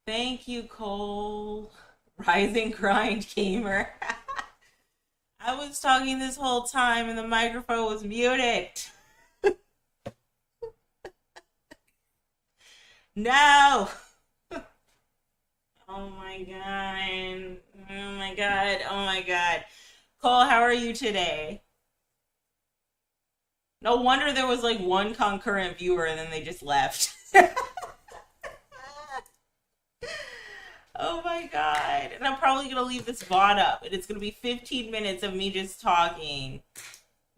Thank you, Cole. Rising grind gamer. I was talking this whole time and the microphone was muted. No. Oh my god. Oh my god. Oh my god. Cole, how are you today? No wonder there was like one concurrent viewer and then they just left. Oh my god. And I'm probably going to leave this VOD up and it's going to be 15 minutes of me just talking.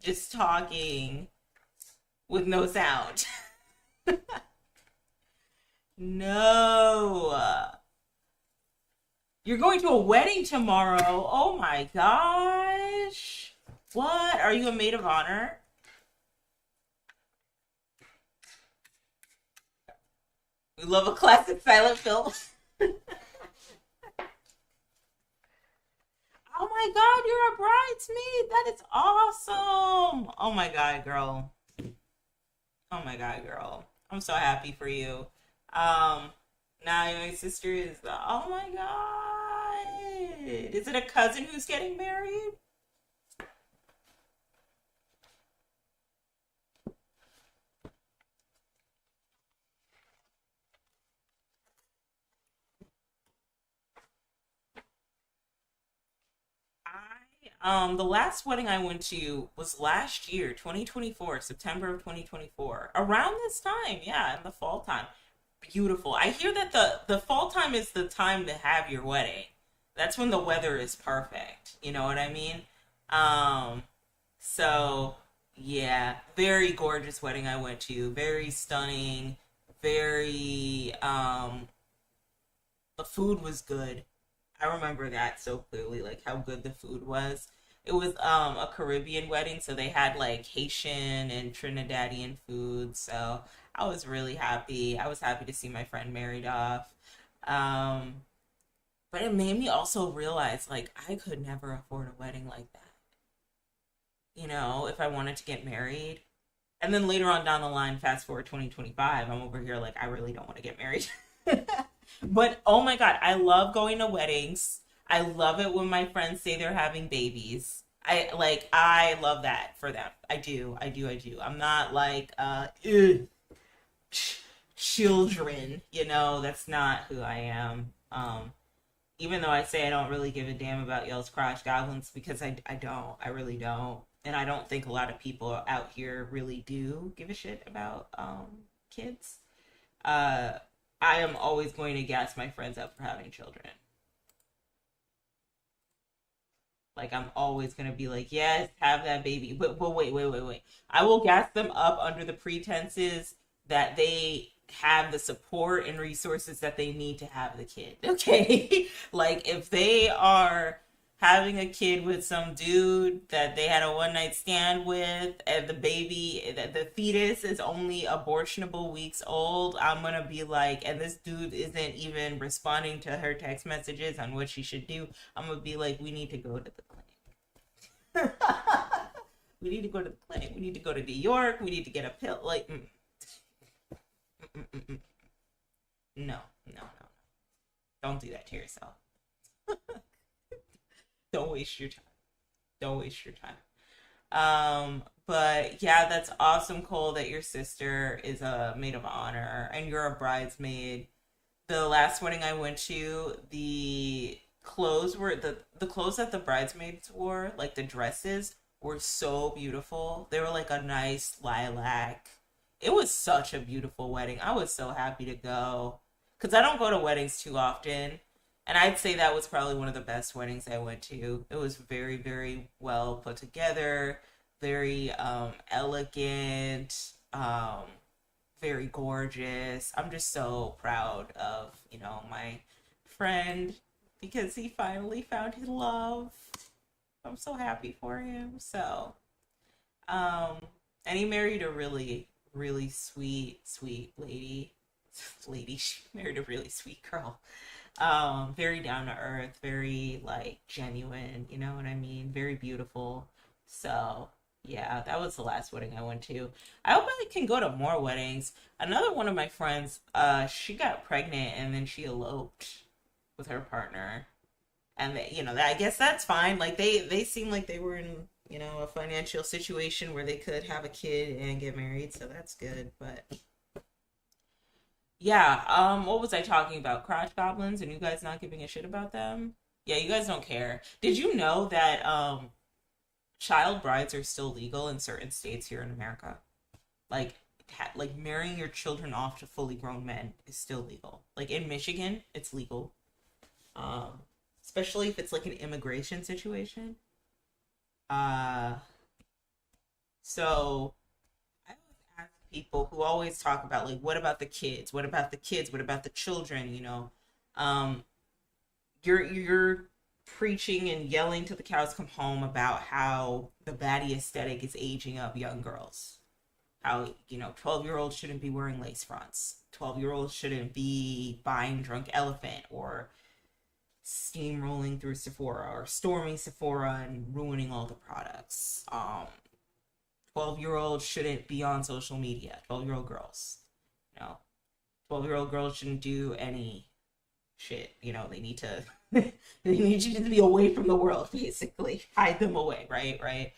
Just talking with no sound. No. You're going to a wedding tomorrow. Oh my gosh. What? Are you a maid of honor? We love a classic silent film. Oh my god, you're a bridesmaid. That is awesome. Oh my god, girl. Oh my god, girl. I'm so happy for you. Um, now my sister is oh my god. Is it a cousin who's getting married? The last wedding I went to was last year, 2024, September of 2024. Around this time, yeah, in the fall time. Beautiful. I hear that the fall time is the time to have your wedding. That's when the weather is perfect. You know what I mean? Um, so yeah, very gorgeous wedding I went to. Very stunning. Very the food was good. I remember that so clearly, like how good the food was. It was a Caribbean wedding, so they had like Haitian and Trinidadian food. So I was really happy. I was happy to see my friend married off. Um, but it made me also realize like I could never afford a wedding like that. If I wanted to get married. And then later on down the line, fast forward 2025, I'm over here like I really don't want to get married. But oh my god, I love going to weddings. I love it when my friends say they're having babies. I love that for them. I do. I do. I do. I'm not like ugh, children, that's not who I am. Even though I say I don't really give a damn about y'all's crotch goblins because I don't. I really don't. And I don't think a lot of people out here really do give a shit about kids. Uh I am always going to gas my friends up for having children. Like I'm always gonna be like, yes, have that baby. But wait, wait, wait, wait. I will gas them up under the pretenses that they have the support and resources that they need to have the kid. Okay. Like if they are having a kid with some dude that they had a one night stand with and the fetus is only abortionable weeks old, I'm gonna be like, and this dude isn't even responding to her text messages on what she should do. I'm gonna be like, we need to go to the clinic. We need to go to the clinic. We need to go to New York. We need to get a pill. Like, mm, mm, mm. No, no, no. Don't do that to yourself. Don't waste your time. Don't waste your time. But yeah, that's awesome, Cole, that your sister is a maid of honor and you're a bridesmaid. The last wedding I went to, the clothes that the bridesmaids wore, like the dresses, were so beautiful. They were like a nice lilac. It was such a beautiful wedding. I was so happy to go because I don't go to weddings too often. And I'd say that was probably one of the best weddings I went to. It was very, very well put together, very elegant, very gorgeous. I'm just so proud of, my friend because he finally found his love. I'm so happy for him. So, um, and he married a really, really sweet, sweet lady. Lady, she married a really sweet girl. Very down to earth, very like genuine, you know what I mean? Very beautiful. So, Yeah, that was the last wedding I went to. I hope I can go to more weddings. Another one of my friends, she got pregnant and then she eloped with her partner. And they, I guess that's fine. Like they seem like they were in, a financial situation where they could have a kid and get married, so that's good. But yeah, what was I talking about? Crotch goblins and you guys not giving a shit about them? Yeah, you guys don't care. Did you know that child brides are still legal in certain states here in America? Like like marrying your children off to fully grown men is still legal. Like in Michigan, it's legal. Um Especially if it's like an immigration situation. Uh so I always ask people who always talk about like what about the kids? What about the kids? What about the children, Um you're preaching and yelling till the cows come home about how the baddie aesthetic is aging up young girls. How, 12-year-olds shouldn't be wearing lace fronts. 12-year-olds shouldn't be buying Drunk Elephant or steamrolling through Sephora or storming Sephora and ruining all the products. 12-year-olds shouldn't be on social media. 12-year-old girls. 12-year-old girls shouldn't do any shit. They need to they need you to be away from the world, basically. Hide them away, right? Right.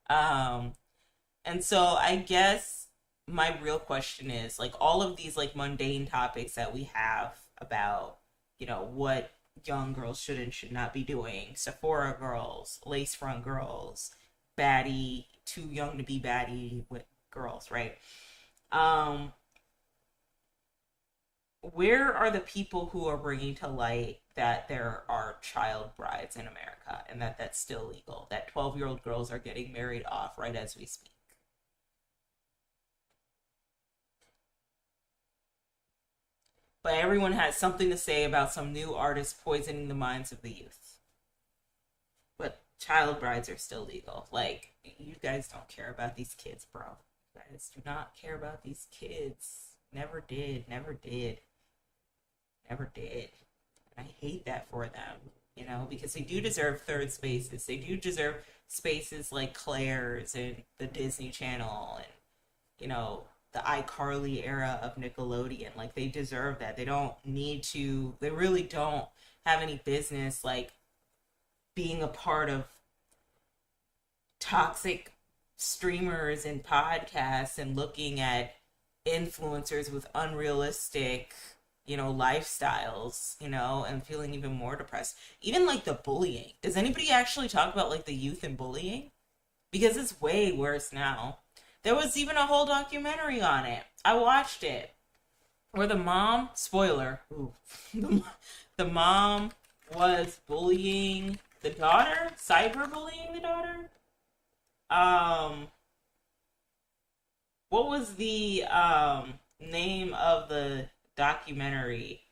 Um and so I guess my real question is like all of these like mundane topics that we have about, what young girls should and should not be doing. Sephora girls, lace front girls, baddie, too young to be baddie with girls, right? Um, where are the people who are bringing to light that there are child brides in America and that that's still legal? That 12-year-old girls are getting married off right as we speak. But everyone has something to say about some new artist poisoning the minds of the youth. But child brides are still legal. Like, you guys don't care about these kids, bro. You guys do not care about these kids. Never did, never did, never did. And I hate that for them, because they do deserve third spaces. They do deserve spaces like Claire's and the Disney Channel and, the iCarly era of Nickelodeon. Like, they deserve that. They don't need to, they really don't have any business, like, being a part of toxic streamers and podcasts and looking at influencers with unrealistic, lifestyles, and feeling even more depressed. Even like the bullying. Does anybody actually talk about like the youth and bullying? Because it's way worse now. There was even a whole documentary on it. I watched it. Where the mom, spoiler, ooh, the mom was bullying the daughter, cyberbullying the daughter. Um, what was the name of the documentary?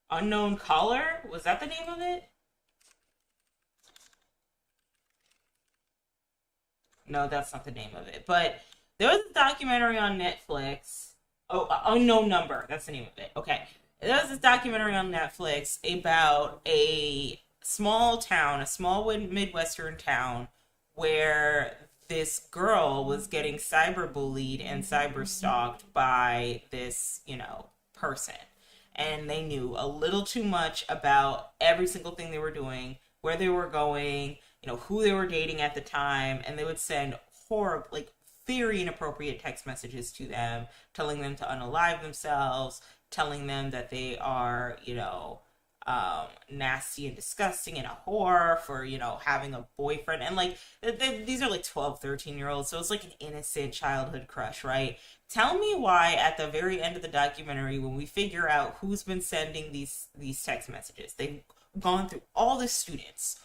Unknown Caller? Was that the name of it? No, that's not the name of it. But there was a documentary on Netflix. Oh, Unknown Number. That's the name of it. Okay. There was this documentary on Netflix about a small town, a small Midwestern town, where this girl was getting cyberbullied and cyber stalked by this, person. And they knew a little too much about every single thing they were doing, where they were going, who they were dating at the time, and they would send horrible, like very inappropriate text messages to them, telling them to unalive themselves, telling them that they are, nasty and disgusting and a whore for, having a boyfriend. And like, these are like 12, 13-year olds. So it's like an innocent childhood crush, right? Tell me why at the very end of the documentary, when we figure out who's been sending these text messages, they've gone through all the students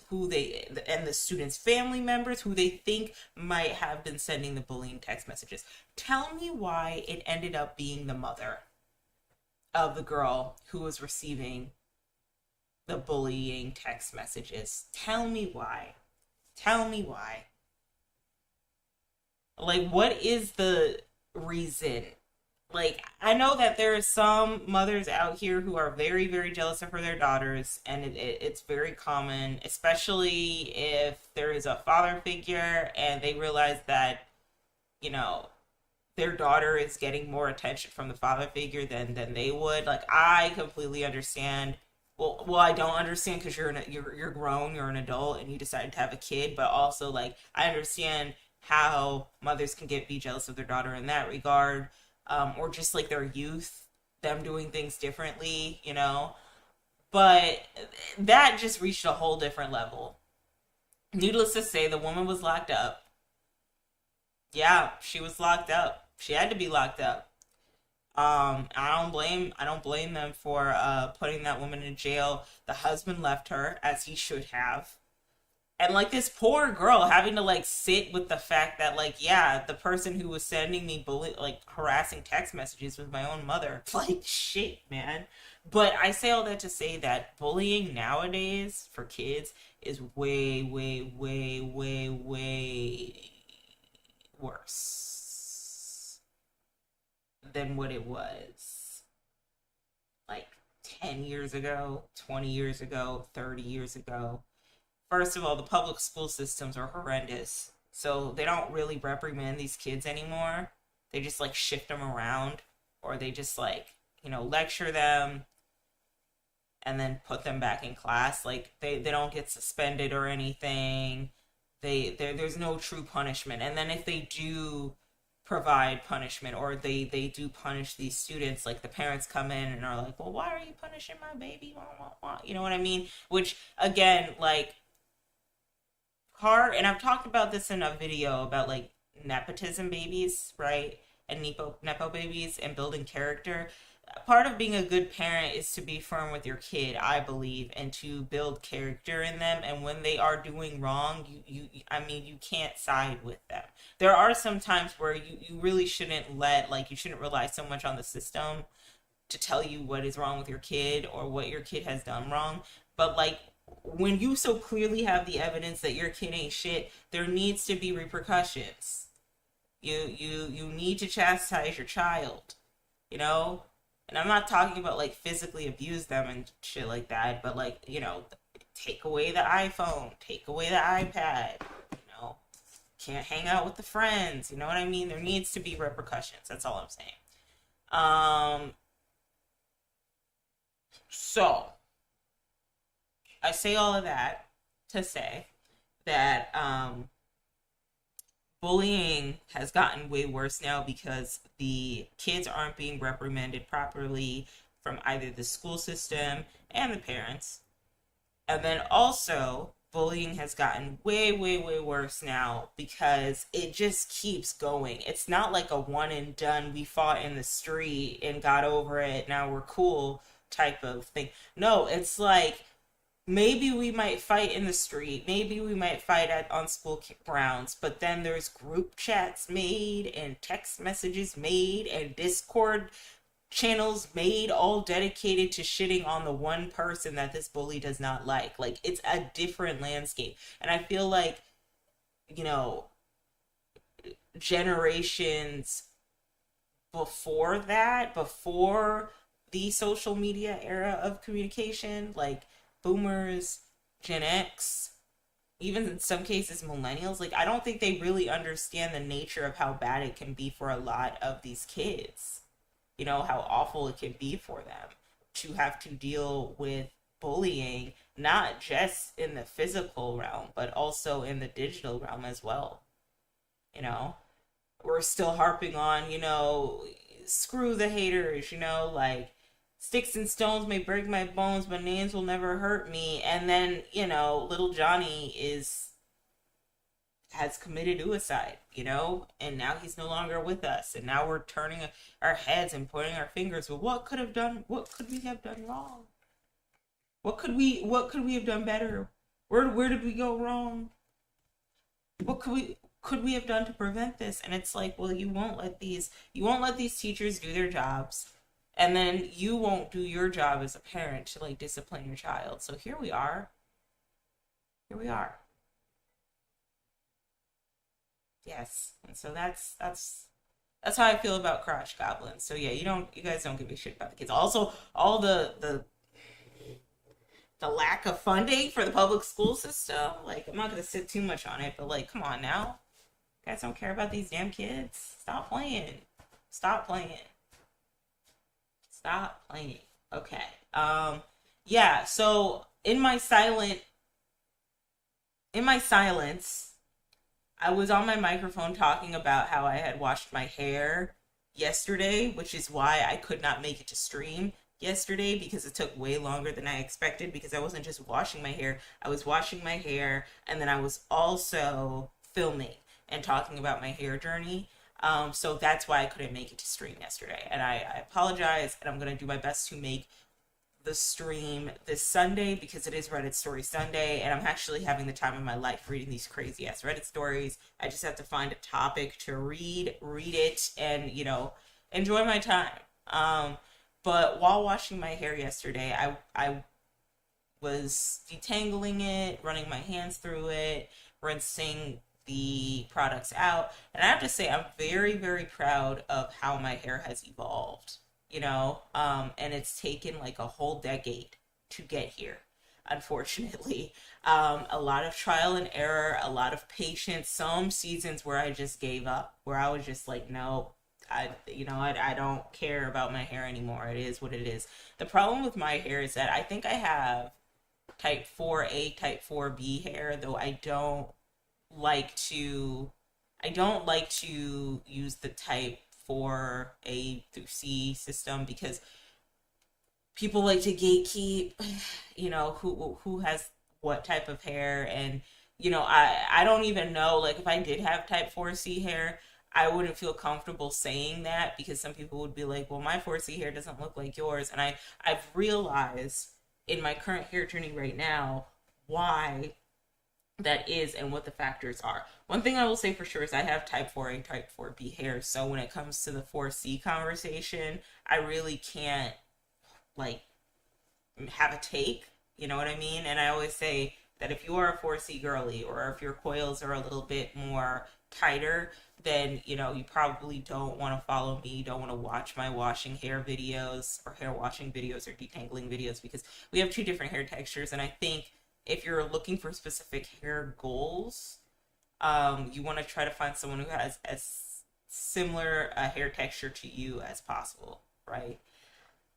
who they and the students' family members who they think might have been sending the bullying text messages. Tell me why it ended up being the mother of the girl who was receiving the bullying text messages. Tell me why. Tell me why. Like, what is the reason like I know that there are some mothers out here who are very, very jealous of their daughters, and it's very common, especially if there is a father figure and they realize that, you know, their daughter is getting more attention from the father figure than they would. Like I completely understand. Well, I don't understand because you're grown, you're an adult, and you decided to have a kid. But also, like, I understand how mothers can be jealous of their daughter in that regard, or just like their youth, them doing things differently, you know. But that just reached a whole different level. Needless to say, the woman was locked up. Yeah, she was locked up. She had to be locked up. I don't blame them for putting that woman in jail. The husband left her as he should have. And like this poor girl having to like sit with the fact that like yeah, the person who was sending me like harassing text messages was my own mother. Like shit, man. But I say all that to say that bullying nowadays for kids is way, way, way, way, way worse than what it was like 10 years ago, 20 years ago, 30 years ago. First of all, the public school systems are horrendous. So they don't really reprimand these kids anymore. They just like shift them around, or they just like, lecture them and then put them back in class. Like they don't get suspended or anything. There's no true punishment. And then if they do provide punishment, or they do punish these students, like the parents come in and are like, well, why are you punishing my baby? Wah, wah, wah. You know what I mean? Which again, like hard, and I've talked about this in a video about like nepotism babies, right? And nepo babies and building character. Part of being a good parent is to be firm with your kid, I believe, and to build character in them. And when they are doing wrong, I mean, you can't side with them. There are some times where you really shouldn't you shouldn't rely so much on the system to tell you what is wrong with your kid or what your kid has done wrong. But like when you so clearly have the evidence that your kid ain't shit, there needs to be repercussions. You need to chastise your child, you know? And I'm not talking about like physically abuse them and shit like that, but like, take away the iPhone, take away the iPad, can't hang out with the friends, you know what I mean? There needs to be repercussions. That's all I'm saying. So I say all of that to say that bullying has gotten way worse now because the kids aren't being reprimanded properly from either the school system and the parents. And then also, bullying has gotten way, way, way worse now because it just keeps going. It's not like a one and done, we fought in the street and got over it, now we're cool type of thing. No, it's like maybe we might fight in the street, maybe we might fight on school grounds, but then there's group chats made and text messages made and Discord channels made all dedicated to shitting on the one person that this bully does not like. Like it's a different landscape. And I feel like, you know, generations before that, before the social media era of communication, like boomers, Gen X, even in some cases millennials, like I don't think they really understand the nature of how bad it can be for a lot of these kids. How awful it can be for them to have to deal with bullying, not just in the physical realm, but also in the digital realm as well. You know, we're still harping on, screw the haters, like sticks and stones may break my bones, but names will never hurt me. And then, little Johnny has committed suicide, and now he's no longer with us. And now we're turning our heads and pointing our fingers. Well, what could we have done wrong? What could we have done better? Where did we go wrong? What could we have done to prevent this? And it's like, well, you won't let these teachers do their jobs. And then you won't do your job as a parent to like discipline your child. So here we are. Here we are. Yes. And so that's That's how I feel about crotch goblins. So yeah, you guys don't give a shit about the kids. Also, all the lack of funding for the public school system. Like, I'm not gonna sit too much on it, but like, come on now, you guys don't care about these damn kids. Stop playing. Stop playing. Stop playing. Okay. Yeah. So in my silence, I was on my microphone talking about how I had washed my hair yesterday, which is why I could not make it to stream yesterday because it took way longer than I expected because I wasn't just washing my hair, I was washing my hair and then I was also filming and talking about my hair journey. So that's why I couldn't make it to stream yesterday. And I apologize and I'm going to do my best to make the stream this Sunday because it is Reddit Story Sunday, and I'm actually having the time of my life reading these crazy ass Reddit stories. I just have to find a topic to read it, and enjoy my time. But while washing my hair yesterday, I was detangling it, running my hands through it, rinsing the products out. And I have to say, I'm very, very proud of how my hair has evolved, and it's taken like a whole decade to get here, unfortunately. A lot of trial and error, a lot of patience, some seasons where I just gave up, where I was just like, no, I don't care about my hair anymore. It is what it is. The problem with my hair is that I think I have type 4A, type 4B hair, though like to I don't like to use the type 4A through C system because people like to gatekeep, who has what type of hair, and I don't even know, like, if I did have type 4C hair, I wouldn't feel comfortable saying that because some people would be like, well, my 4C hair doesn't look like yours, and I've realized in my current hair journey right now why that is and what the factors are. One thing I will say for sure is I have type 4A, type 4B hair. So when it comes to the 4C conversation, I really can't like have a take. You know what I mean? And I always say that if you are a 4C girly or if your coils are a little bit more tighter, then you probably don't want to follow me. You don't want to watch my washing hair videos or hair washing videos or detangling videos because we have two different hair textures. And I think if you're looking for specific hair goals, you want to try to find someone who has as similar a hair texture to you as possible, right?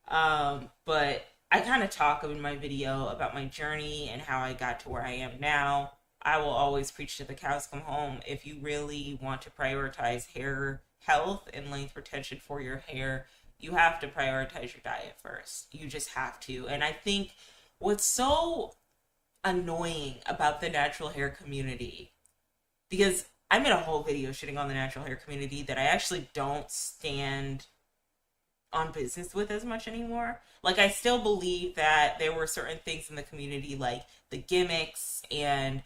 But I kind of talk in my video about my journey and how I got to where I am now. I will always preach to the cows come home. If you really want to prioritize hair health and length retention for your hair, you have to prioritize your diet first. You just have to. And I think what's so annoying about the natural hair community, because I made a whole video shitting on the natural hair community that I actually don't stand on business with as much anymore. Like, I still believe that there were certain things in the community, like the gimmicks and,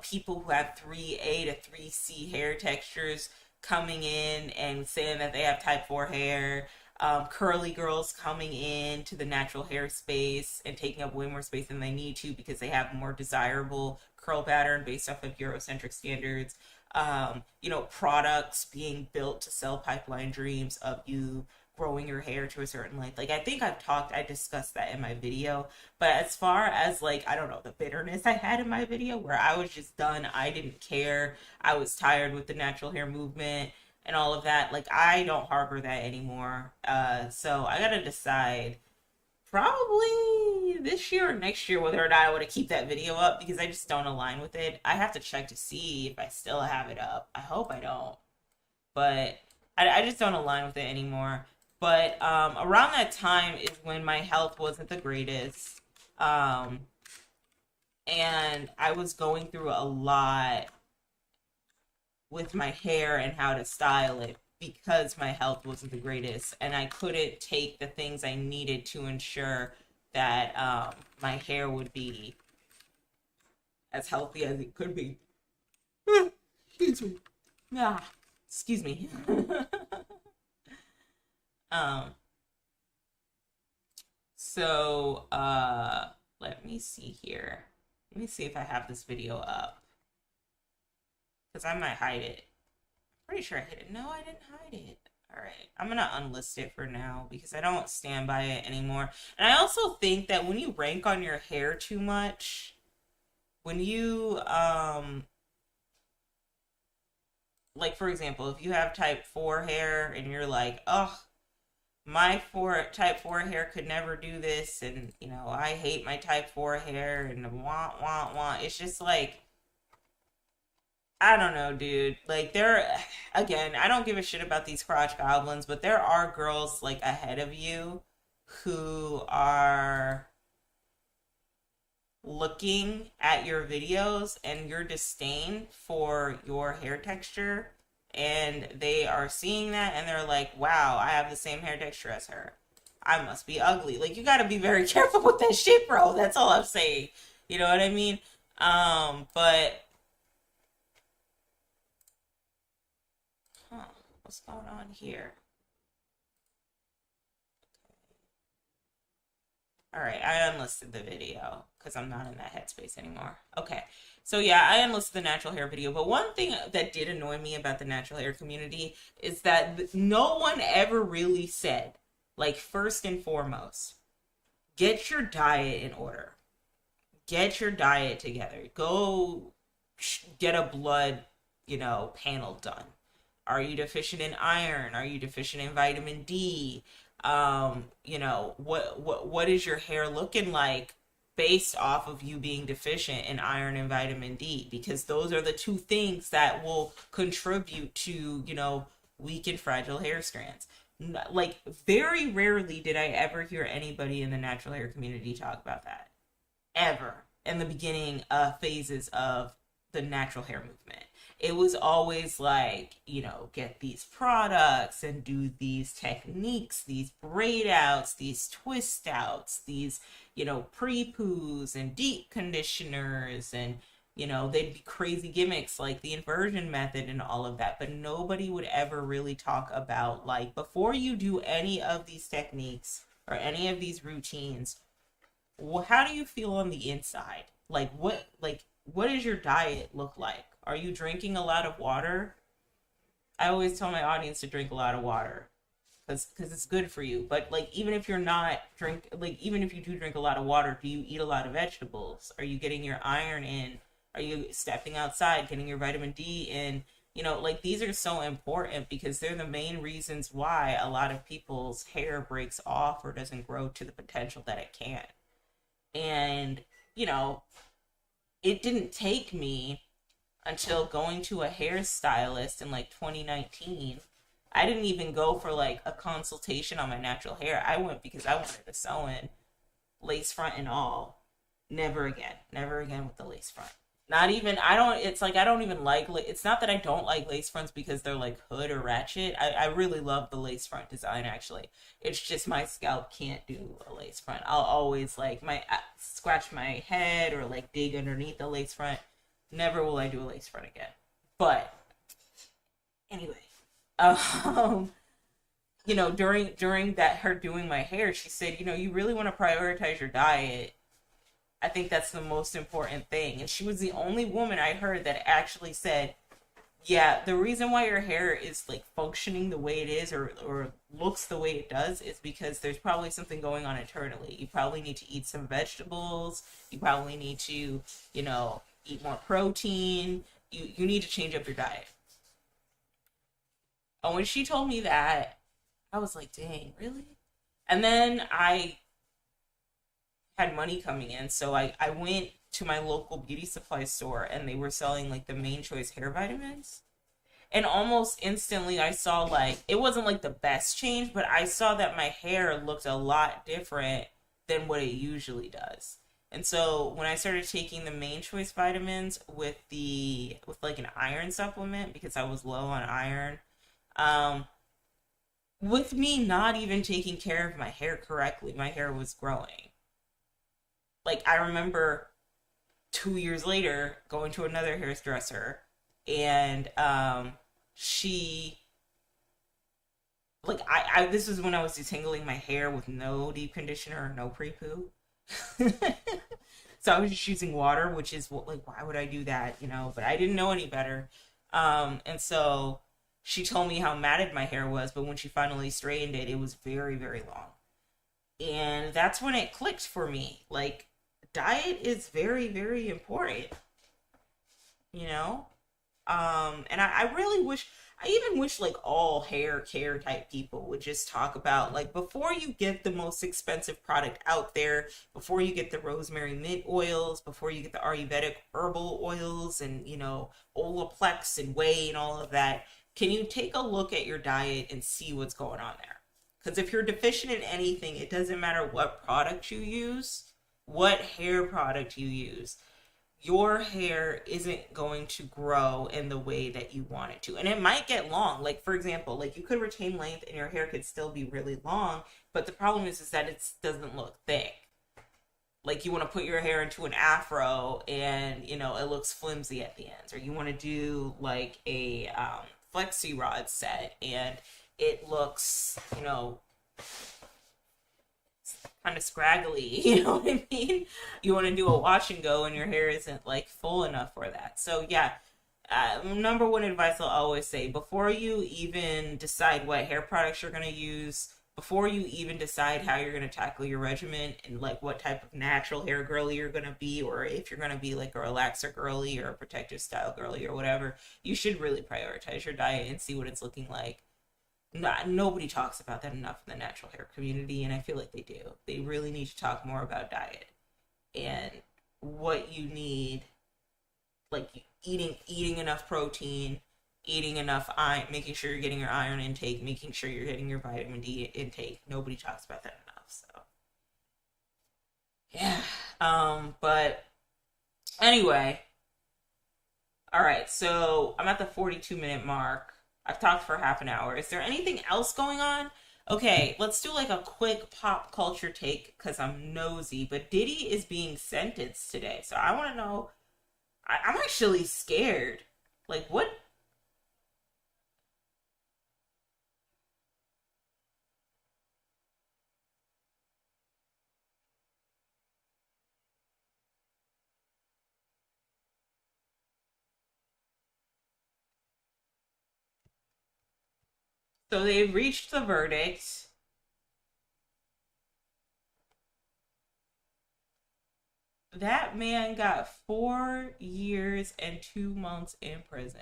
people who have 3A to 3C hair textures coming in and saying that they have type 4 hair, curly girls coming in to the natural hair space and taking up way more space than they need to because they have more desirable curl pattern based off of Eurocentric standards. Products being built to sell pipeline dreams of you growing your hair to a certain length. Like, I think I discussed that in my video. But as far as, like, I don't know, the bitterness I had in my video where I was just done, I didn't care, I was tired with the natural hair movement and all of that, like, I don't harbor that anymore. So I gotta decide probably this year or next year whether or not I want to keep that video up because I just don't align with it. I have to check to see if I still have it up. I hope I don't. But I just don't align with it anymore. But around that time is when my health wasn't the greatest. And I was going through a lot with my hair and how to style it because my health wasn't the greatest. And I couldn't take the things I needed to ensure that my hair would be as healthy as it could be. Excuse me. Ah, excuse me. So let me see here. Let me see if I have this video up. Because I might hide it. Pretty sure I hid it. No, I didn't hide it. All right, I'm gonna unlist it for now because I don't stand by it anymore. And I also think that when you rank on your hair too much, when you like for example, if you have type 4 hair and you're like, "Oh, my 4 type 4 hair could never do this and, I hate my type 4 hair and want." It's just like I don't know, dude. Like again, I don't give a shit about these crotch goblins, but there are girls like ahead of you who are looking at your videos and your disdain for your hair texture, and they are seeing that and they're like, wow, I have the same hair texture as her. I must be ugly. Like, you gotta be very careful with that shit, bro. That's all I'm saying. You know what I mean? But huh, what's going on here? All right, I unlisted the video because I'm not in that headspace anymore. Okay, so yeah, I unlisted the natural hair video. But one thing that did annoy me about the natural hair community is that no one ever really said, like, first and foremost, get your diet in order. Get your diet together. Go get a blood, panel done. Are you deficient in iron? Are you deficient in vitamin D? What is your hair looking like based off of you being deficient in iron and vitamin D? Because those are the two things that will contribute to, weak and fragile hair strands. Like, very rarely did I ever hear anybody in the natural hair community talk about that. Ever. In the beginning phases of the natural hair movement. It was always like, get these products and do these techniques, these braid outs, these twist outs, these, pre-poos and deep conditioners, and, they'd be crazy gimmicks like the inversion method and all of that. But nobody would ever really talk about, like, before you do any of these techniques or any of these routines, how do you feel on the inside? What does your diet look like? Are you drinking a lot of water? I always tell my audience to drink a lot of water because it's good for you. But like, even if you're not even if you do drink a lot of water, do you eat a lot of vegetables? Are you getting your iron in? Are you stepping outside, getting your vitamin D in? Like, these are so important because they're the main reasons why a lot of people's hair breaks off or doesn't grow to the potential that it can. And, it didn't take me until going to a hairstylist in like 2019. I didn't even go for like a consultation on my natural hair. I went because I wanted to sew in, lace front and all. Never again. Never again with the lace front. Not even, I don't even like, it's not that I don't like lace fronts because they're like hood or ratchet. I really love the lace front design, actually. It's just my scalp can't do a lace front. I'll always like scratch my head or like dig underneath the lace front. Never will I do a lace front again. But anyway, during that, her doing my hair, she said, you really want to prioritize your diet. I think that's the most important thing. And she was the only woman I heard that actually said, yeah, the reason why your hair is like functioning the way it is or looks the way it does is because there's probably something going on internally. You probably need to eat some vegetables. You probably need to, eat more protein. You need to change up your diet. And when she told me that, I was like, dang, really? And then I had money coming in, so I went to my local beauty supply store and they were selling like the Main Choice hair vitamins, and almost instantly I saw, like, it wasn't like the best change, but I saw that my hair looked a lot different than what it usually does. And so when I started taking the Main Choice vitamins with like an iron supplement because I was low on iron, with me not even taking care of my hair correctly, my hair was growing. Like, I remember 2 years later going to another hairdresser, and she, like, I this is when I was detangling my hair with no deep conditioner or no pre-poo. So I was just using water, which is what, like, why would I do that, But I didn't know any better. And so She told me how matted my hair was, but when she finally straightened it, it was very, very long. And that's when it clicked for me. Like, diet is very, very important, you know? And I really wish, I even wish like all hair care type people would just talk about like before you get the most expensive product out there, before you get the rosemary mint oils, before you get the Ayurvedic herbal oils and, Olaplex and whey and all of that, can you take a look at your diet and see what's going on there? Because if you're deficient in anything, it doesn't matter what product you use, what hair product you use, your hair isn't going to grow in the way that you want it to. And it might get long. Like, for example, like you could retain length and your hair could still be really long, but the problem is that it doesn't look thick. Like you want to put your hair into an afro and, it looks flimsy at the ends. Or you want to do like a flexi rod set and it looks, kind of scraggly, you know what I mean? You want to do a wash and go and your hair isn't like full enough for that. So yeah, number one advice I'll always say, before you even decide what hair products you're going to use, before you even decide how you're going to tackle your regimen and like what type of natural hair girly you're going to be, or if you're going to be like a relaxer girly or a protective style girly or whatever, you should really prioritize your diet and see what it's looking like. Nobody talks about that enough in the natural hair community, and I feel like they do. They really need to talk more about diet and what you need, like eating enough protein, eating enough iron, making sure you're getting your iron intake, making sure you're getting your vitamin D intake. Nobody talks about that enough. So yeah. But anyway, all right. So I'm at the 42-minute mark. I've talked for half an hour. Is there anything else going on? Okay, let's do like a quick pop culture take because I'm nosy. But Diddy is being sentenced today. So I want to know. I'm actually scared. Like, what? So they reached the verdict. That man got 4 years and 2 months in prison.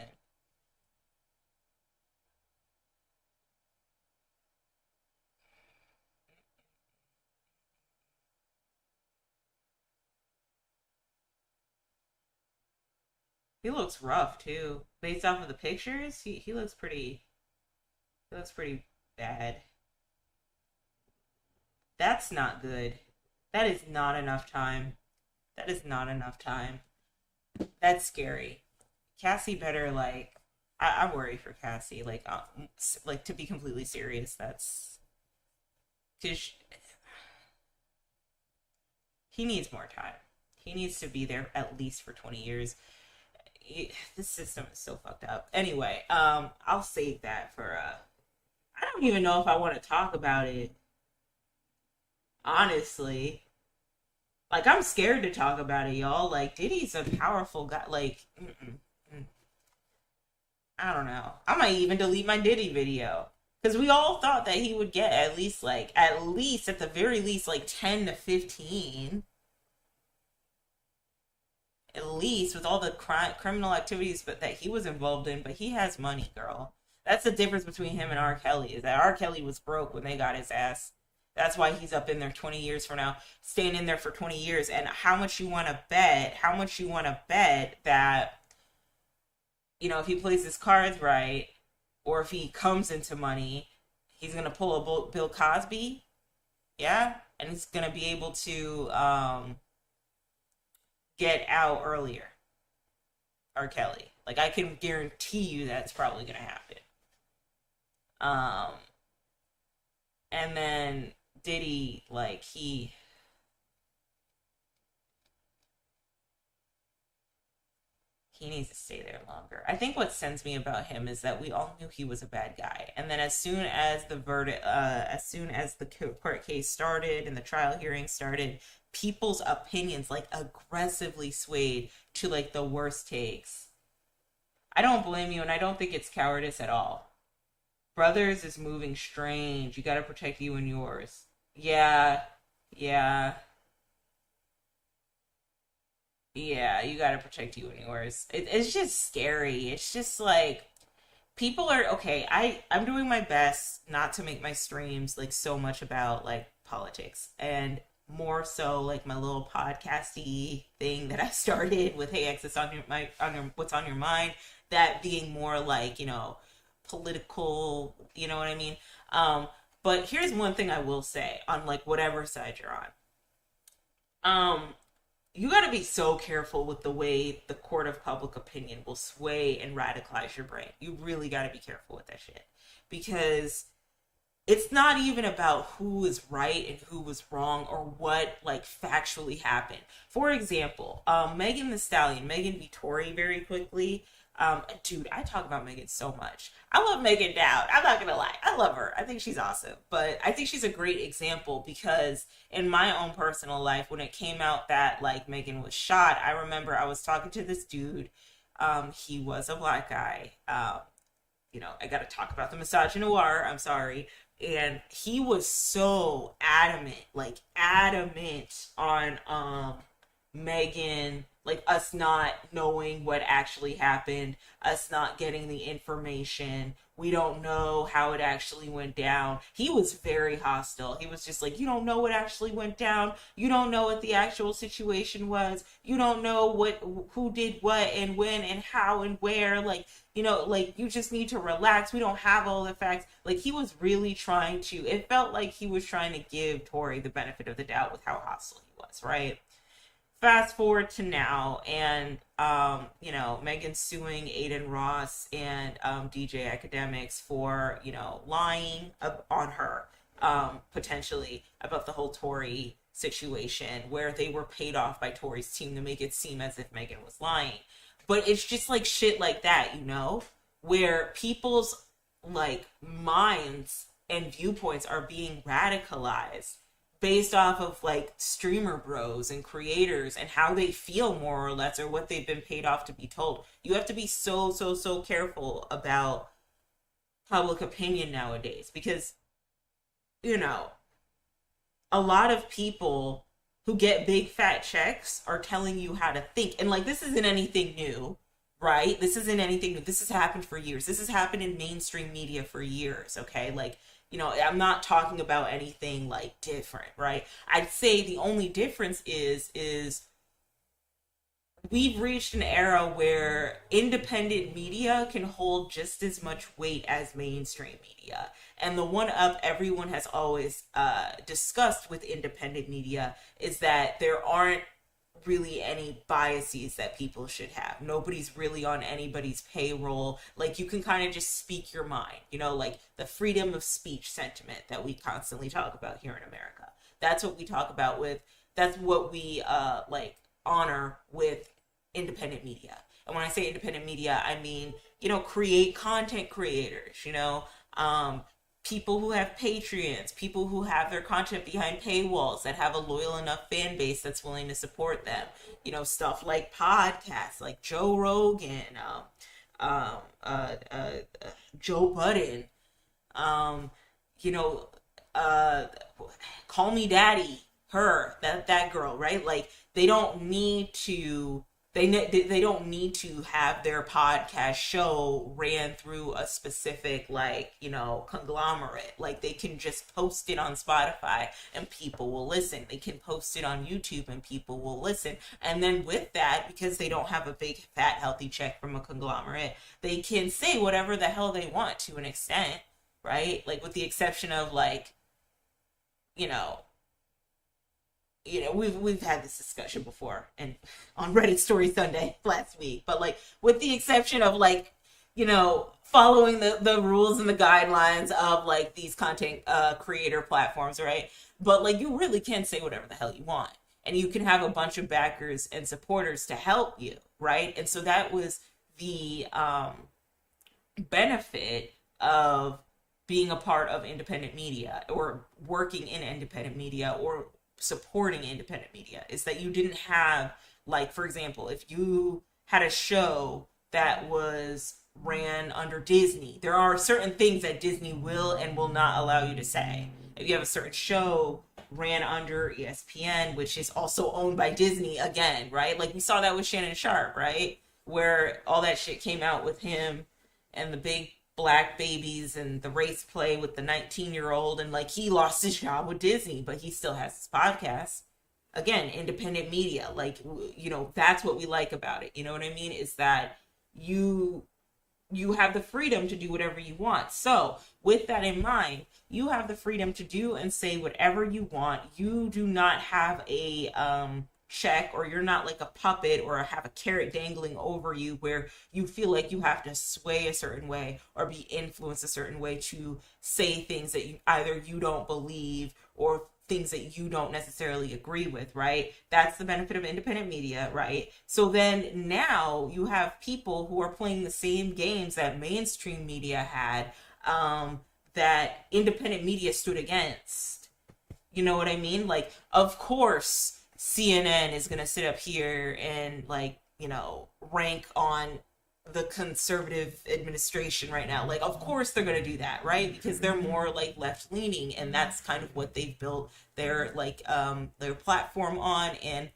He looks rough too. Based off of the pictures, he looks pretty bad. That's not good. That is not enough time. That is not enough time. That's scary. Cassie better like. I worry for Cassie. Like to be completely serious. That's because he needs more time. He needs to be there at least for 20 years. This system is so fucked up. Anyway, I'll save that for. I don't even know if I want to talk about it. Honestly, like I'm scared to talk about it, y'all. Like Diddy's a powerful guy. Like, I don't know. I might even delete my Diddy video because we all thought that he would get at least at the very least like 10 to 15, at least with all the criminal activities but that he was involved in. But he has money, girl. That's the difference between him and R. Kelly is that R. Kelly was broke when they got his ass. That's why he's up in there 20 years from now, staying in there for 20 years. And how much you want to bet? How much you want to bet that if he plays his cards right, or if he comes into money, he's gonna pull a Bill Cosby, yeah, and he's gonna be able to get out earlier. R. Kelly, like I can guarantee you that's probably gonna happen. Um, and then Diddy, like he needs to stay there longer. I think what sends me about him is that we all knew he was a bad guy, and then as soon as the verdict, as soon as the court case started and the trial hearing started, people's opinions like aggressively swayed to like the worst takes. I don't blame you, and I don't think it's cowardice at all. Brothers is moving strange. You gotta protect you and yours. Yeah, yeah, yeah. You gotta protect you and yours. It's just scary. It's just like people are okay. I'm doing my best not to make my streams like so much about like politics and more so like my little podcasty thing that I started with Hey X, it's on your what's on your mind. That being more like political. You know what I mean? Um, but here's one thing I will say on like whatever side you're on. You got to be so careful with the way the court of public opinion will sway and radicalize your brain. You really got to be careful with that shit because it's not even about who is right and who was wrong or what like factually happened. For example, Megan the Stallion, Megan v. Tory, very quickly. Dude, I talk about Megan so much. I love Megan Dowd. I'm not gonna lie, I love her. I think she's awesome, but I think she's a great example because in my own personal life, when it came out that like Megan was shot, I remember I was talking to this dude. He was a black guy. I got to talk about the misogynoir. I'm sorry. And he was so adamant, like adamant on Megan, like us not knowing what actually happened, us not getting the information. We don't know how it actually went down. He was very hostile. He was just like, you don't know what actually went down. You don't know what the actual situation was. You don't know who did what and when and how and where. Like, like you just need to relax. We don't have all the facts. Like he was really trying to, it felt like he was trying to give Tori the benefit of the doubt with how hostile he was, right? Fast forward to now, and Megan's suing Aiden Ross and DJ Academics for lying on her potentially about the whole Tory situation, where they were paid off by Tory's team to make it seem as if Megan was lying. But it's just like shit like that, where people's like minds and viewpoints are being radicalized based off of like streamer bros and creators and how they feel more or less or what they've been paid off to be told. You have to be so, so, so careful about public opinion nowadays because, a lot of people who get big fat checks are telling you how to think. And like, this isn't anything new, right? This isn't anything new. This has happened for years. This has happened in mainstream media for years, okay? Like, I'm not talking about anything like different, right? I'd say the only difference is we've reached an era where independent media can hold just as much weight as mainstream media. And the one up everyone has always discussed with independent media is that there aren't really any biases that people should have. Nobody's really on anybody's payroll. Like you can kind of just speak your mind, like the freedom of speech sentiment that we constantly talk about here in America. That's what we talk about that's what we like honor with independent media. And when I say independent media, I mean, create content creators, people who have Patreons, people who have their content behind paywalls that have a loyal enough fan base that's willing to support them. Stuff like podcasts, like Joe Rogan, Joe Budden, you know, uh, Call Me Daddy, her, that girl, right? Like they don't need to they don't need to have their podcast show ran through a specific conglomerate. Like they can just post it on Spotify and people will listen. They can post it on YouTube and people will listen. And then with that, because they don't have a big fat healthy check from a conglomerate, they can say whatever the hell they want to an extent, right? Like with the exception of you know, we've had this discussion before and on Reddit Story Sunday last week, but with the exception of following the rules and the guidelines of these content creator platforms, right? But you really can say whatever the hell you want, and you can have a bunch of backers and supporters to help you, right? And so that was the benefit of being a part of independent media or working in independent media or supporting independent media, is that you didn't have, for example, if you had a show that was ran under Disney. There are certain things that Disney will and will not allow you to say. If you have a certain show ran under ESPN, which is also owned by Disney again, right? Like we saw that with Shannon Sharp, right? Where all that shit came out with him and the big black babies and the race play with the 19-year-old, and like he lost his job with Disney, but he still has his podcast. Again, independent media, like, you know, that's what we like about it. You know what I mean? Is that you have the freedom to do whatever you want. So with that in mind, you have the freedom to do and say whatever you want. You do not have a check, or you're not like a puppet or have a carrot dangling over you where you feel like you have to sway a certain way or be influenced a certain way to say things that either you don't believe or things that you don't necessarily agree with, right? That's the benefit of independent media, right? So then now you have people who are playing the same games that mainstream media had, that independent media stood against. You know what I mean? Like, of course, CNN is going to sit up here and, like, you know, rank on the conservative administration right now. Like, of course they're going to do that, right? Because they're more like left leaning, and that's kind of what they've built their like their platform on, and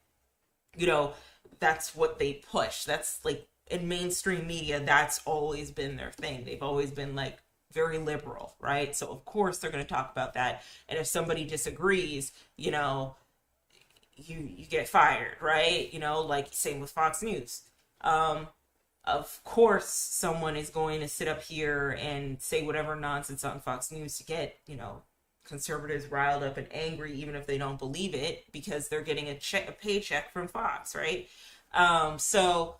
you know, that's what they push. That's like in mainstream media, that's always been their thing. They've always been like very liberal, right? So of course they're going to talk about that. And if somebody disagrees, you know, you get fired, right? You know, like same with Fox News. Of course, someone is going to sit up here and say whatever nonsense on Fox News to get, you know, conservatives riled up and angry, even if they don't believe it, because they're getting a paycheck from Fox, right? So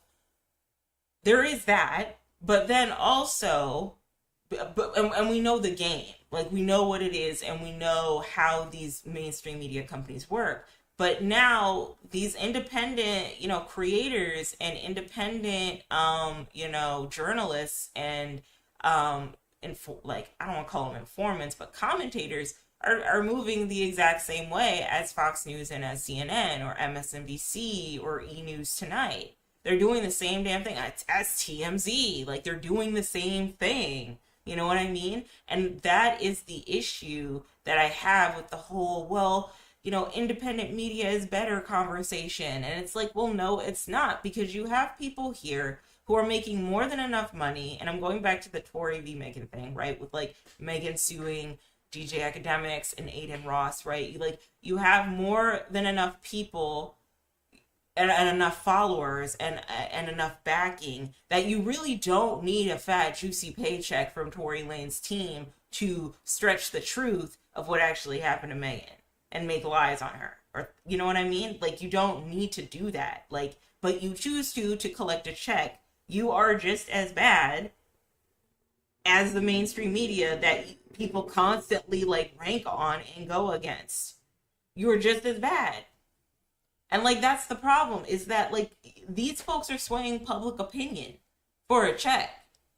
there is that, but then also, and we know the game, like we know what it is, and we know how these mainstream media companies work. But now these independent, you know, creators and independent, you know, journalists and, like, I don't want to call them informants, but commentators are moving the exact same way as Fox News and as CNN or MSNBC or E! News Tonight. They're doing the same damn thing as TMZ. Like, they're doing the same thing. You know what I mean? And that is the issue that I have with the whole, well, you know, independent media is better conversation. And it's like, well, no, it's not, because you have people here who are making more than enough money. And I'm going back to the Tory v. Megan thing, right? With like Megan suing DJ Academics and Aiden Ross, right? You have more than enough people and enough followers and enough backing that you really don't need a fat, juicy paycheck from Tory Lane's team to stretch the truth of what actually happened to Megan and make lies on her. Or, you know what I mean? Like, you don't need to do that. Like, but you choose to collect a check. You are just as bad as the mainstream media that people constantly like rank on and go against. You are just as bad. And like, that's the problem, is that like these folks are swaying public opinion for a check.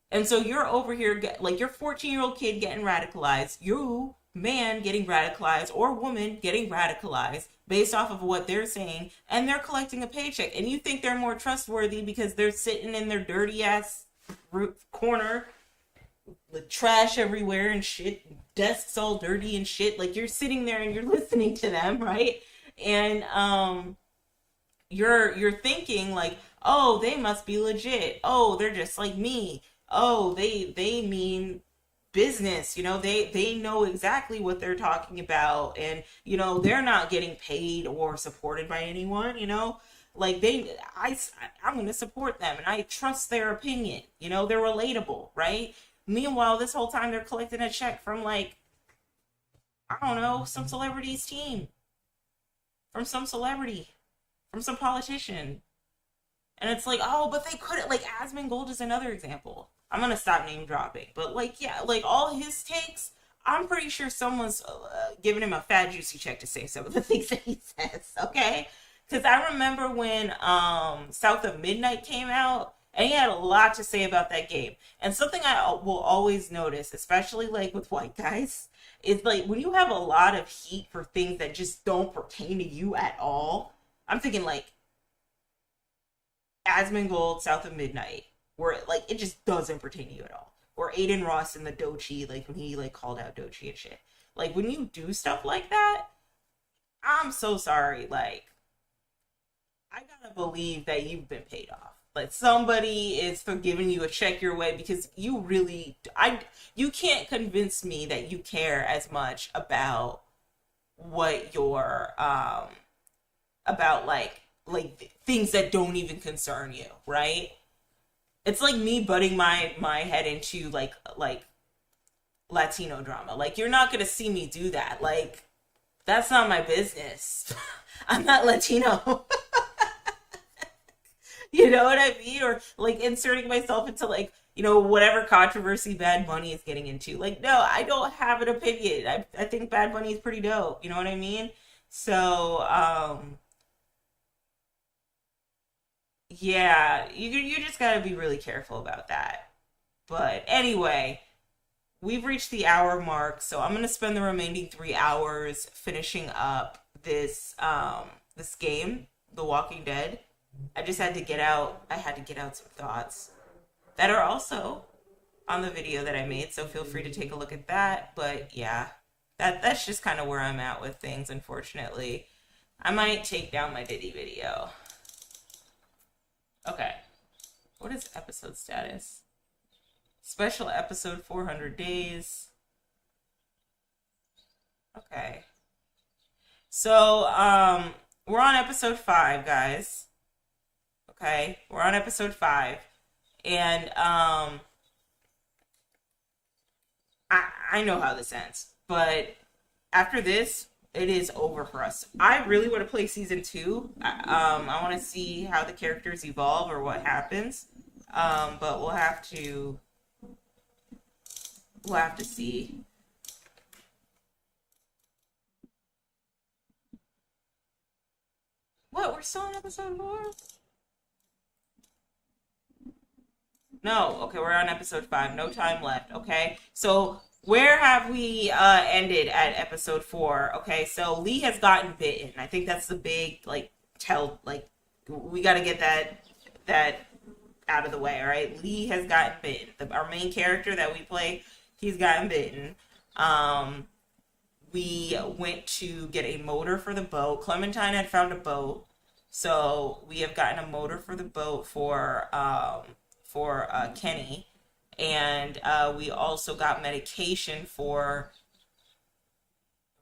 And so you're over here, like, your 14-year-old kid getting radicalized, you man getting radicalized, or woman getting radicalized based off of what they're saying, and they're collecting a paycheck, and you think they're more trustworthy because they're sitting in their dirty ass corner with trash everywhere and shit, desks all dirty and shit. Like, you're sitting there and you're listening to them, right? And you're thinking like, oh, they must be legit. Oh, they're just like me. Oh, they mean business, you know, they know exactly what they're talking about, and you know, they're not getting paid or supported by anyone, you know, like I'm going to support them and I trust their opinion, you know, they're relatable, right? Meanwhile, this whole time they're collecting a check from, like, I don't know, some celebrity's team, from some celebrity, from some politician. And it's like, oh, but they couldn't, like, Asmongold is another example. I'm going to stop name dropping. But, like, yeah, like, all his takes, I'm pretty sure someone's giving him a fat, juicy check to say some of the things that he says, okay? Because I remember when South of Midnight came out, and he had a lot to say about that game. And something I will always notice, especially, like, with white guys, is, like, when you have a lot of heat for things that just don't pertain to you at all, I'm thinking, like, Asmongold, South of Midnight, where like it just doesn't pertain to you at all. Or Aiden Ross in the Dochi, like when he like called out Dochi and shit. Like when you do stuff like that, I'm so sorry. Like I gotta believe that you've been paid off. Like somebody is for giving you a check your way because you really, you can't convince me that you care as much about what your about like things that don't even concern you, right? It's like me butting my head into like Latino drama. Like you're not gonna see me do that. Like that's not my business. I'm not Latino. You know what I mean? Or like inserting myself into like, you know, whatever controversy Bad Bunny is getting into. Like, no, I don't have an opinion. I think Bad Bunny is pretty dope. You know what I mean? So, yeah, you just gotta be really careful about that. But anyway, we've reached the hour mark, so I'm gonna spend the remaining 3 hours finishing up this game, The Walking Dead. I just had to get out. I had to get out some thoughts that are also on the video that I made. So feel free to take a look at that. But yeah, that's just kind of where I'm at with things. Unfortunately, I might take down my Diddy video. Okay, what is episode status? Special episode 400 days. Okay, so we're on episode 5, guys. Okay, we're on episode 5, and I know how this ends, but after this, it is over for us. I really want to play season 2. I want to see how the characters evolve or what happens, but we'll have to see. What? We're still on episode 4? No, okay, we're on episode 5. No time left, okay? So, where have we ended at episode 4? Okay, so Lee has gotten bitten. I think that's the big, like, we gotta get that out of the way, alright? Lee has gotten bitten. Our main character that we play, he's gotten bitten. We went to get a motor for the boat. Clementine had found a boat. So, we have gotten a motor for the boat for Kenny, and we also got medication for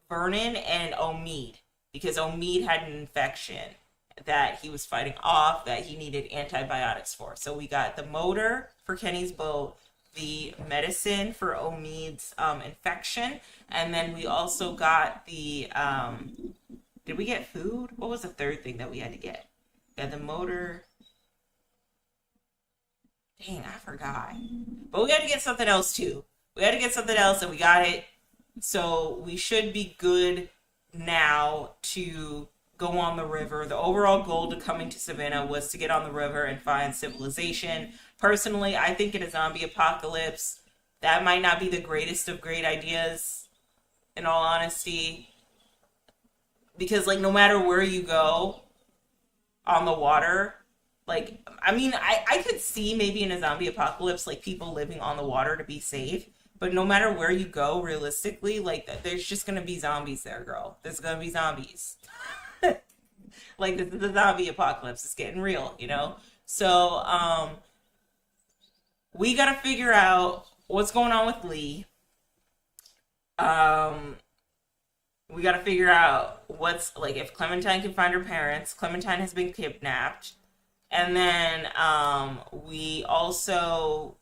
Vernon and Omid because Omid had an infection that he was fighting off that he needed antibiotics for. So we got the motor for Kenny's boat, the medicine for Omid's infection, and then we also got the did we get food? What was the third thing that we had to get? We got the motor. Dang, I forgot. But we had to get something else too. We had to get something else and we got it. So we should be good now to go on the river. The overall goal to coming to Savannah was to get on the river and find civilization. Personally, I think in a zombie apocalypse, that might not be the greatest of great ideas, in all honesty. Because, like, no matter where you go on the water, like, I mean, I could see maybe in a zombie apocalypse, like, people living on the water to be safe. But no matter where you go, realistically, like, there's just going to be zombies there, girl. There's going to be zombies. Like, this is the zombie apocalypse. It's getting real, you know? So, we got to figure out what's going on with Lee. We got to figure out what's, like, if Clementine can find her parents. Clementine has been kidnapped. And then we also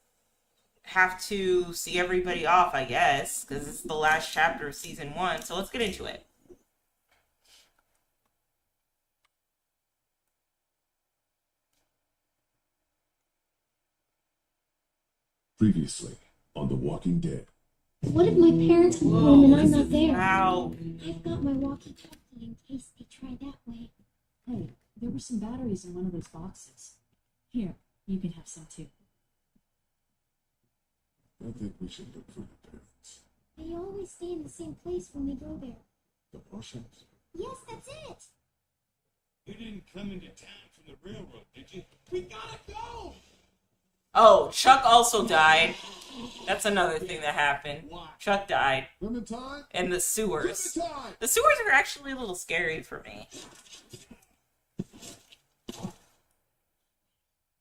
have to see everybody off, I guess, because it's the last chapter of season 1. So let's get into it. Previously on The Walking Dead. What if my parents come home and I'm not there? Wow. I've got my walkie-talkie in case they try that way. Hey, there were some batteries in one of those boxes. Here, you can have some too. I think we should look for the parents. They always stay in the same place when we go there. The Russians? Yes, that's it! You didn't come into town from the railroad, did you? We gotta go! Oh, Chuck also died. That's another thing that happened. Chuck died Clementine? in the sewers. Clementine! The sewers are actually a little scary for me.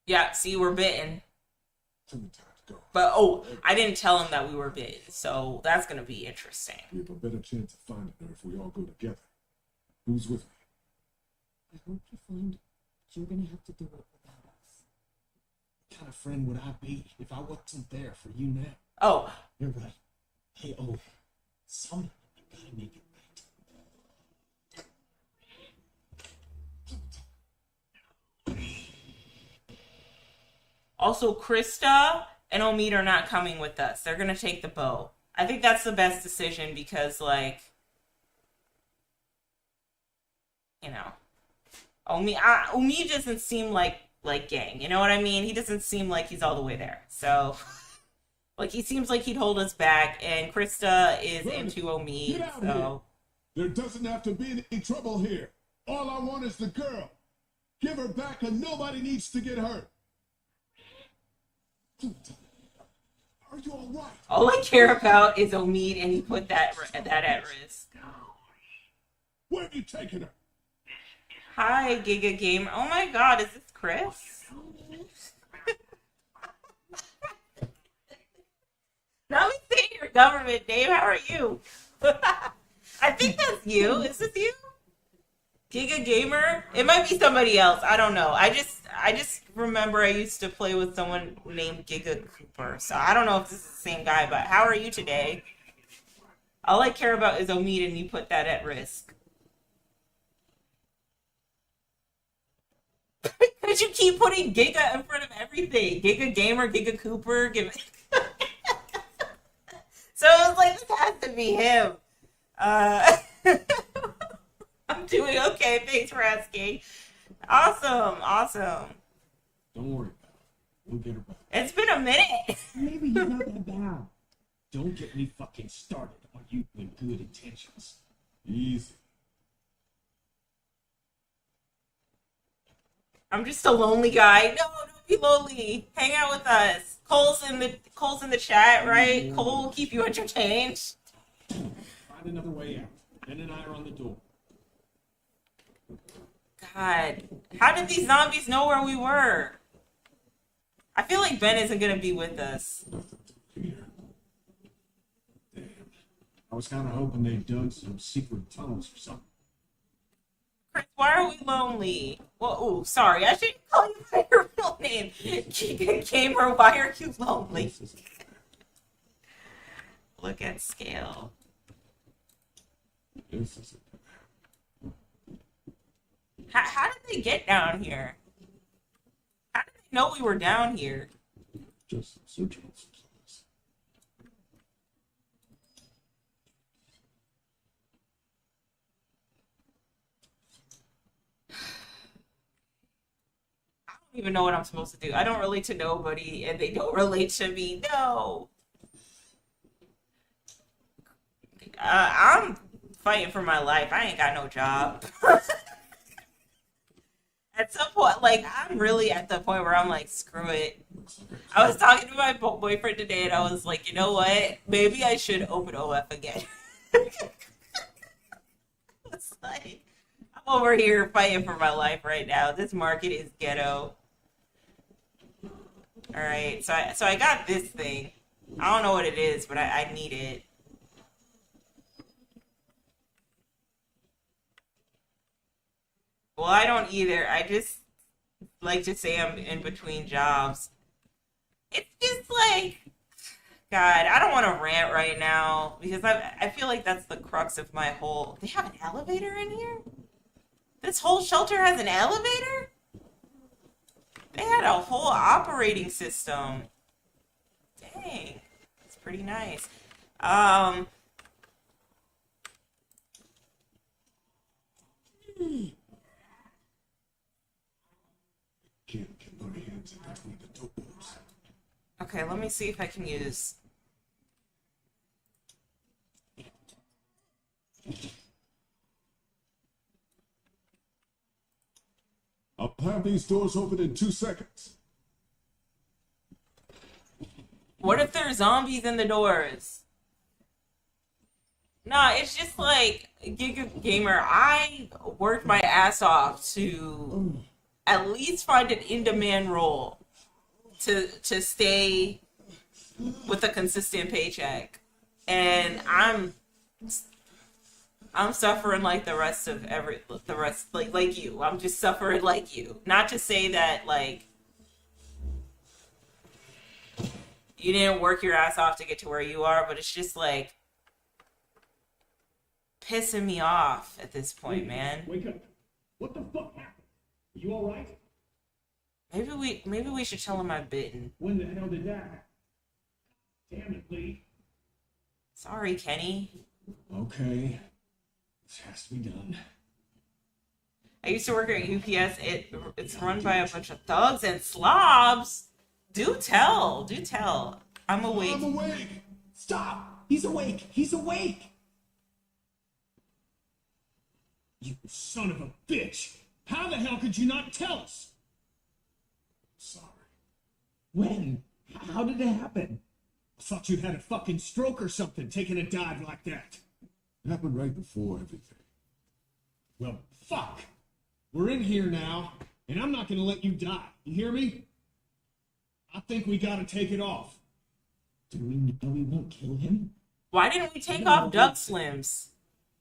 Yeah, see, we're bitten. Clementine, go. But, oh, I didn't tell him that we were bitten, so that's gonna be interesting. We have a better chance of finding her if we all go together. Who's with me? I hope you find it. You're gonna have to do it without us. What kind of friend would I be if I wasn't there for you now? Oh, You're right. Hey, oh, someone, you gotta make it right. also, Krista and Omid are not coming with us. They're gonna take the boat. I think that's the best decision because, like, you know, Omid doesn't seem like gang. You know what I mean? He doesn't seem like he's all the way there. So, like, he seems like he'd hold us back. And Krista is into Omid. Get out So, here! There doesn't have to be any trouble here. All I want is the girl. Give her back and nobody needs to get hurt. Clementine, are you all right? all I care about is Omid, and he put that at risk. Where have you taken her? Hi, Giga Gamer. Oh my God, is this Chris? Now we say your government name. How are you? I think that's you. Is this you? Giga Gamer? It might be somebody else. I don't know. I just remember I used to play with someone named Giga Cooper. So I don't know if this is the same guy, but how are you today? All I care about is Omid, and you put that at risk. Because you keep putting Giga in front of everything. Giga Gamer, Giga Cooper, give So it was like, this has to be him. I'm doing okay. Thanks for asking. Awesome. Don't worry about it. We'll get her back. It's been a minute. Maybe you're not that bad. Don't get me fucking started on you with good intentions. Easy. I'm just a lonely guy. No, don't be lonely. Hang out with us. Cole's in the chat, right? Cole will keep you entertained. Find another way out. Ben and I are on the door. God, how did these zombies know where we were? I feel like Ben isn't gonna be with us. Nothing to fear. Damn. I was kind of hoping they dug some secret tunnels or something. Chris, why are we lonely? Well, ooh, sorry, I shouldn't call you by your real name. Giga Gamer, why are you lonely? Look at scale. This is it. How did they get down here? How did they know we were down here? Just surgical supplies. I don't even know what I'm supposed to do. I don't relate to nobody, and they don't relate to me. No. I'm fighting for my life. I ain't got no job. At some point, like, I'm really at the point where I'm like, screw it. I was talking to my boyfriend today, and I was like, you know what? Maybe I should open OF again. It's like, I'm over here fighting for my life right now. This market is ghetto. All right, so I got this thing. I don't know what it is, but I need it. Well, I don't either. I just like to say I'm in between jobs. It's just like, God, I don't want to rant right now because I feel like that's the crux of my whole. They have an elevator in here? This whole shelter has an elevator? They had a whole operating system. Dang, it's pretty nice. Can't get my hands in between the doors. Okay, let me see if I can use. I'll have these doors open in 2 seconds. What if there's zombies in the doors? Nah, it's just like Giga Gamer. I worked my ass off to at least find an in-demand role to stay with a consistent paycheck, and I'm suffering like the rest like you. I'm just suffering like you. Not to say that like you didn't work your ass off to get to where you are, but it's just like pissing me off at this point, man. Wake up. What the fuck happened? Are you alright? Maybe we should tell him I've bitten. When the hell did that happen? Damn it, Lee. Sorry, Kenny. Okay. This has to be done. I used to work at UPS. It's run by a bunch of thugs and slobs. Do tell. I'm awake. I'm awake. Stop! He's awake! He's awake! You son of a bitch! How the hell could you not tell us? Sorry. When? How did it happen? I thought you had a fucking stroke or something taking a dive like that. It happened right before everything. Well, fuck. We're in here now, and I'm not gonna let you die. You hear me? I think we gotta take it off. Do we know we won't kill him? Why didn't we take off Duck Slims?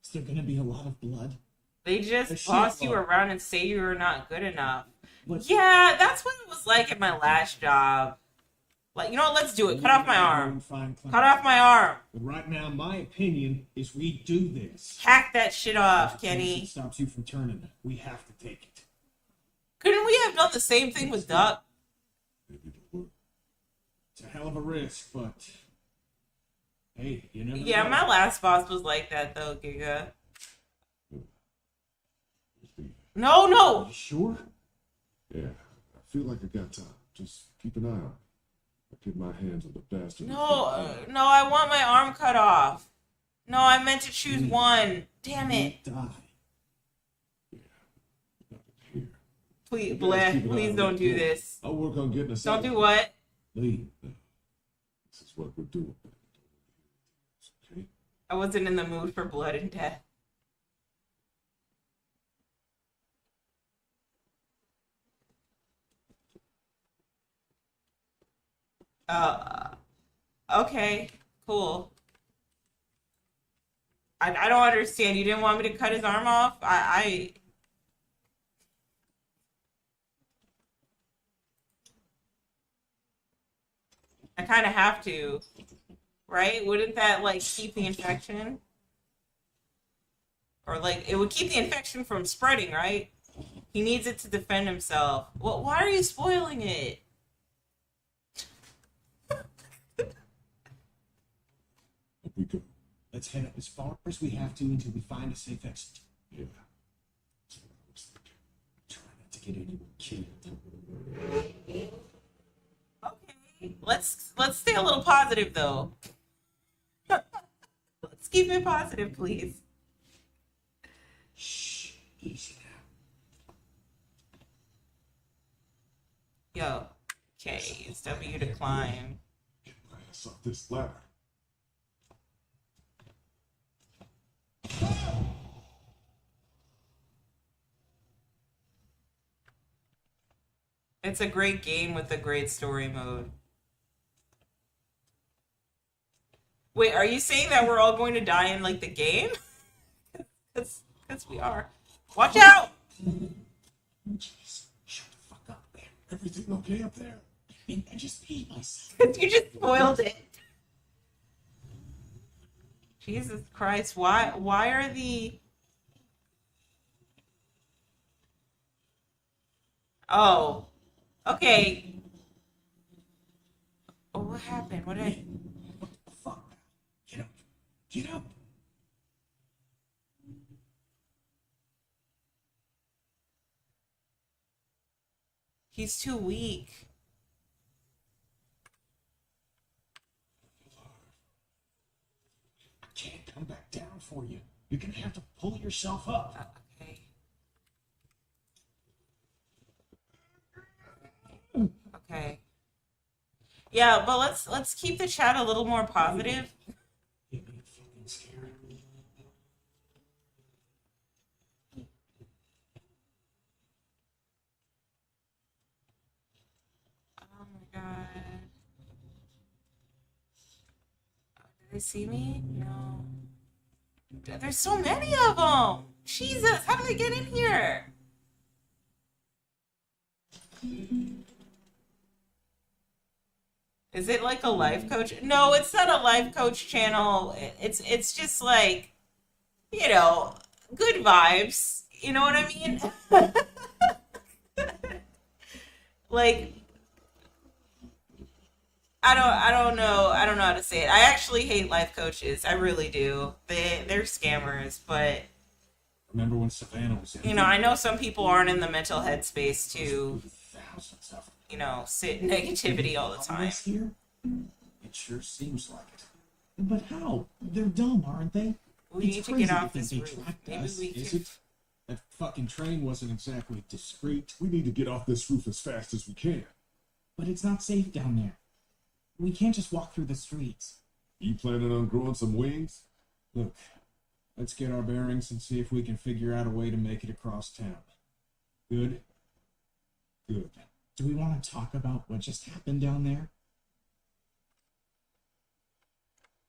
Is there gonna be a lot of blood? They A just shit boss you load. around and say you were not good enough. What? Yeah, that's what it was like at my last job. Like, you know what? Let's do it. Cut off my arm. Fine, Clem. Cut off my arm. But right now, my opinion is we do this. Hack that shit off, There's a chance Kenny. It stops you from turning. We have to take it. Couldn't we have done the same thing with Duck? Maybe it'll work. It's a hell of a risk, but hey, you never Yeah, know. my last boss was like that though, Giga. No. You sure? Yeah, I feel like I got time. Just keep an eye on it. I get my hands on the bastard. No, I want my arm cut off. No, I meant to choose one. Damn it. Die. Here. Please, You guys Blair, keep an eye please on don't that do door. this. I'll work on getting us Don't out. do what? Lee, This is what we're doing. Okay? I wasn't in the mood for blood and death. Okay, cool. I don't understand. You didn't want me to cut his arm off? I kind of have to, right? Wouldn't that like keep the infection? Or like it would keep the infection from spreading, right? He needs it to defend himself. Well, why are you spoiling it? Up we go. let's head up as far as we have to until we find a safe exit. Yeah. That's what I was thinking. Try not to get anyone killed. Okay, let's stay a little positive though. Let's keep it positive, please. Shh, easy now. Yo, okay, it's W to climb. Get my ass off this ladder. It's a great game with a great story mode. Wait, are you saying that we're all going to die in like the game? Because we are. Watch out! Jeez, shut the fuck up, man. Everything okay up there? I just peed myself. You just spoiled it. Jesus Christ, why are the... Oh. Okay. Oh, what happened? What did I... What the fuck? Get up. Get up. He's too weak. I can't come back down for you. You're gonna have to pull yourself up. Okay. Okay. Yeah, but let's keep the chat a little more positive. You'd be fucking scared. Oh my god. Did they see me? No. There's so many of them. Jesus, how did they get in here? Is it like a life coach? No, it's not a life coach channel. It's just like, you know, good vibes. You know what I mean? Like, I don't know how to say it. I actually hate life coaches. I really do. They're scammers, but Remember when Savannah was in you know, I know some people aren't in the mental headspace to, Thousands of them. you know, sit in negativity all the time. This here? It sure seems like it. But how? They're dumb, aren't they? We It's need to crazy get off think this they roof. tracked Maybe us. we Is can. it? That fucking train wasn't exactly discreet. We need to get off this roof as fast as we can. But it's not safe down there. We can't just walk through the streets. You planning on growing some wings? Look, let's get our bearings and see if we can figure out a way to make it across town. Good? Good. Do we want to talk about what just happened down there?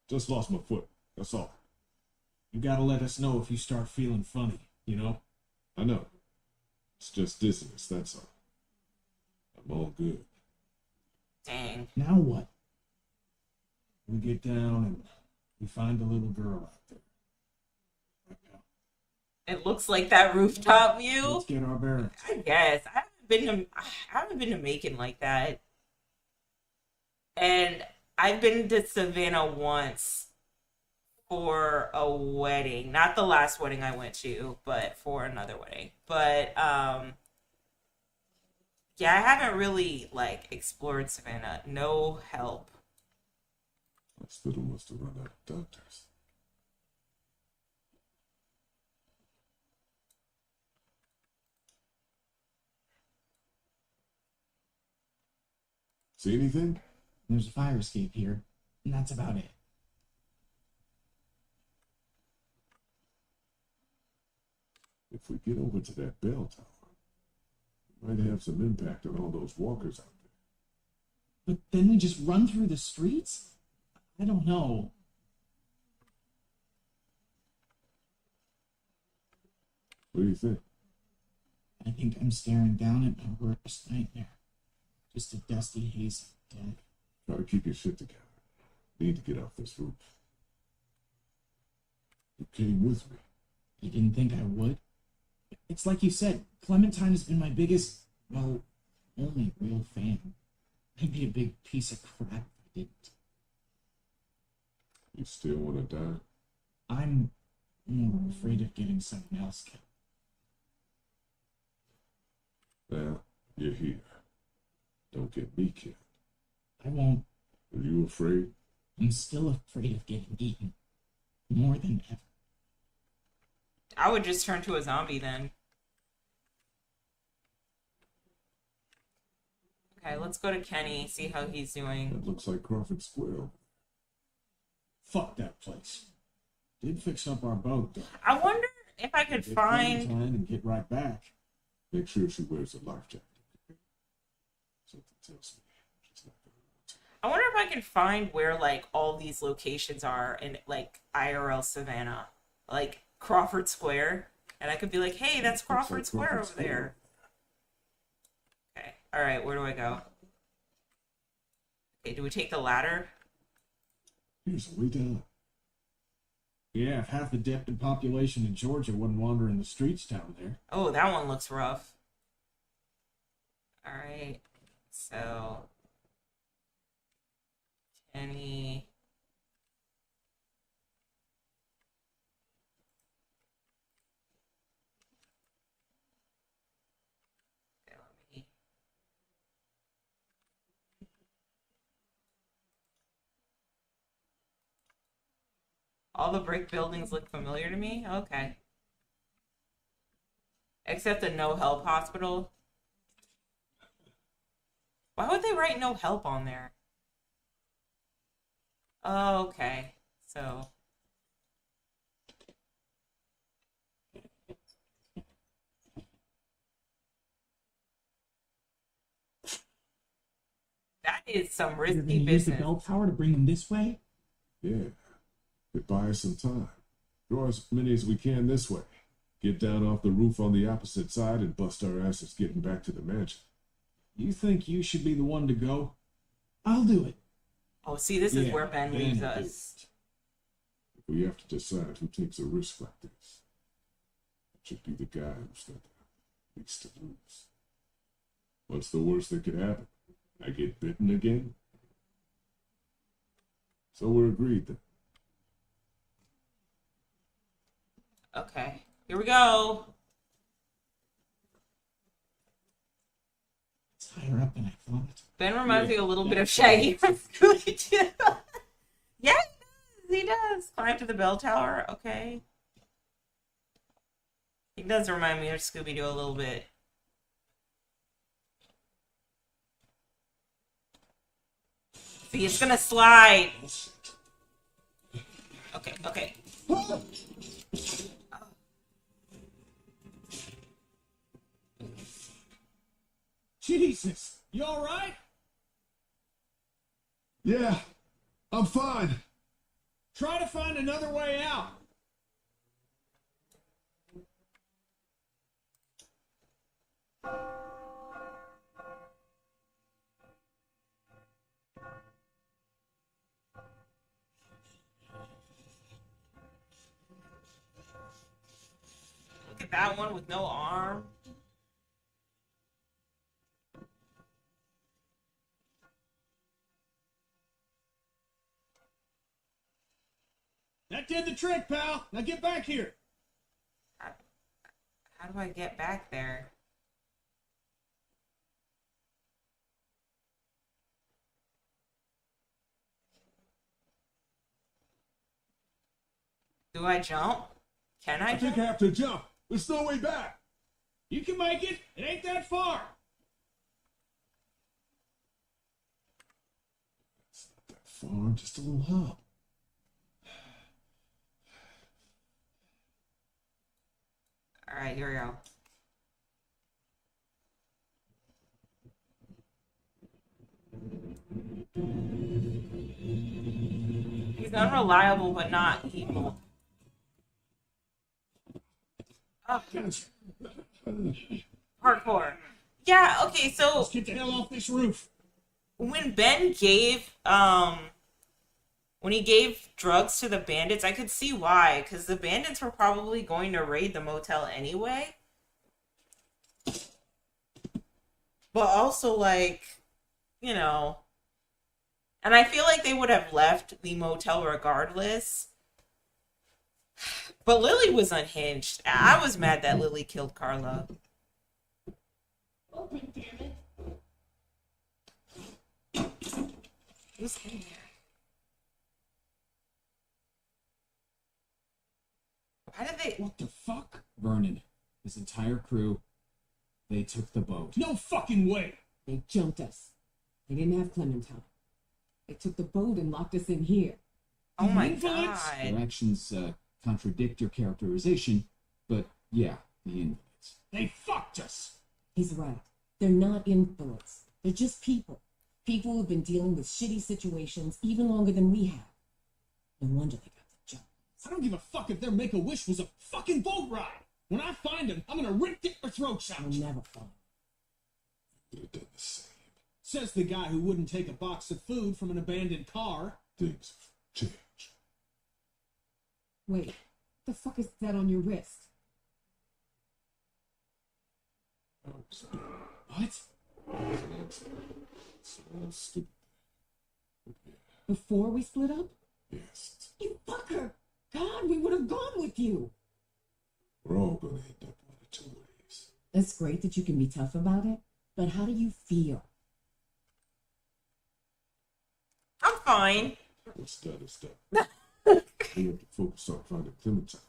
Just lost my foot. That's all. You gotta let us know if you start feeling funny, you know? I know. It's just dizziness, that's all. I'm all good. Dang. Now what? We get down and we find a little girl out there. Right now. It looks like that rooftop view. Let's get our bearings. I guess I haven't been to Macon like that, and I've been to Savannah once for a wedding, not the last wedding I went to, but for another wedding. But yeah, I haven't really like explored Savannah. No help. Hospital must have run out of doctors. See anything? There's a fire escape here, and that's about it. If we get over to that bell tower, it might have some impact on all those walkers out there. But then we just run through the streets? I don't know. What do you think? I think I'm staring down at my worst nightmare. Just a dusty haze of death. Try to keep your shit together. Need to get off this roof. You came with me. You didn't think I would? It's like you said, Clementine has been my biggest, well, only real fan. I'd be a big piece of crap if I didn't. You still want to die? I'm more afraid of getting someone else killed. Well, you're here. Don't get me killed. I won't. Are you afraid? I'm still afraid of getting eaten. More than ever. I would just turn to a zombie then. Okay, let's go to Kenny, see how he's doing. That looks like Crawford Square. Fuck that place. Did fix up our boat, though. I wonder if I could Get find. Clementine and get right back. Make sure she wears a life jacket. Something tells me she's not going to. I wonder if I can find where like all these locations are in like IRL Savannah, like Crawford Square, and I could be like, "Hey, that's Crawford like Square Crawford over there." Okay, all right. Where do I go? Okay, do we take the ladder? Here's a way down. Yeah, if half the adapted population in Georgia wouldn't wander in the streets down there. Oh, that one looks rough. All right, so Kenny. Okay, let me. All the brick buildings look familiar to me. Okay. Except the no help hospital. Why would they write no help on there? Okay. So that is some You're gonna risky use the business. bell tower to bring them this way? Yeah. Could buy us some time. Draw as many as we can this way. Get down off the roof on the opposite side and bust our asses getting back to the mansion. You think you should be the one to go? I'll do it. Oh, see, this is Yeah, where Ben Ben leaves do us. If we have to decide who takes a risk like this, it should be the guy who's got the least to lose. What's the worst that could happen? I get bitten again? So we're agreed then. Okay, here we go. It's higher up than I thought. Ben reminds me a little bit of Shaggy from Scooby-Doo. Yeah, he does. Climb to the bell tower. Okay. He does remind me of Scooby-Doo a little bit. See, it's gonna slide. Okay, okay. Jesus, you all right? Yeah, I'm fine. Try to find another way out. Look at that one with no arm. That did the trick, pal. Now get back here. How do I get back there? Do I jump? Can I I think jump? I have to jump. There's no way back. You can make it. It ain't that far. It's not that far, just a little hop. Alright, here we go. He's unreliable, but not evil. Oh, hardcore. Yeah, okay, so Let's get the hell off this roof. when Ben gave when he gave drugs to the bandits, I could see why, because the bandits were probably going to raid the motel anyway. But also, like, you know, and I feel like they would have left the motel regardless. But Lily was unhinged. I was mad that Lily killed Carla. Open, damn it. Who's in there? Why did they... What the fuck? Vernon, his entire crew, they took the boat. No fucking way. They jumped us. They didn't have Clementine. They took the boat and locked us in here. Oh my Invalids? Their god. actions contradict your characterization, but yeah, the invalids. They fucked us. He's right. They're not invalids. They're just people. People who've been dealing with shitty situations even longer than we have. No wonder they got the job. I don't give a fuck if their make-a-wish was a fucking boat ride. When I find them, I'm gonna rip their throats out. They'll never fall. Would have done the same. Says the guy who wouldn't take a box of food from an abandoned car. Things have changed. Wait, the fuck is that on your wrist? What? It's all stupid. Before we split up? Yes, You fucker! God, we would have gone with you! we're all gonna end up one of two ways. It's great that you can be tough about it, but how do you feel? I'm fine. What's done is done. We have to focus on finding Clementine.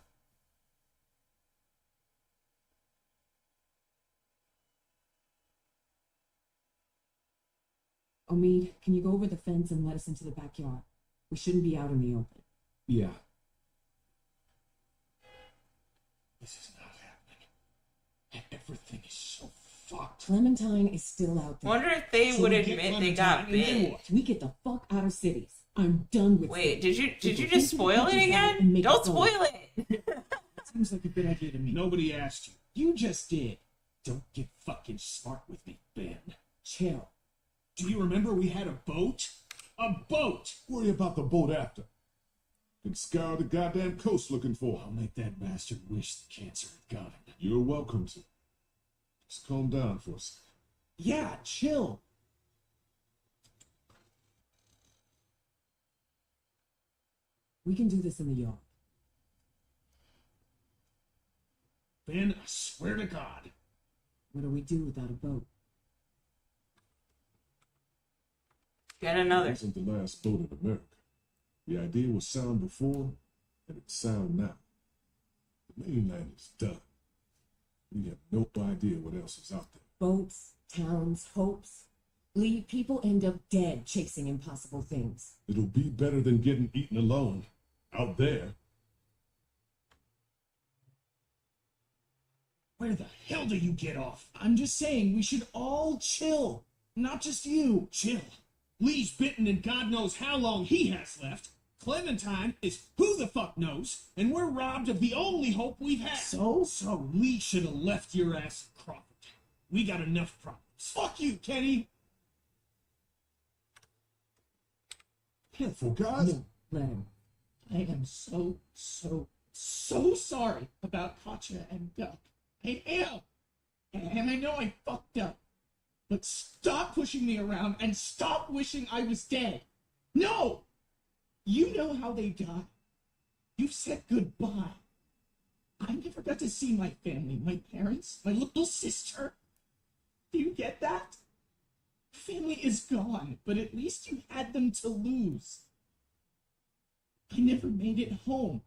Omid, can you go over the fence and let us into the backyard? We shouldn't be out in the open. Yeah. This is not happening. Everything is so fucked. Clementine is still out there. Wonder if they So would we get admit they got Clementine, and then bit. what? We get the fuck out of cities. I'm done with Wait, cities. did you just spoil it again? Don't spoil it. That seems like a good idea to me. Nobody asked you. You just did. Don't get fucking smart with me, Ben. Chill. Do you remember we had a boat? A boat! Worry about the boat after. Can scour the goddamn coast looking for I'll him. make that bastard wish the cancer had got him. You're welcome to. Just calm down for a second. Yeah, chill. We can do this in the yard. Ben, I swear to God. What do we do without a boat? Get It another. wasn't the last boat in America. The idea was sound before, and it's sound now. The mainland is done. We have no idea what else is out there. Boats, towns, hopes. Lee, people end up dead chasing impossible things. It'll be better than getting eaten alone. Out there. Where the hell do you get off? I'm just saying we should all chill. Not just you. Chill. Lee's bitten and God knows how long he has left. Clementine is who the fuck knows, and we're robbed of the only hope we've had. So Lee should have left your ass in Crawford. We got enough problems. Fuck you, Kenny. Careful, guys. No, let him. I am so sorry about Katja and Duck. I am. And I know I fucked up. But stop pushing me around and stop wishing I was dead. No! You know how they died. You said goodbye. I never got to see my family, my parents, my little sister. Do you get that? Family is gone, but at least you had them to lose. I never made it home.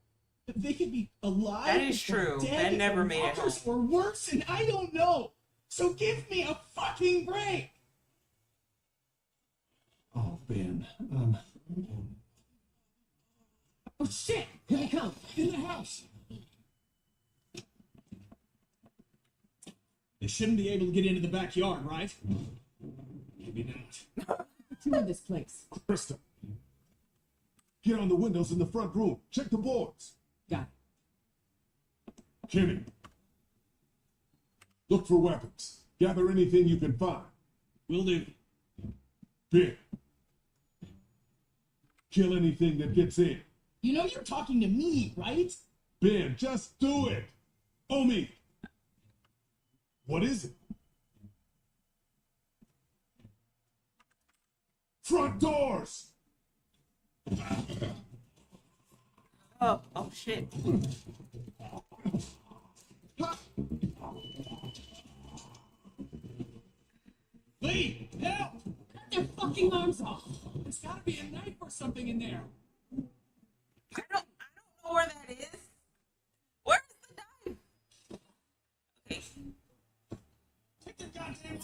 They could be alive. That is or true. dead, Ben never or made it worse, home. Or worse, and I don't know. So give me a fucking break. Oh, Ben. Oh shit! Here they come! In the house! They shouldn't be able to get into the backyard, right? Maybe not. Tour this place. Krista. Get on the windows in the front room. Check the boards. Got it. Kenny. Look for weapons. Gather anything you can find. Will do. Ben. Kill anything that gets in. You know you're talking to me, right? Ben, just do it. Omi. What is it? Front doors. Oh shit. Lee, help! Cut their fucking arms off. There's gotta be a knife or something in there. I don't know where that is. Where's the knife? Okay, Take their goddamn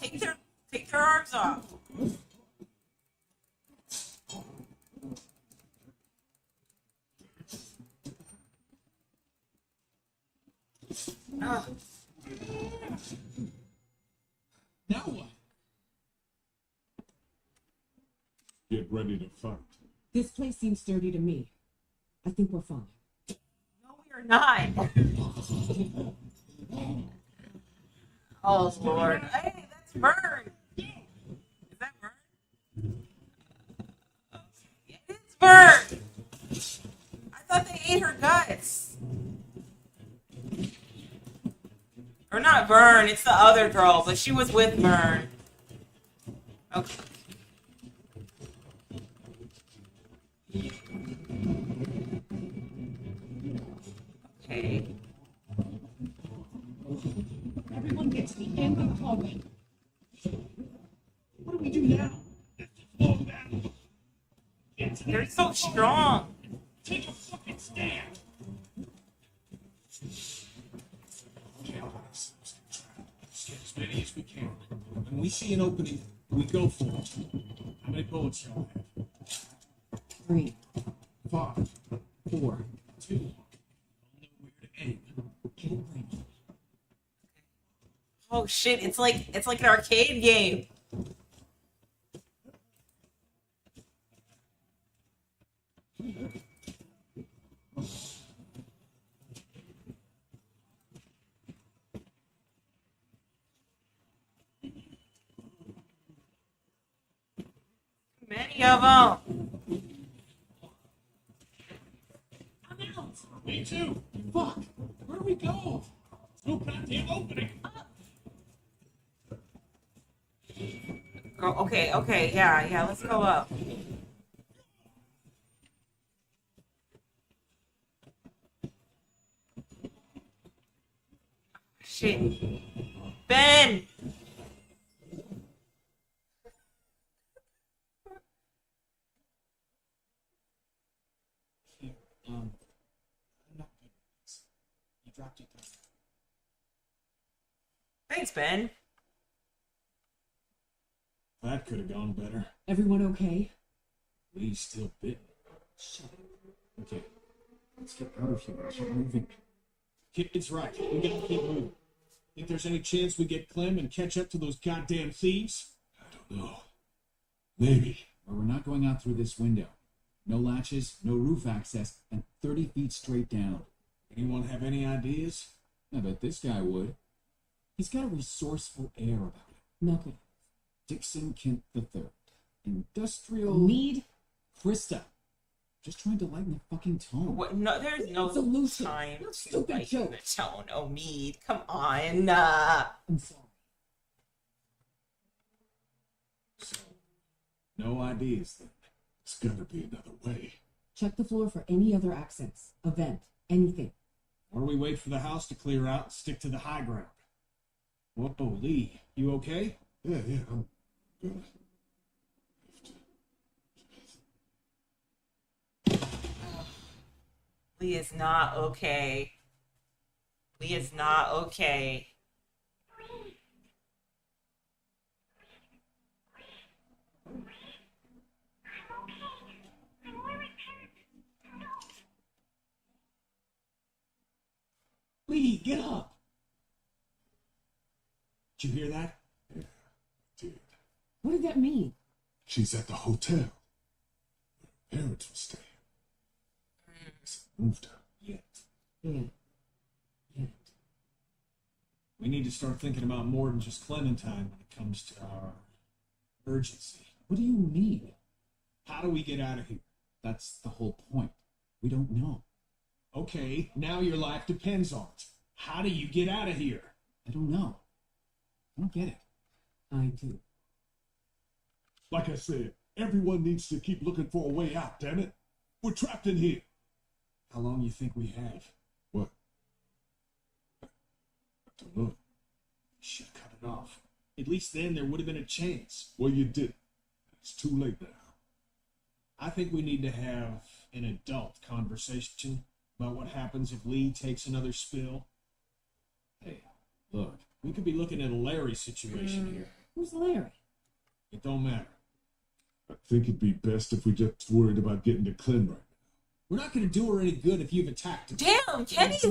take their arms off. Ah. Now what? Get ready to fight. This place seems dirty to me. I think we're fine. No, we are not. Oh Lord. Hey, that's Vern. Is that Vern? Yeah, it's Vern. I thought they ate her guts. Or not Vern, it's the other girl, but she was with Vern. Okay. Okay. Everyone get to the end of the hallway. What do we do now? Slow down. Get to They're so strong. Take a fucking stand. Get as many as we can. When we see an opening, we go for it. How many bullets y'all have? 3. 5, 4, 2. I'll know where to aim. Get it ready. Oh shit! It's like an arcade game. Many of them. I'm out. Me too. Fuck. Where do we go? There's no goddamn opening. Go. Okay. Yeah. Let's go up. Shit. Ben. Here, I'm not good at this. You dropped it down. Thanks, Ben. That could have gone better. Everyone okay? Lee's still bitten. Shut up. Okay, let's get out of here. Keep moving. It's right. We gotta keep moving. Think there's any chance we get Clem and catch up to those goddamn thieves? I don't know. Maybe. Or we're not going out through this window. No latches, no roof access, and 30 feet straight down. Anyone have any ideas? I bet this guy would. He's got a resourceful air about him. Nothing. Dixon Kent III. Industrial... Mead? Krista. Just trying to lighten the fucking tone. What? No, there's no Solution. time Not to stupid lighten the jokes. tone. Oh, Mead, come on. I'm sorry. So, no ideas then. There's gotta be another way. Check the floor for any other accents. A vent. Anything. Or we wait for the house to clear out and stick to the high ground. Whoa, Lee, you okay? Yeah, I'm good. Lee is not okay. Lee is not okay. Lee, get up! Did you hear that? Yeah, I did. What did that mean? She's at the hotel. Where her parents were staying. Hasn't moved her yet. Yeah. We need to start thinking about more than just Clementine when it comes to our urgency. What do you mean? How do we get out of here? That's the whole point. We don't know. Okay, now your life depends on it. How do you get out of here? I don't know. I don't get it. I do. Like I said, everyone needs to keep looking for a way out, damn it. We're trapped in here. How long you think we have? What? I don't know. Should have cut it off. At least then there would have been a chance. Well, you did. It's too late now. I think we need to have an adult conversation about what happens if Lee takes another spill. Hey, look, we could be looking at a Larry situation here. Who's Larry? It don't matter. I think it'd be best if we just worried about getting to Clem right now. We're not going to do her any good if you've attacked her. Damn, Kenny's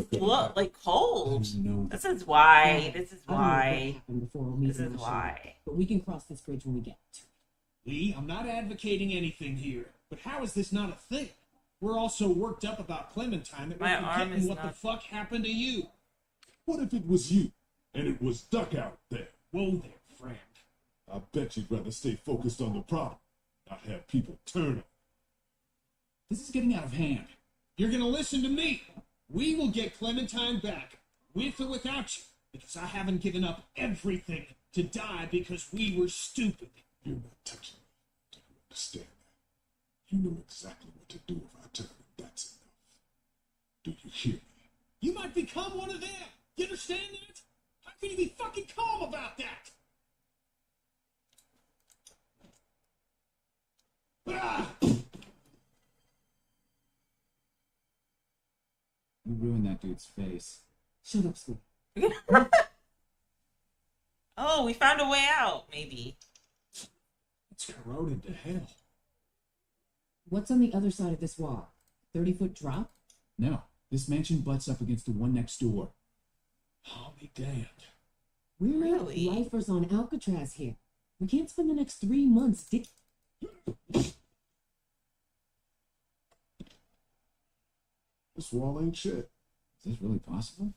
like cold. No. This is why. This is I don't know what why. happened before we'll meet This in is the why. shade. But we can cross this bridge when we get to it. Lee, I'm not advocating anything here, but how is this not a thing? We're all so worked up about Clementine that My we're arm forgetting is what the not- fuck happened to you. What if it was you, and it was Duck out there? Whoa there, friend. I bet you'd rather stay focused on the problem, not have people turn on. This is getting out of hand. You're gonna listen to me. We will get Clementine back, with or without you, because I haven't given up everything to die because we were stupid. You're not touching me. Do you understand that? You know exactly what to do if I turn, and that's enough. Do you hear me? You might become one of them. You understand that? How can you be fucking calm about that? Ah! You ruined that dude's face. Shut up, Scoop. Oh, we found a way out, maybe. It's corroded to hell. What's on the other side of this wall? 30-foot drop? No, this mansion butts up against the one next door. I'll be damned. We're not Really? lifers on Alcatraz here. We can't spend the next 3 months This wall ain't shit. Is this really possible?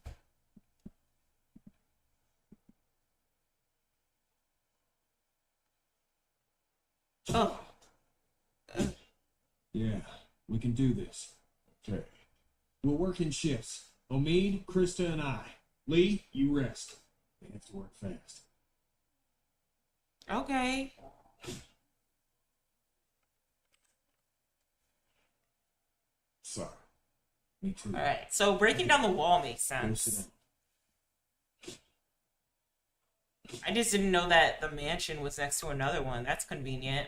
Oh, Yeah, we can do this. Okay. We'll work in shifts. Omid, Krista, and I. Lee, you rest. We have to work fast. okay. Sorry. Me too. All right. So breaking down the wall makes Go sit sense. down. I just didn't know that the mansion was next to another one. That's convenient.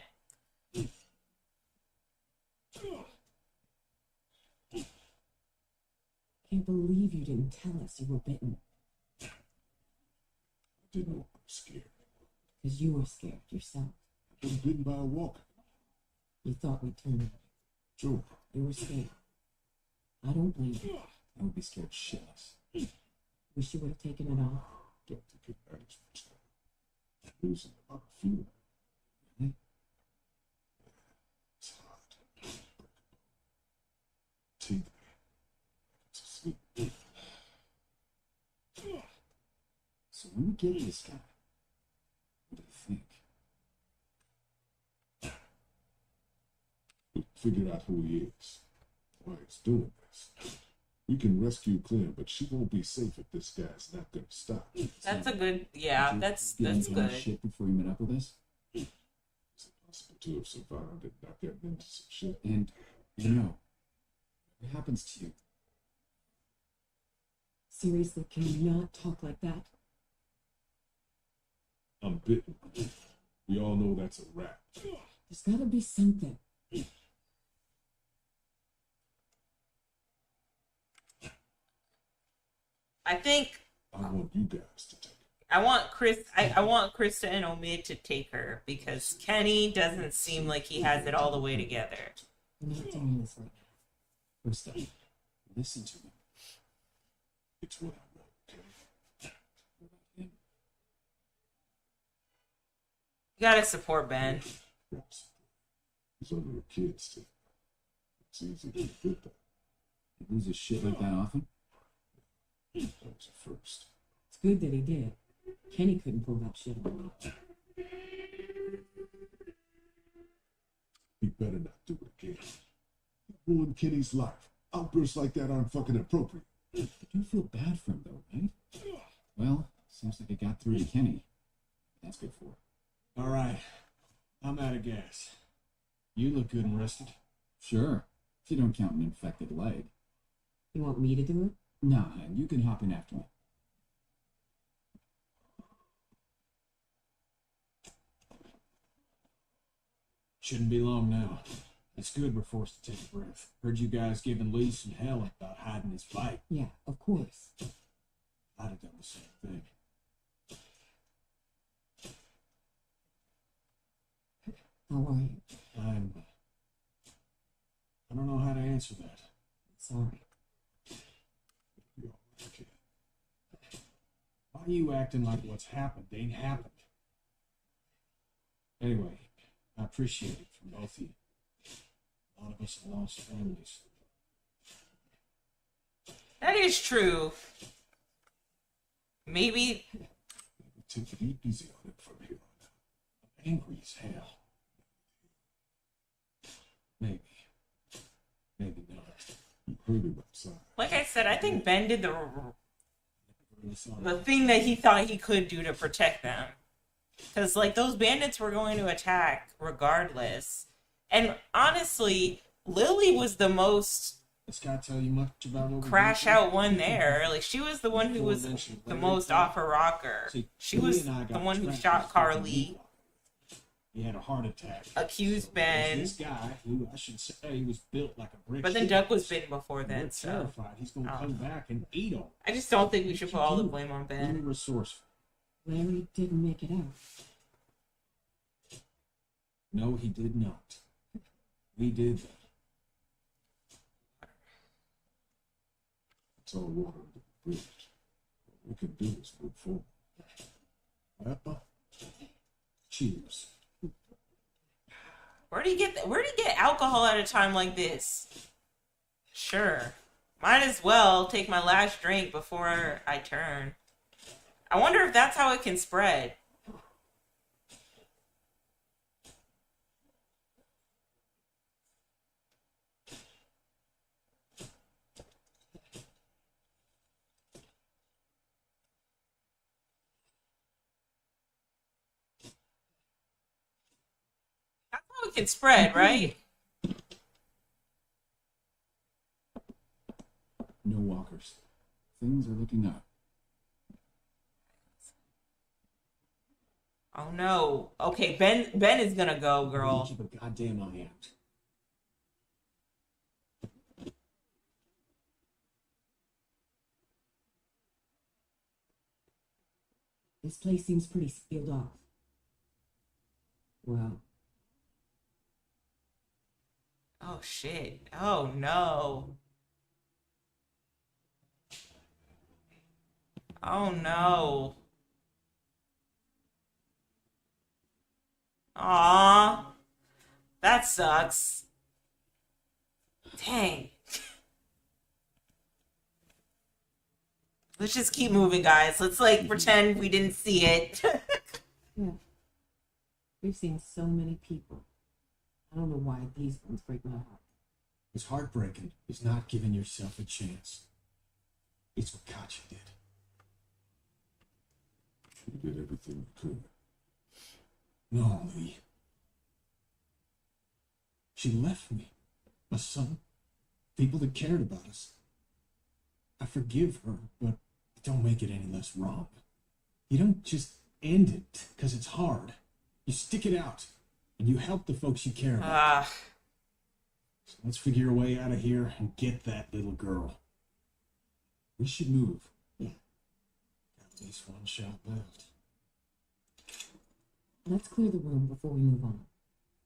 Can't believe you didn't tell us you were bitten. I didn't know I was scared. Because you were scared yourself. I was bitten by a walker. You thought we'd turn away. True. You were scared. I don't blame you. I would be scared shitless. Wish you would have taken it off. Don't think it matters much now. Losing about a few. Really? It's hard. Teeth. It's asleep. So when we get this guy, what do you think? We figured out who he is. Why he's doing this. We can rescue Clem, but she won't be safe if this guy's not gonna stop. That's a good. Yeah, Did you that's get into any good. shit before you met up with us? Is it possible to have survived and not gotten into some shit? And, you know, what happens to you? Seriously, can you not talk like that? I'm bitten. We all know that's a wrap. There's gotta be something. I think I want you guys to take it. I want I want Krista and Omid to take her because Kenny doesn't seem like he has it all the way together. We're not doing this right now. Krista, listen to me. It's what I want, okay? What about him? You gotta support Ben. Yes. He's only a kid still. It's easy to forget that. He loses shit like that often? That was a first. It's good that he did. Kenny couldn't pull that shit off. He better not do it again. He ruined Kenny's life. Outbursts like that aren't fucking appropriate. I do feel bad for him, though, right? Well, seems like it got through to Kenny. That's good for her. All right. I'm out of gas. You look good and rested. Sure, if you don't count an infected leg. You want me to do it? Nah, you can hop in after me. Shouldn't be long now. It's good we're forced to take a breath. Heard you guys giving Lee some hell about hiding his fight. Yeah, of course. I'd have done the same thing. How are you? I don't know how to answer that. Sorry. We all kid. Why are you acting like what's happened ain't happened? Anyway, I appreciate it from both of you. A lot of us have lost families. That is true. Maybe Take it easy on him from here on out. I'm angry as hell. Maybe. Maybe not. You heard him outside. like I said, I think Ben did Really sorry. the thing that he thought he could do to protect them. Because, like, those bandits were going to attack regardless. And honestly, Lily was the most This guy tell you much about what we crash went through? out one there. Like, she was the one who was the most off her rocker. See, She Lee was and I the got one who trapped shot in a fucking Carly, heat. He had a heart attack. accused Ben. This guy, who I should say was built like a brick. But then shit. Doug was bitten before We're then, so terrified he's gonna I come don't know. back and eat him. I just don't think we should put all the blame on Be Ben. resourceful. Larry didn't make it out. No, he did not. We did that. It's all water under the bridge. What we can do is move forward. Appa. Cheers. Where do you get alcohol at a time like this? Sure. Might as well take my last drink before I turn. I wonder if that's how it can spread. That's how it can spread, right? No walkers. Things are looking up. Oh no. Okay, Ben is gonna go, girl. Keep a goddamn eye out. This place seems pretty sealed off. Well, Oh shit. Oh no. Oh no. Aw. That sucks. Dang. Let's just keep moving, guys. Let's like pretend we didn't see it. yeah. We've seen so many people. I don't know why these ones break my heart. What's heartbreaking is not giving yourself a chance. It's what Katya did. We did everything we could. No, Lee. She left me. A son. People that cared about us. I forgive her, but it don't make it any less wrong. You don't just end it because it's hard. You stick it out, and you help the folks you care about. Ah. So let's figure a way out of here and get that little girl. We should move. Yeah. Got at least one shot left. Let's clear the room before we move on.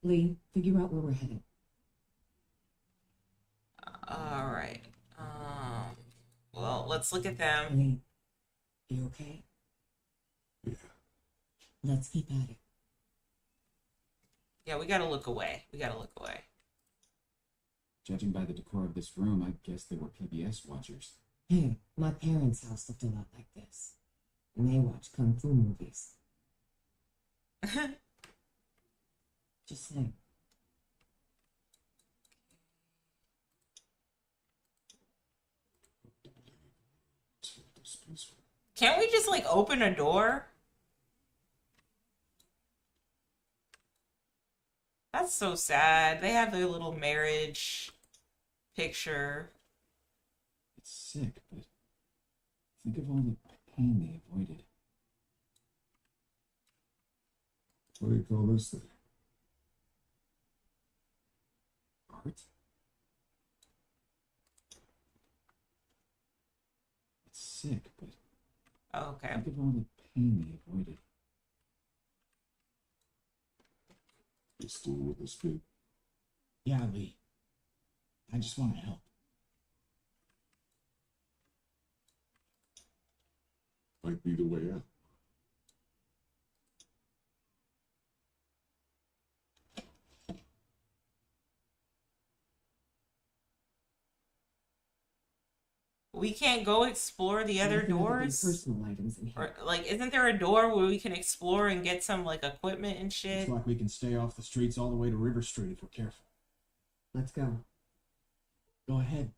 Lee, figure out where we're headed. All right. Well, let's look at them. Lee, you okay? Yeah. Let's keep at it. Yeah, we gotta look away. We gotta look away. Judging by the decor of this room, I guess they were PBS watchers. Hey, my parents' house looked a lot like this. And they watch kung fu movies. Just saying. This peaceful. Can't we just like open a door? That's so sad. They have their little marriage picture. It's sick, but think of all the pain they avoided. What do you call this thing? Art? It's sick, but Oh, okay. think of all the pain they avoided. You still with us, kid? Yeah, Lee. I just want to help. Might be the way out. We can't go explore the other Nothing other than doors? Personal items in here. Or like isn't there a door where we can explore and get some like equipment and shit? Looks like we can stay off the streets all the way to River Street if we're careful. Let's go. Go ahead.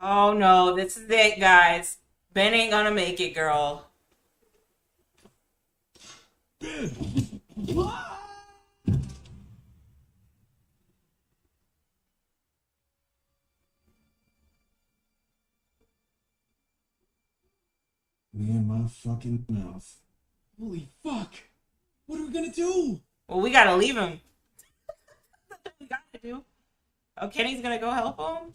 Oh no, this is it, guys. Ben ain't gonna make it, girl. me in my fucking mouth. Holy fuck! What are we gonna do? Well, we gotta leave him. That's what we gotta do. Oh, Kenny's gonna go help him?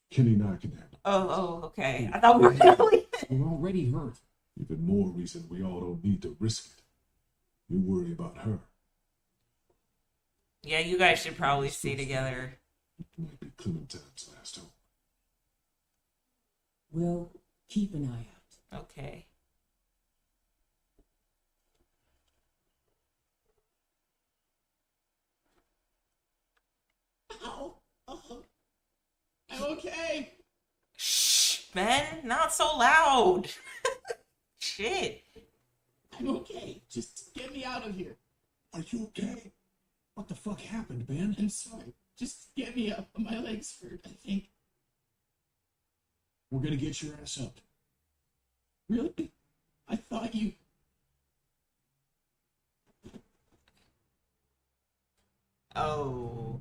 Kenny and I can handle it. Oh, okay. I thought we were gonna leave him. We're already hurt. Even more reason we all don't need to risk it. You worry about her. Yeah, you guys should probably stay together. It might be Clementine's last hope. We'll keep an eye out. Okay. Ow! Oh, I'm okay. Shh, Ben, not so loud. Shit. I'm okay. Just get me out of here. Are you okay? What the fuck happened, Ben? I'm sorry. Just get me up. My legs hurt, I think. We're gonna get your ass up. Really? I thought you... Oh.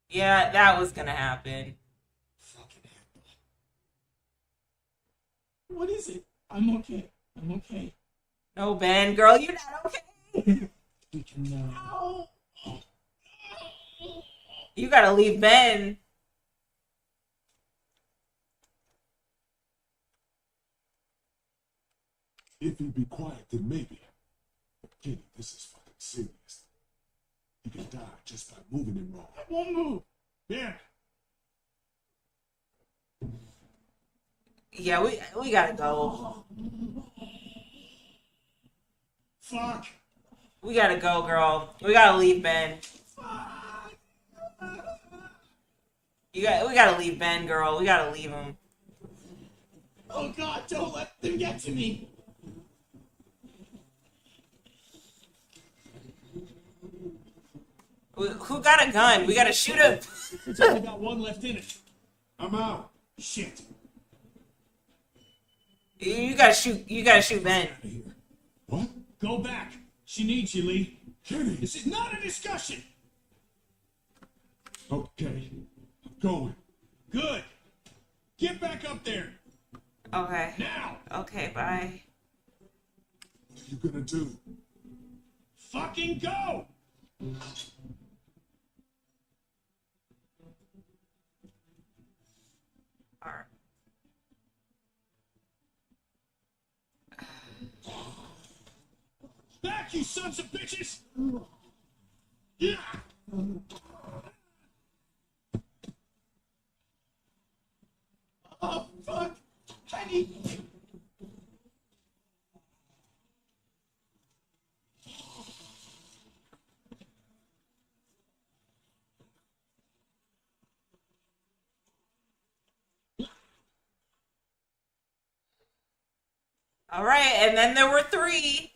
Yeah, that was gonna happen. Fucking hell. What is it? I'm okay. I'm okay. No, Ben, girl, you're not okay. We can, Ow! You gotta leave Ben. If he'd be quiet, then maybe. But Kenny, this is fucking serious. He could die just by moving him wrong. I won't move. Ben! Yeah, we gotta go. Fuck! We gotta go, girl. We gotta leave Ben. We gotta leave Ben, girl. We gotta leave him. Oh God, don't let them get to me. Who got a gun? We gotta shoot him. It's only got one left in it. I'm out. Shit. You gotta shoot. You gotta shoot Ben. Out of here. What? Go back. She needs you, Lee. Kenny! This is not a discussion. Okay. I'm going. Good. Get back up there. Okay. Now. Okay. Bye. What are you gonna do? Fucking go. All right. Back, you sons of bitches. Yeah. Oh fuck, Kenny. All right. And then there were 3.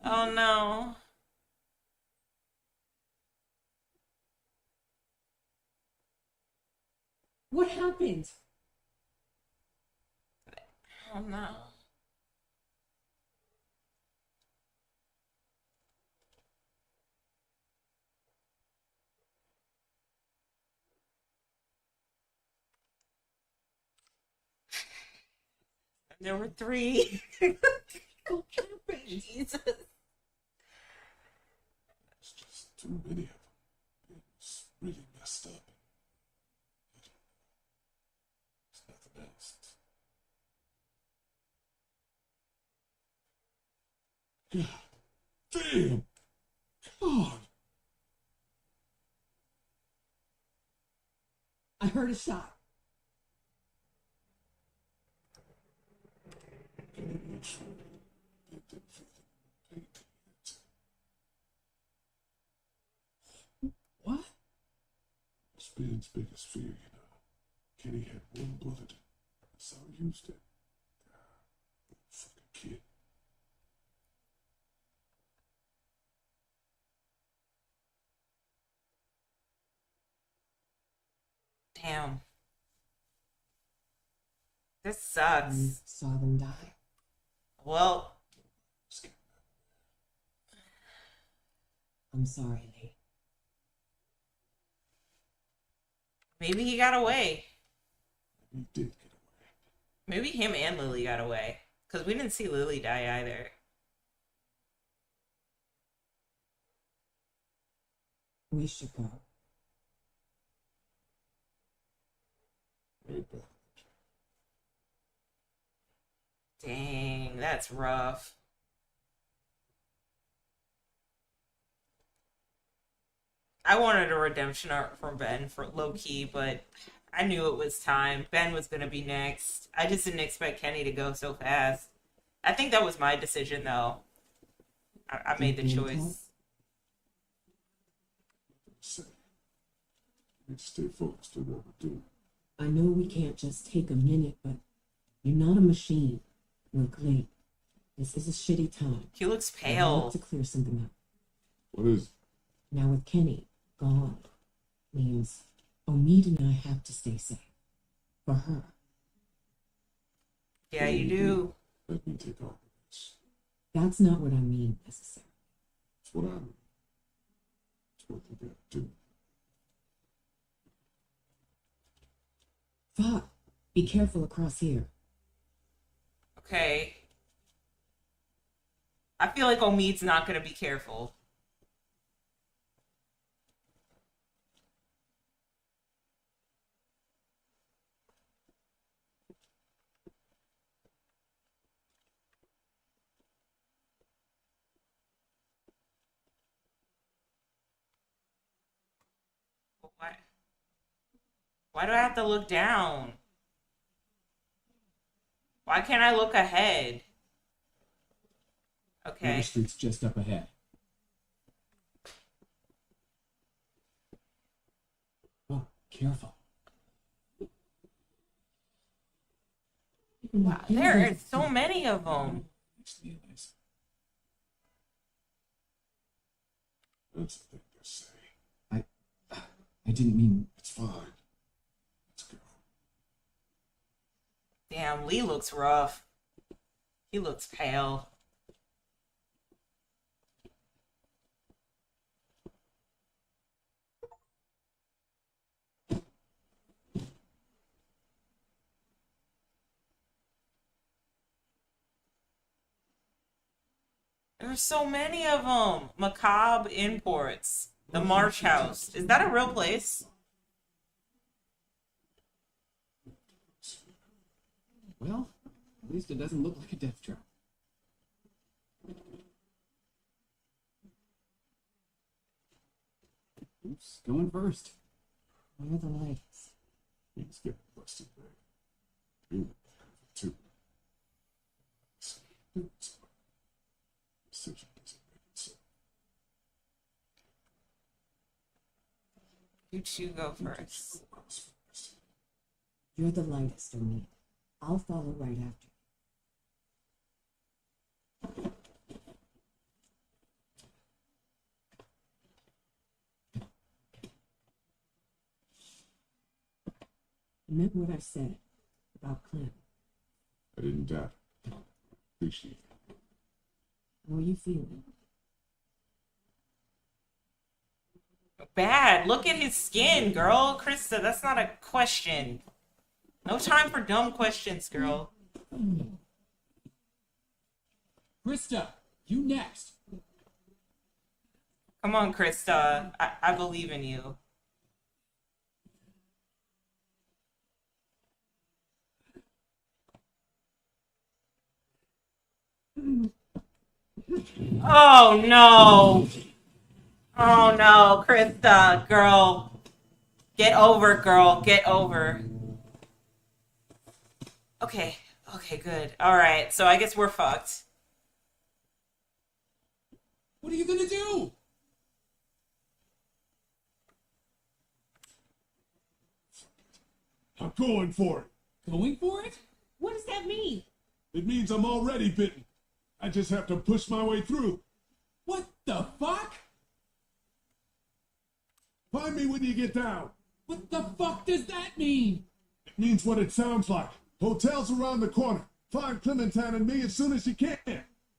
Oh no. What happened? Oh no. There were 3. What happened? Jesus. There's just too many of them. It's really messed up. There's nothing else. God damn! God! I heard a shot. What? It's Ben's biggest fear, you know. Kenny had one bullet. That's how he used it. Fucking kid. Damn. This sucks. Saw them die. Well, I'm sorry, Lee. maybe he got away. He did get away. Maybe him and Lily got away. Because we didn't see Lily die either. We should go. Right back. Dang, that's rough. I wanted a redemption arc from Ben for low-key, but I knew it was time. Ben was going to be next. I just didn't expect Kenny to go so fast. I think that was my decision, though. I made the choice. Say, we stay focused on what we're doing. I know we can't just take a minute, but you're not a machine. Look, late. This is a shitty time. He looks I pale. want to clear something up. What is it? Now with Kenny gone, means Omid and I have to stay safe. For her. Yeah, you do. Let me take all of this. That's not what I mean, necessarily. That's what I mean. It's what we gotta do. Fuck. Be careful across here. Okay. I feel like Omid's not going to be careful. Why? Why do I have to look down? Why can't I look ahead? River Okay. Street's just up ahead. Oh, careful. Wow, there are so many of them. Actually, nice. That's the thing to say. I didn't mean. It's fine. Let's go. Damn, Lee looks rough. He looks pale. There's so many of them. Macabre Imports. The March House. Is that a real place? Well, at least it doesn't look like a death trap. Oops, going first. Where are the lights? He's getting busted, man. You too. Decision doesn't make itself. You two go first. Focus first. You're the lightest, Omid. I'll follow right after. I meant what I said about Clem. I didn't doubt it. Appreciate it. How are you feeling? Bad. Look at his skin, girl. Krista, that's not a question. No time for dumb questions, girl. Krista, you next. Come on, Krista. I believe in you. Oh no. Oh no, Krista, girl. Get over, girl. Get over. Okay. Okay, good. Alright, so I guess we're fucked. What are you gonna do? I'm going for it. Going for it? What does that mean? It means I'm already bitten. I just have to push my way through. What the fuck? Find me when you get down. What the fuck does that mean? It means what it sounds like. Hotel's around the corner. Find Clementine and me as soon as you can.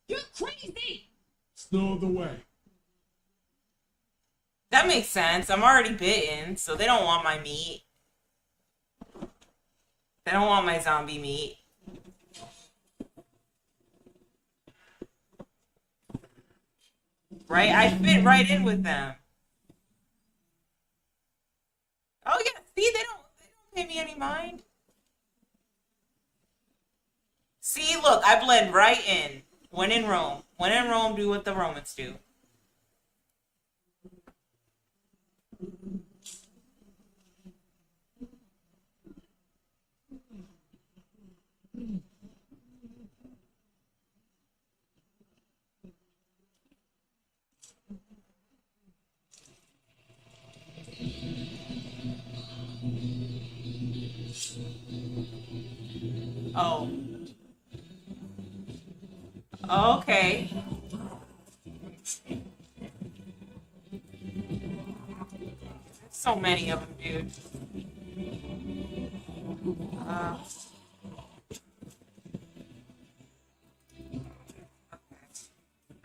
You're crazy! It's no other way. That makes sense. I'm already bitten, so they don't want my meat. They don't want my zombie meat. Right? I fit right in with them. Oh yeah, see, they don't pay me any mind. See, look, I blend right in. When in Rome. When in Rome, do what the Romans do. Oh. Okay. So many of them, dude. Uh,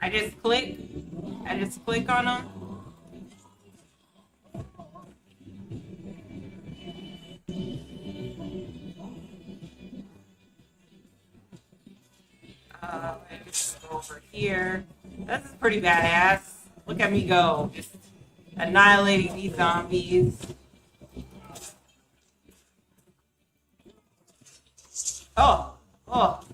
I just click. I just click on them. I just go over here. This is pretty badass. Look at me go. Just annihilating these zombies. Oh. Oh. All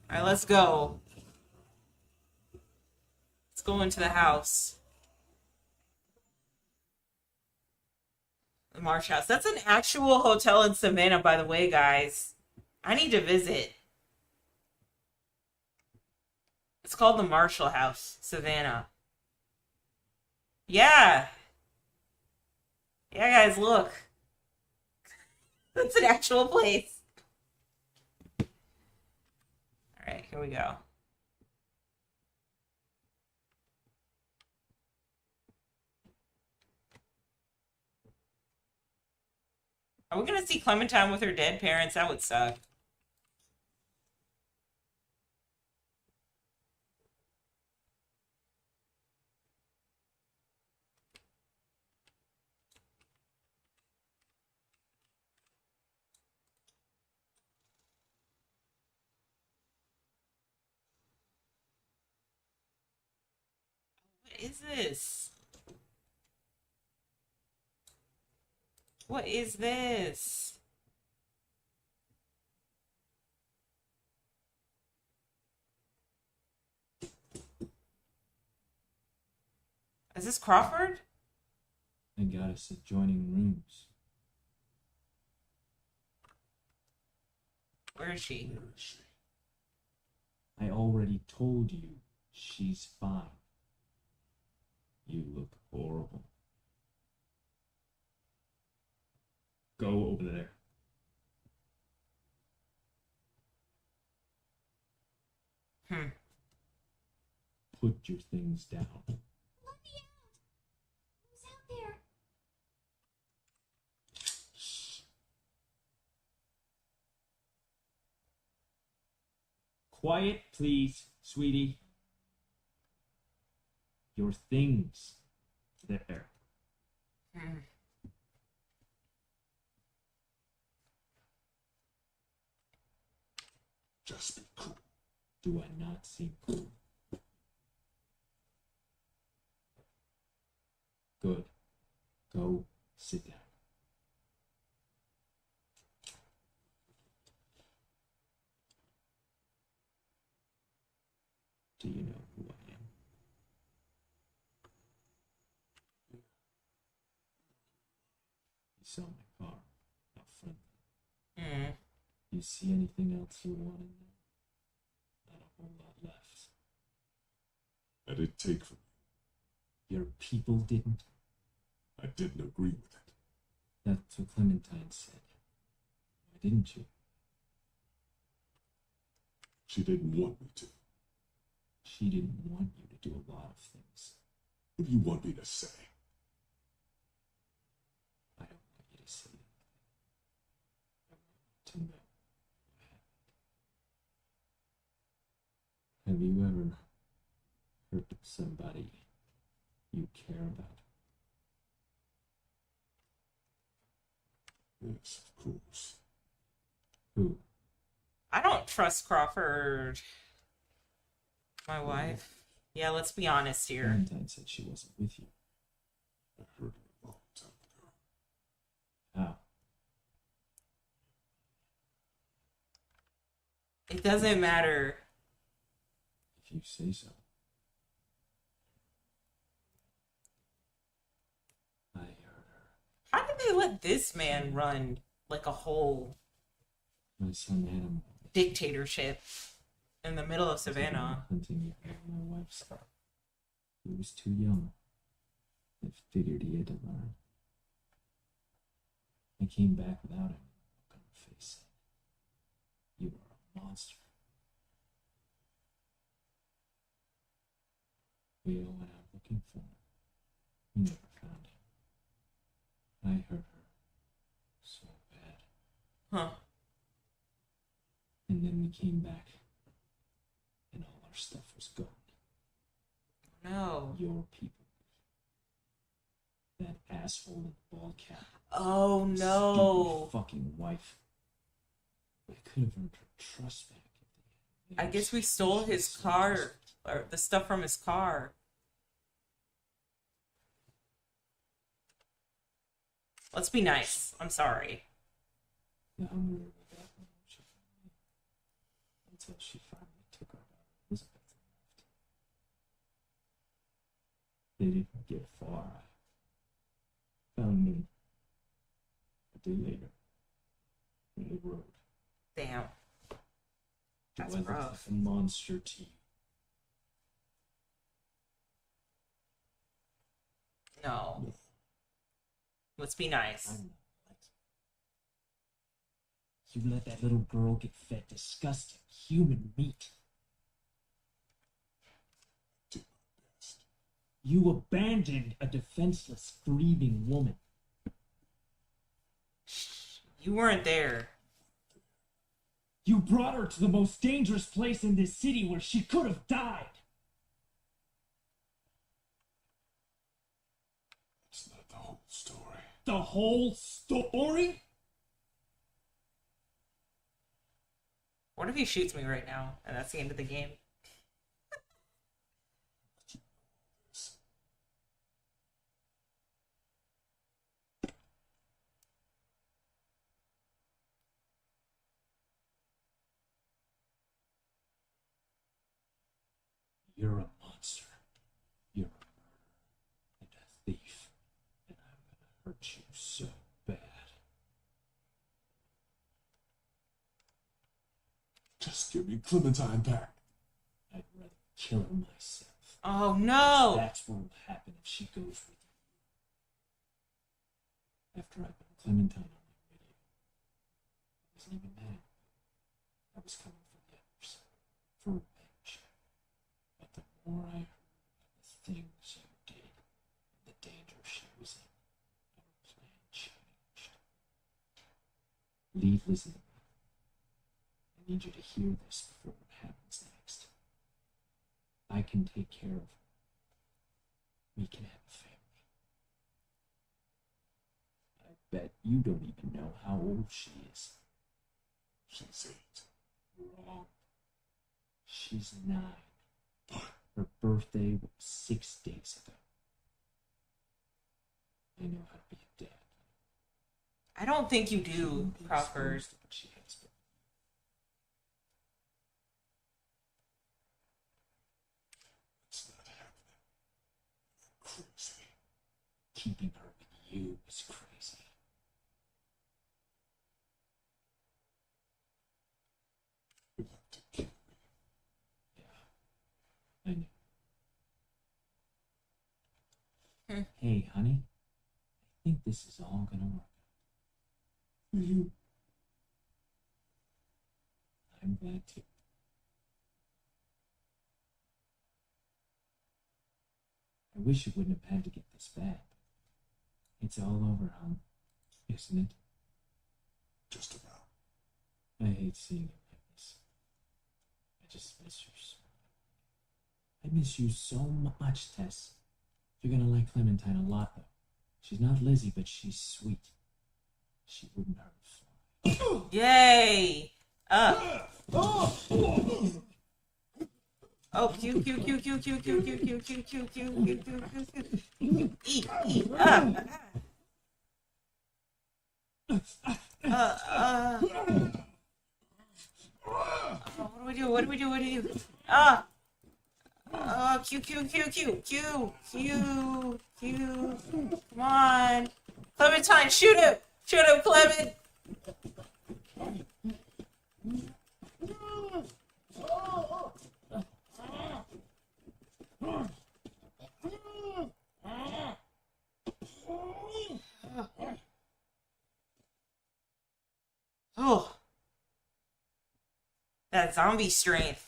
right, let's go. Let's go into the house. The Marsh House. That's an actual hotel in Savannah, by the way, guys. I need to visit. It's called the Marshall House, Savannah. Yeah. Yeah, guys, look. That's an actual place. All right, here we go. Are we gonna see Clementine with her dead parents? That would suck. What is this? What is this? Is this Crawford? They got us adjoining rooms. Where is she? I already told you she's fine. You look horrible. Go over there. Put your things down. Let me out! Who's out there? Quiet, please, sweetie. Your things. There. Just be cool. Do I not seem cool? Good. Go sit down. Do you know who I am? You saw my car out front. You see anything else you want in there? Not a whole lot left. I did take from Your people didn't? you. I didn't agree with it. That's what Clementine said. Why didn't you? She didn't want me to. She didn't want you to do a lot of things. What do you want me to say? I don't want you to say anything. I want to know what happened. Have you ever somebody you care about. Yes, of course. Who? I don't trust Crawford. My wife. Yeah, let's be honest here. Clementine said she wasn't with you. I heard it a long time ago. How? It doesn't matter. If you say so. I heard her. How did they let this man run like a whole My son Adam dictatorship in the middle of Savannah? hunting my wife's car. He was too young. I figured he had to learn. I came back without him. Look on her face. You are a monster. We all went out looking for him. We never found him. I hurt her so bad. Huh. And then we came back, and all our stuff was gone. No. Your people. That asshole in the bald cap. Oh no. Stupid fucking wife. I could have earned her trust back. If they I guess we stole his car, or the stuff from his car. Let's be nice. I'm sorry. The hunger of that she finally, until she finally took our daughter Elizabeth and left. They didn't get far. I found me a day later in the road. Damn. Do That's I look rough. like a monster to you? No. Let's be nice. I'm not like you. You let that little girl get fed disgusting human meat. Did my best. You abandoned a defenseless, grieving woman. You weren't there. You brought her to the most dangerous place in this city where she could have died. That's not the whole story. The whole story? What if he shoots me right now and that's the end of the game? You're a monster. You're a murderer and a thief. And I'm gonna hurt you so bad. Just give me Clementine back. I'd rather kill her myself. Oh no! That's what will happen if she goes with you. After I put Clementine on my radio, I wasn't even mad. I was coming for the others, for revenge. But the more I heard about the things you did, and the danger she was in, our plan changed. Leave Lizzie. I need you to hear this before it happens next. I can take care of her. We can have a family. I bet you don't even know how old she is. She's 8. Wrong. She's 9. Her birthday was 6 days ago. I know how to be a dad. I don't think you She do, won't be Crawford. exposed to what she has been. It's not happening. You're crazy. Keeping her with you is crazy. You have to kill me. Yeah. I know. Hmm. Hey, honey. I think this is all gonna work out. For you. I'm glad to. I wish it wouldn't have had to get this bad. It's all over, huh? Isn't it? Just about. I hate seeing you like this. I just miss your smile. I miss you so much, Tess. You're gonna like Clementine a lot, though. She's not Lizzie, but she's sweet. She wouldn't hurt a fly. Yay! Oh, Q, Q, Q, Q, Q, Q, Q, Q, Q, Q, Q, Q, Q, Q. Eat, eat, what do we do? What do we do? What do we do? Q, Q, Q, Q, Q, Q, Q. Come on. Clementine, shoot him! Shoot him, Clement! Oh, that zombie strength.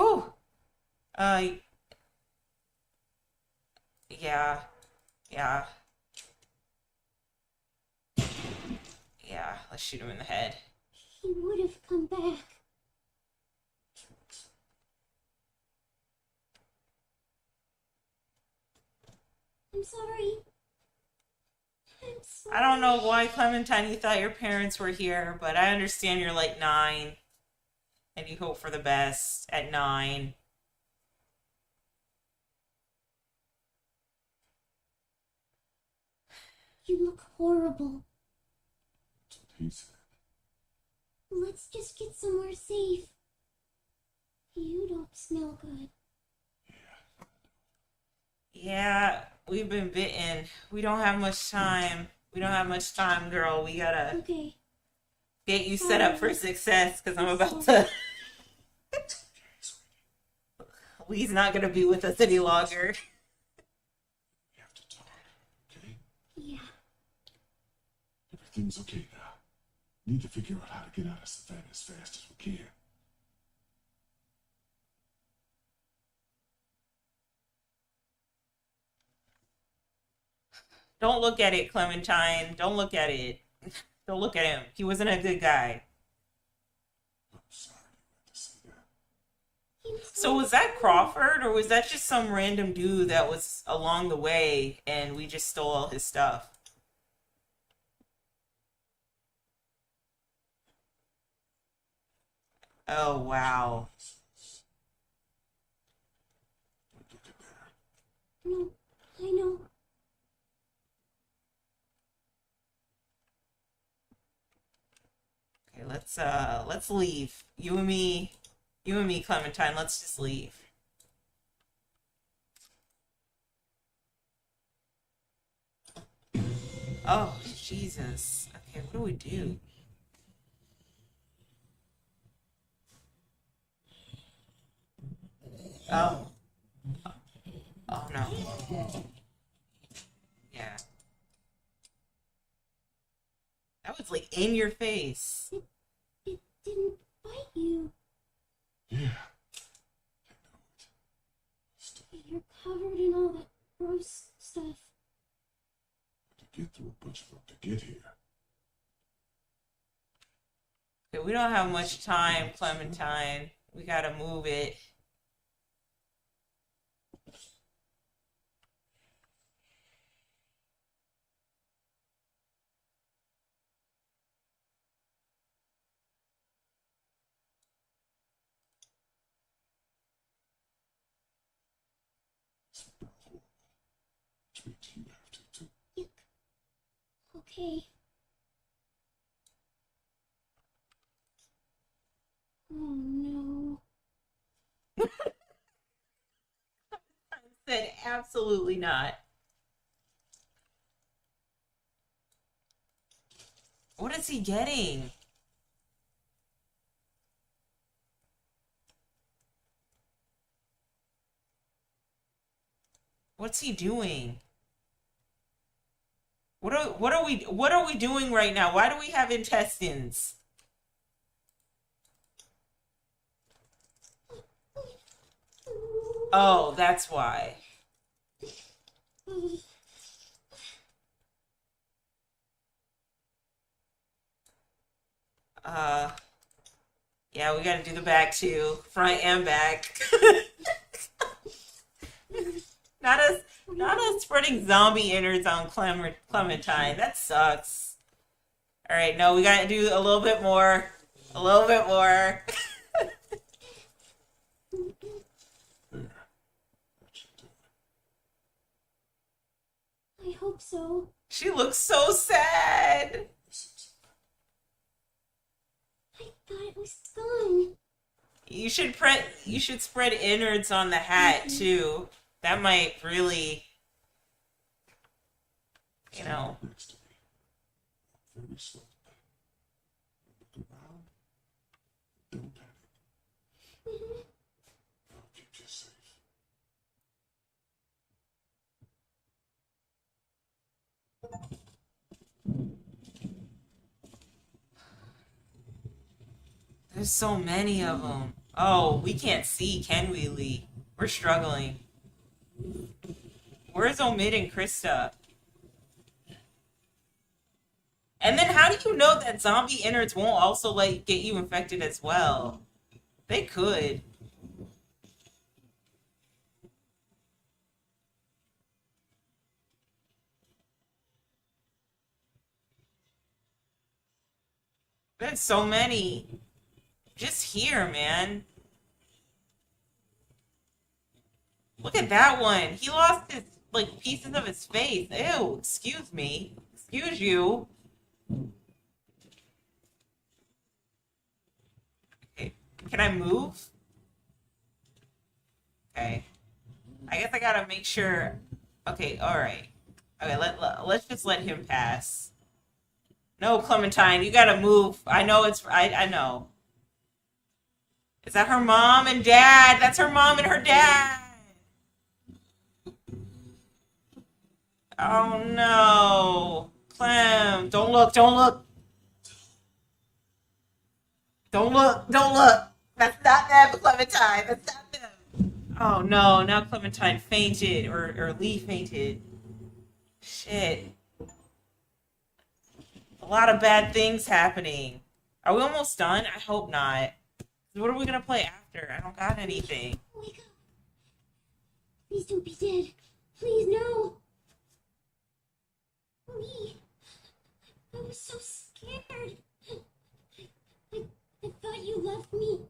Oh, uh, yeah, yeah, yeah. Let's shoot him in the head. He would have come back. I'm sorry. I'm sorry. I don't know why, Clementine, you thought your parents were here, but I understand you're like 9, and you hope for the best at 9. You look horrible. That's what he said. Let's just get somewhere safe. You don't smell good. Yeah, we've been bitten. We don't have much time. We don't have much time, girl. We gotta Okay. get you set up for success, because I'm about to... Lee's not gonna be with us any longer. We have to talk, okay? Yeah. Everything's okay now. Need to figure out how to get out of Savannah as fast as we can. Don't look at it, Clementine. Don't look at it. Don't look at him. He wasn't a good guy. I'm sorry you had to see that. So was that Crawford, or was that just some random dude that was along the way and we just stole all his stuff? Oh, wow. Look at that. No, I know. Okay, let's leave. You and me, Clementine, let's just leave. Oh, Jesus. Okay, what do we do? Oh. Oh, no. Yeah. That was like in your face. It didn't bite you. Yeah. I know it. Still You're covered in all that gross stuff. had to get through a bunch of them to get here. Okay, we don't have much time, Clementine. We gotta move it. It's horrible. Which means you have to too. Yuck. Okay. Oh no. I said absolutely not. What is he getting? What's he doing? What are we doing right now? Why do we have intestines? Oh, that's why. Uh, yeah, we gotta do the back too. Front and back. Not us spreading zombie innards on Clementine. That sucks. Alright, no, we gotta do a little bit more. A little bit more. There. That should do it. I hope so. She looks so sad. I thought it was gone. You should spread innards on the hat too. That might really, you know. Next to me. Very slow. Look around. Don't panic. I'll keep you safe. There's so many of them. Oh, we can't see, can we, Lee? We're struggling. Where's Omid and Krista? And then how do you know that zombie innards won't also, like, get you infected as well? They could. There's so many. Just here, man. Look at that one. He lost his, like, pieces of his face. Ew, excuse me. Excuse you. Okay, can I move? Okay. I guess I gotta make sure. Okay, alright. Okay, let's just let him pass. No, Clementine, you gotta move. I know I know. Is that her mom and dad? That's her mom and her dad. Oh no. Clem, don't look. Don't look. That's not them, Clementine. That's not them. Oh no, now Clementine fainted, or Lee fainted. Shit. A lot of bad things happening. Are we almost done? I hope not. What are we gonna play after? I don't got anything. Wake up. Please don't be dead. Please, no. Lee, I was so scared. I thought you left me.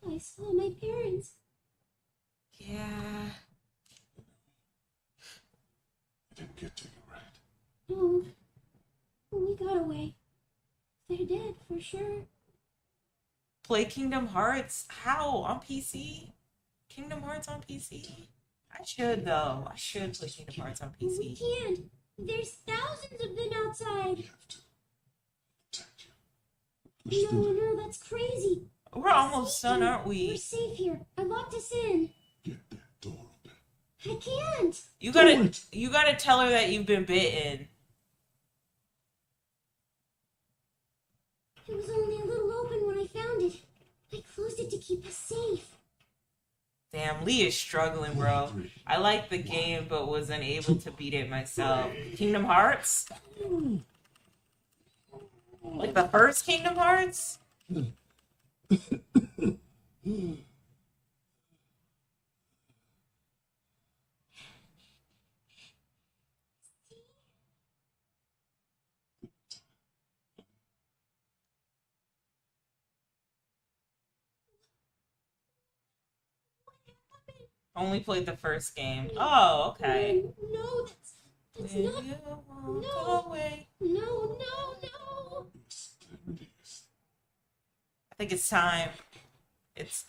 I saw my parents. Yeah. I didn't get to you, right? No. We got away. They're dead for sure. Play Kingdom Hearts? How? On PC? Kingdom Hearts on PC? I should, though. I should play Kingdom Hearts on We PC. can't. There's thousands of them outside. We have to protect you. Let's do it. No, that's crazy. We're almost done, aren't We're we? safe here. I locked us in. Get that door open. I can't. You gotta tell her that you've been bitten. It was only a little open when I found it. I closed it to keep us safe. Damn, Lee is struggling, bro. I like the game, but was unable to beat it myself. Kingdom Hearts? Like the first Kingdom Hearts? Only played the first game. Oh, okay. No, that's not. You won't No. go away. No. Yes, there it is. I think it's time. It's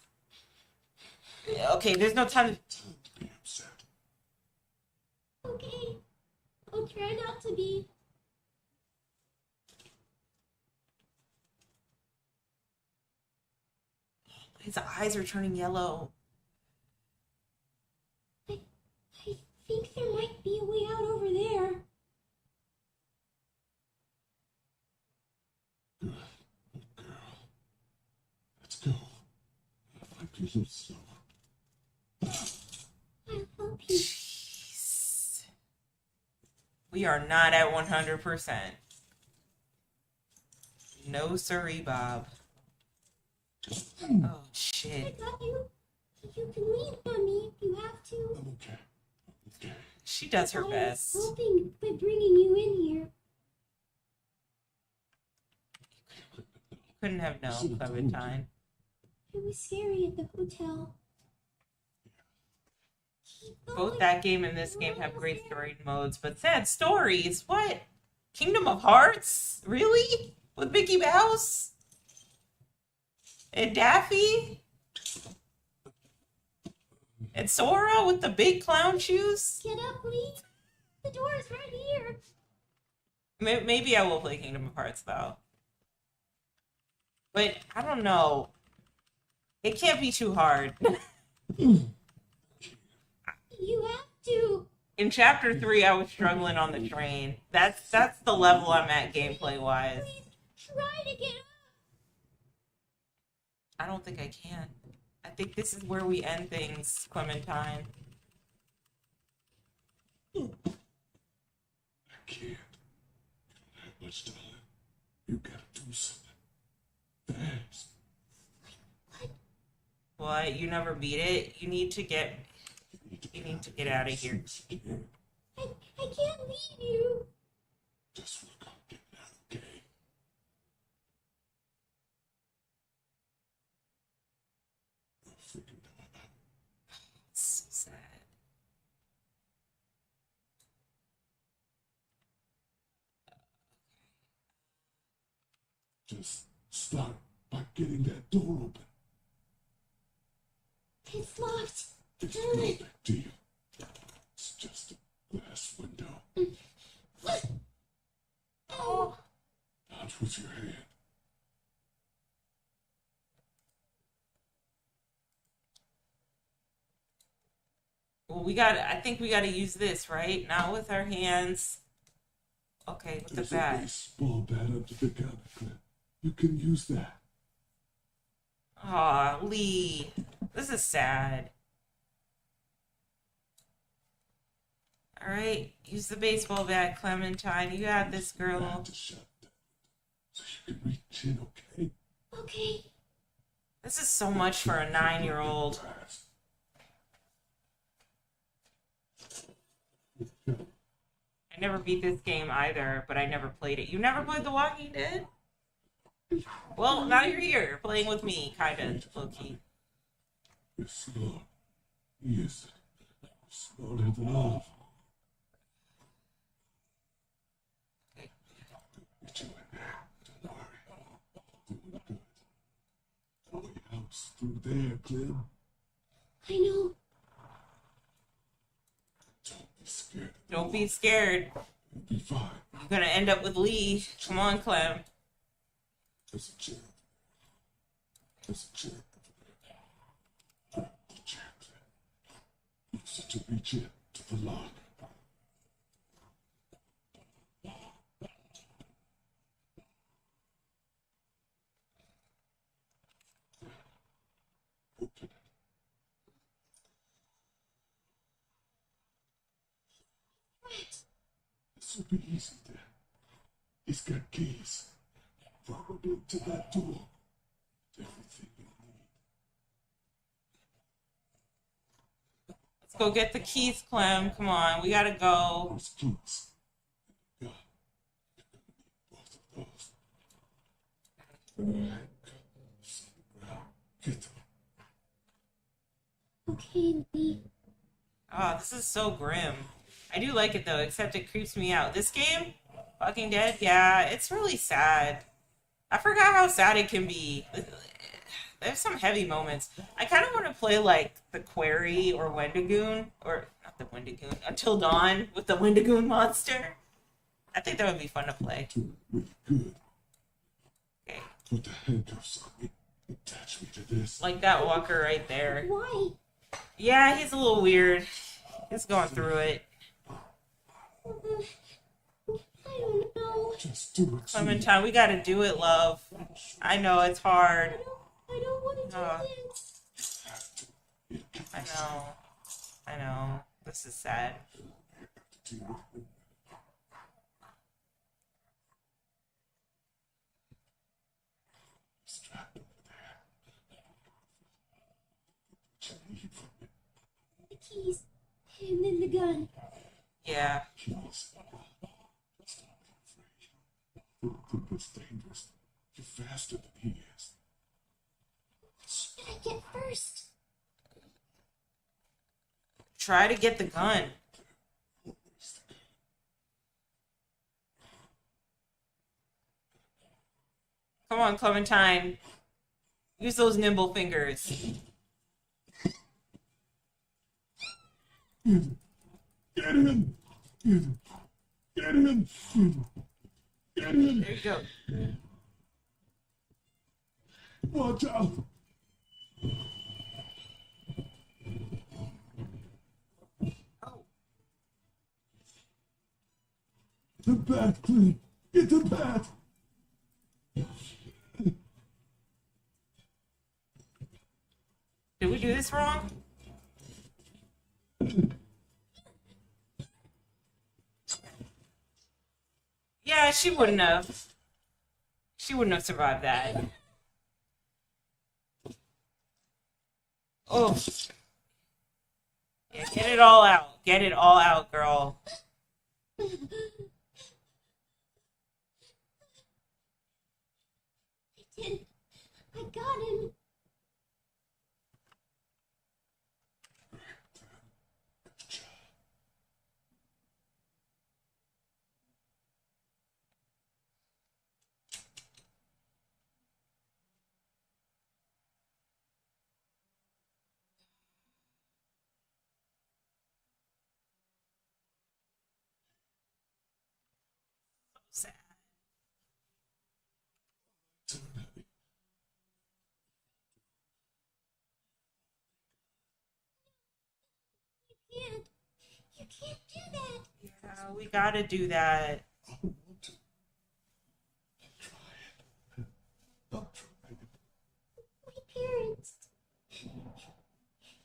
okay. There's no time. Time to be upset. Okay. I'll try not to be. His eyes are turning yellow. I think there might be a way out over there. Good. Good girl. Let's go. If I could lose so. I'll help you. Jeez. We are not at 100%. No siree, Bob. Oh, I shit. got you. You can lean on me if you have to. I'm okay. Okay. She does her I was best. hoping by bringing you in here. Couldn't have known, Clementine. It was scary at the hotel. Keep Both going. that game and this game have great story modes, but sad stories. What? Kingdom of Hearts? Really? With Mickey Mouse? And Daffy? And Sora with the big clown shoes? Get up, Lee. The door is right here. Maybe I will play Kingdom of Hearts, though. But, I don't know. It can't be too hard. You have to. In Chapter 3, I was struggling on the train. That's the level I'm at gameplay-wise. Please try to get up. I don't think I can. I think this is where we end things, Clementine. I can't. That much time. You gotta do something. Fast. What? You never beat it? You need to get out of here. I can't leave you. Just work on getting out, okay? I'll figure it out. So sad. Just start by getting that door open. It's locked. It's no big deal. It's just a glass window. Oh, Not with your hand. Well, I think we gotta use this, right? Not with our hands. Okay, with There's the a bat. baseball bat under the counter clip. You can use that. Aw, Lee. This is sad. Alright, use the baseball bat, Clementine. You got this, girl. Bat to shut that so you can reach in, okay? okay. This is so much for a 9-year-old. I never beat this game either, but I never played it. You never played The Walking Dead? Well, now you're here, playing with me, kinda, low-key. You're slow. Yes. Slower than all. Okay. You're doing it. Don't worry. Doing good. The way out's through there, Clem. I know. Don't be scared. Don't be scared. You'll be fine. You're gonna end up with Lee. Come on, Clem. There's a chair. There's a chair over there. The chair, Clem. Use it to reach in to the lock. Open it. This will be easy then. It's got keys. Probably to that door. Everything you need. Let's go get the keys, Clem. Come on, we gotta go. Those keys. Yeah. You're gonna need both of those. Handcuffs on the ground. Get them. Okay, Lee. Oh, this is so grim. I do like it though, except it creeps me out. This game, Walking Dead, yeah, it's really sad. I forgot how sad it can be. There's some heavy moments. I kind of want to play like the Quarry or Wendigoon, or not the Wendigoon, Until Dawn with the Wendigoon monster. I think that would be fun to play. Doing really good. Okay, Put the handcuffs on me. Attach me to this. like that walker right there. Why? Yeah, he's a little weird. He's going through it. I don't know. Just do it. Clementine, we gotta do it, love. I know it's hard. I don't want to do Oh. this. I know. I know. This is sad. keys, and then the gun. Yeah. Keys. I think that's dangerous. You're faster than he is. What should I get first? Try to get the gun. Come on, Clementine. Use those nimble fingers. Get him! Get him! Get him! Get him! There you go. Watch out! Oh. The bat, Clint! Get the bat! Did we do this wrong? Yeah, she wouldn't have. She wouldn't have survived that. Oh. Yeah, get it all out. Get it all out, girl. I did. I got him. Sad. You can't do that. Yeah, we gotta do that. I don't want to. Try it. I'll try it. My parents.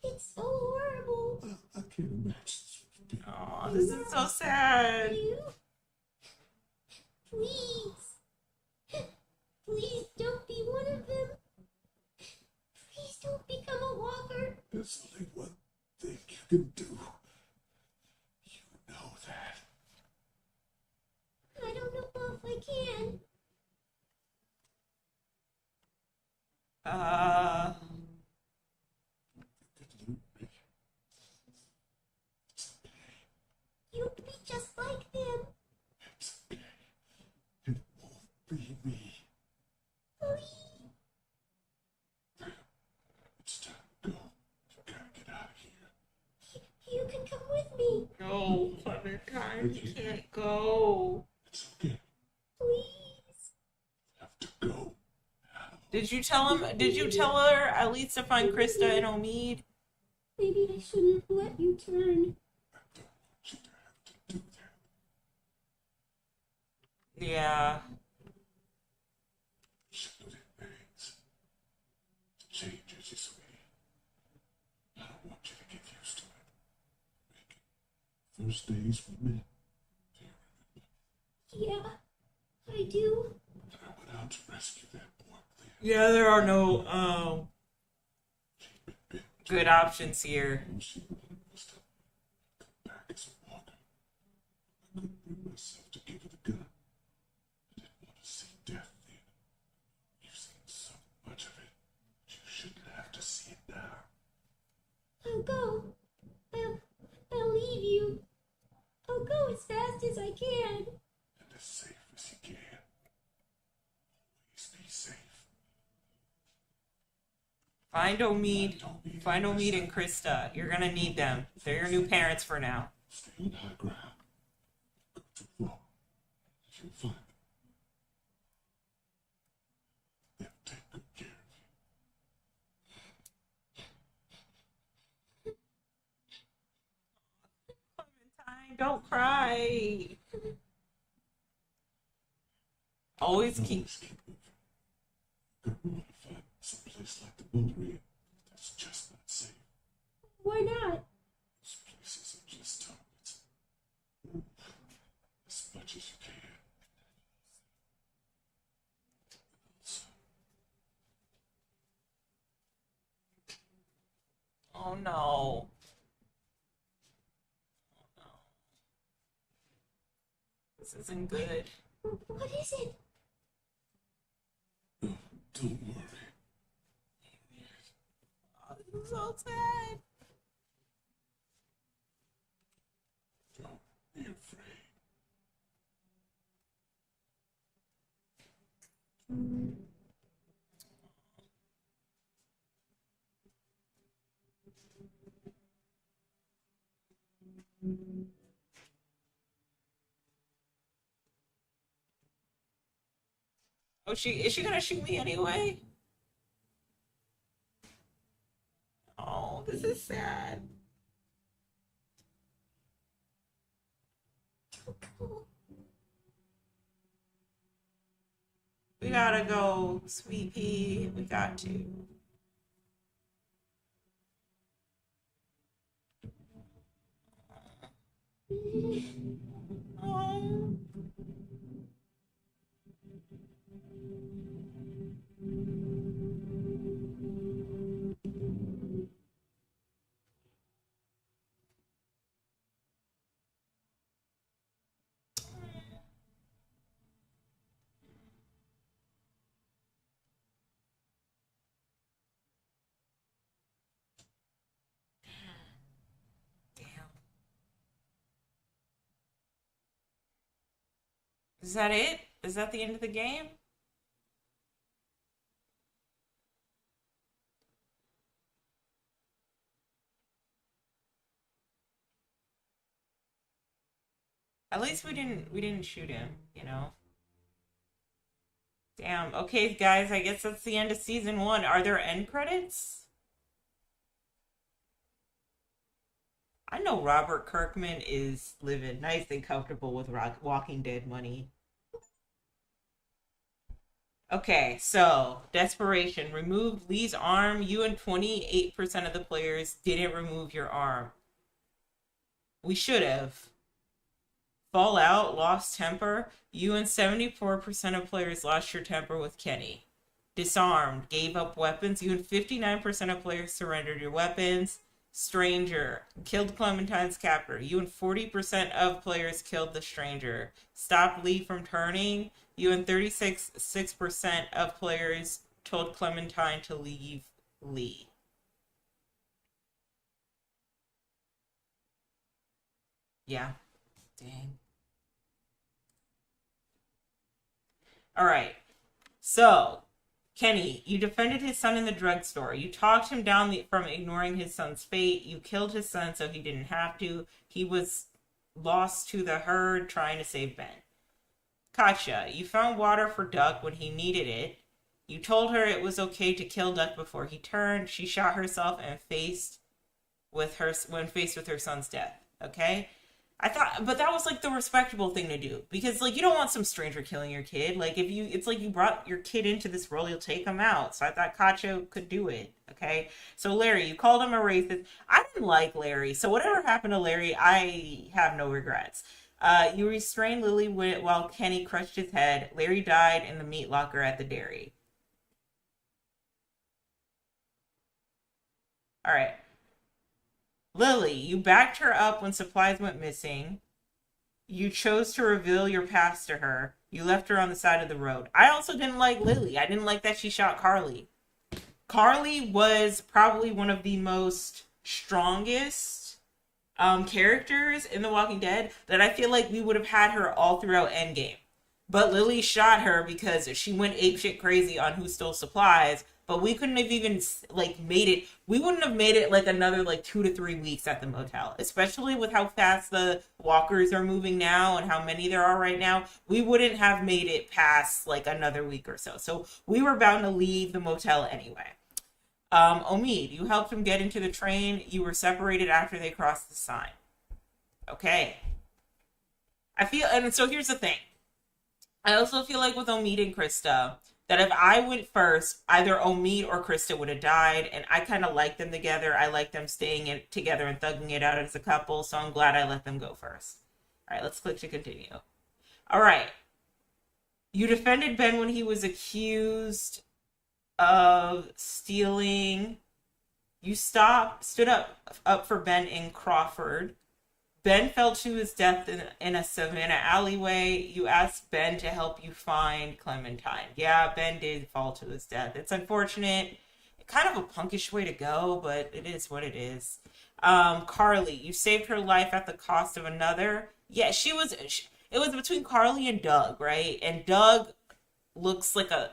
It's so horrible. I can't imagine this would be. Oh, this is so sad. You? Please. Please don't be one of them. Please don't become a walker. There's only one thing you can do. You know that. I don't know if I can. You could lose me. You'd be just like them. It's okay. It won't be me. Please. It's time to go. You gotta get out of here. You can come with me. No, Clementine, you can't go. It's okay. Please. You have to go. Did you tell him? Did you tell her at least to find Krista and Omid? Maybe I shouldn't let you turn. I don't want you to have to do that. Yeah. Shit bangs. Changes you, sweetie. I don't want you to get used to it. First days with me. Do you remember? Yeah, I do. I went out to rescue that boy, Clea. Yeah, there are no She'd been bitten. good options here. All she wanted was to come back as a walker. I couldn't bring myself to give her the gun. I didn't want to see death then. You've seen so much of it. You shouldn't have to see it now. I'll go. I'll leave you. I'll go as fast as I can. And as safe as you can. Always be safe. Find Omid. Find Omid and Krista. You're gonna need them. They're your new parents for now. Stay on high ground. Go too far. You'll find them. They'll take good care of you. Clementine, don't cry. Always keep. Always keep moving. You're gonna want to find someplace like the bouldery that's just not safe. Why not? Those places are just targets. Move as much as you can. Also, Oh no. This isn't good. What is it? Don't worry. Oh, this is so sad. Don't be afraid. Oh, is she gonna shoot me anyway? Oh, this is sad. We gotta go, sweet pea. We got to. Oh. Damn. Is that it? Is that the end of the game? At least we didn't shoot him, you know. Damn. Okay, guys, I guess that's the end of season 1. Are there end credits? I know Robert Kirkman is living nice and comfortable with Walking Dead money. Okay, so desperation. Removed Lee's arm. You and 28% of the players didn't remove your arm. We should have. Fallout, lost temper. You and 74% of players lost your temper with Kenny. Disarmed, gave up weapons. You and 59% of players surrendered your weapons. Stranger, killed Clementine's captor. You and 40% of players killed the stranger. Stopped Lee from turning. You and 36% of players told Clementine to leave Lee. Yeah. Dang. All right. So, Kenny, you defended his son in the drugstore. You talked him down from ignoring his son's fate. You killed his son so he didn't have to. He was lost to the herd trying to save Ben. Katja, you found water for Duck when he needed it. You told her it was okay to kill Duck before he turned. She shot herself and faced with her son's death. Okay? But that was like the respectable thing to do, because like you don't want some stranger killing your kid. Like it's like you brought your kid into this world, you'll take him out. So I thought Katya could do it. Okay, so Larry, you called him a racist. I didn't like Larry, so whatever happened to Larry, I have no regrets. You restrained Lily while Kenny crushed his head. Larry died in the meat locker at the dairy. All right. Lily, you backed her up when supplies went missing. You chose to reveal your past to her. You left her on the side of the road. I also didn't like Lily. I didn't like that she shot Carly. Carly was probably one of the most strongest characters in The Walking Dead that I feel like we would have had her all throughout Endgame. But Lily shot her because she went apeshit crazy on who stole supplies. But we couldn't have even like made it. We wouldn't have made it like another like 2 to 3 weeks at the motel, especially with how fast the walkers are moving now and how many there are right now. We wouldn't have made it past like another week or so. So we were bound to leave the motel anyway. Omid, you helped him get into the train. You were separated after they crossed the sign. Okay. And so here's the thing. I also feel like with Omid and Krista, that if I went first, either Omid or Krista would have died, and I kind of like them together. I like them staying together and thugging it out as a couple, so I'm glad I let them go first. All right, let's click to continue. All right. You defended Ben when he was accused of stealing. You stood up for Ben in Crawford. Ben fell to his death in a Savannah alleyway. You asked Ben to help you find Clementine. Yeah, Ben did fall to his death. It's unfortunate. Kind of a punkish way to go, but it is what it is. Carly, you saved her life at the cost of another. Yeah, it was between Carly and Doug, right? And Doug looks like a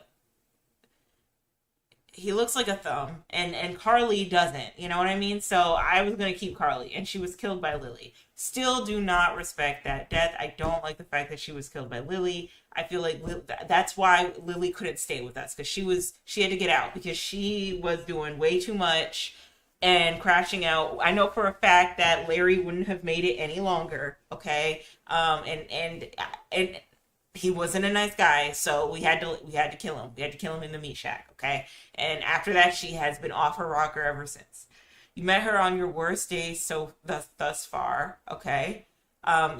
he looks like a thumb, and Carly doesn't. You know what I mean? So I was gonna keep Carly, and she was killed by Lily. Still do not respect that death. I don't like the fact that she was killed by Lily. I feel like that's why Lily couldn't stay with us, because she had to get out because she was doing way too much and crashing out. I know for a fact that Larry wouldn't have made it any longer. Okay, and he wasn't a nice guy, so we had to kill him. We had to kill him in the meat shack. Okay, and after that, she has been off her rocker ever since. You met her on your worst day thus far. Okay.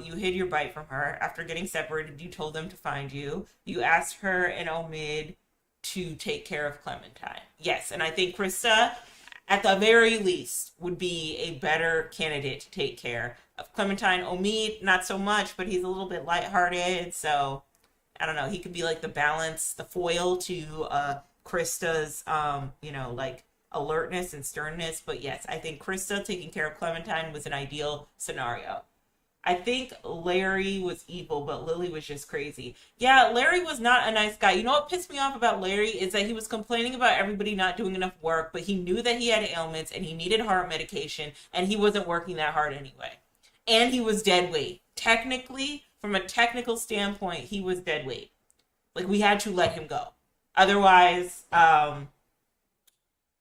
You hid your bite from her. After getting separated, you told them to find you. You asked her and Omid to take care of Clementine. Yes, and I think Krista, at the very least, would be a better candidate to take care of Clementine. Omid, not so much, but he's a little bit lighthearted, so I don't know. He could be like the balance, the foil to Krista's, like alertness and sternness. But yes, I think Krista taking care of Clementine was an ideal scenario. I think Larry was evil, but Lily was just crazy. Yeah, Larry was not a nice guy. You know what pissed me off about Larry is that he was complaining about everybody not doing enough work, but he knew that he had ailments and he needed heart medication, and he wasn't working that hard anyway. And he was dead weight. Technically, from a technical standpoint, he was dead weight. Like, we had to let him go. Otherwise,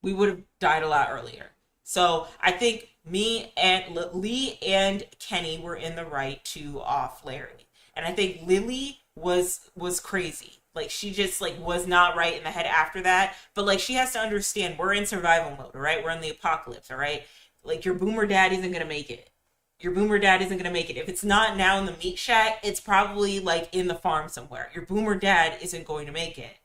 we would have died a lot earlier. So I think Lee and Kenny were in the right to off Larry. And I think Lily was crazy. Like, she just, like, was not right in the head after that. But, like, she has to understand we're in survival mode, all right? We're in the apocalypse, all right? Like, your boomer dad isn't going to make it. Your boomer dad isn't going to make it. If it's not now in the meat shack, it's probably, like, in the farm somewhere. Your boomer dad isn't going to make it.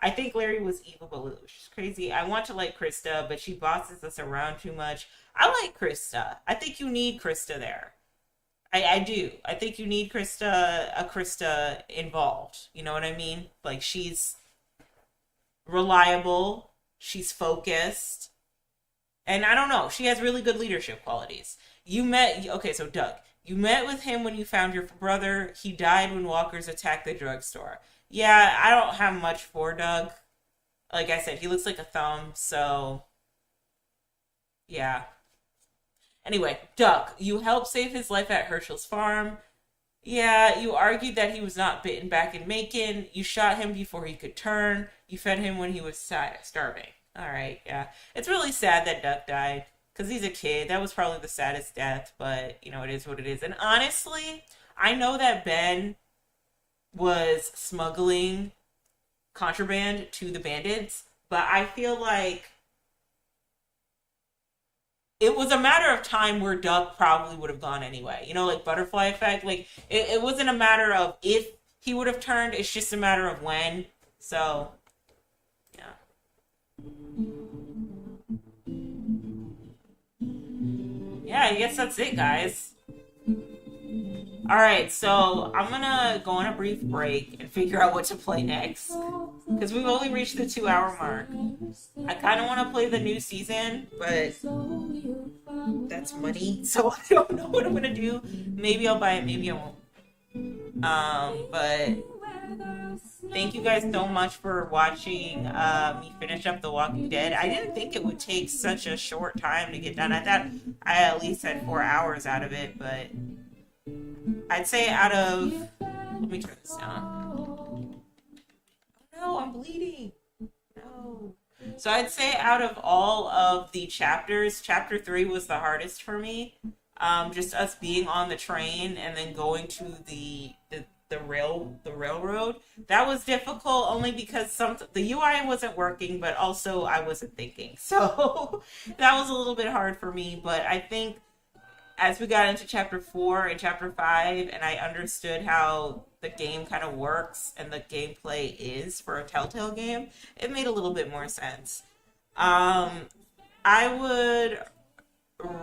I think Larry was evil, but Lily was just crazy. I want to like Krista, but she bosses us around too much. I like Krista. I think you need Krista there. I do. I think you need Krista involved. You know what I mean? Like, she's reliable. She's focused. And I don't know. She has really good leadership qualities. So Doug, you met with him when you found your brother. He died when walkers attacked the drugstore. Yeah, I don't have much for Doug. Like I said, he looks like a thumb, so yeah. Anyway, Doug, you helped save his life at Herschel's farm. Yeah, you argued that he was not bitten back in Macon. You shot him before he could turn. You fed him when he was starving. All right, yeah. It's really sad that Doug died, because he's a kid. That was probably the saddest death, but, you know, it is what it is. And honestly, I know that Ben was smuggling contraband to the bandits, but I feel like it was a matter of time where Doug probably would have gone anyway. You know, like butterfly effect. Like, it wasn't a matter of if he would have turned, it's just a matter of when. So, yeah. Yeah, I guess that's it, guys. Alright, so I'm gonna go on a brief break and figure out what to play next. Because we've only reached the 2-hour mark. I kind of want to play the new season, but that's money. So I don't know what I'm gonna do. Maybe I'll buy it, maybe I won't. But thank you guys so much for watching me finish up The Walking Dead. I didn't think it would take such a short time to get done. I thought I at least had 4 hours out of it, but I'd say out of... Let me turn this down. Oh no, I'm bleeding. No. So I'd say out of all of the chapters, chapter 3 was the hardest for me. Just us being on the train and then going to the railroad. That was difficult only because the UI wasn't working, but also I wasn't thinking. So that was a little bit hard for me, but I think as we got into chapter 4 and chapter 5 and I understood how the game kind of works and the gameplay is for a Telltale game, it made a little bit more sense. I would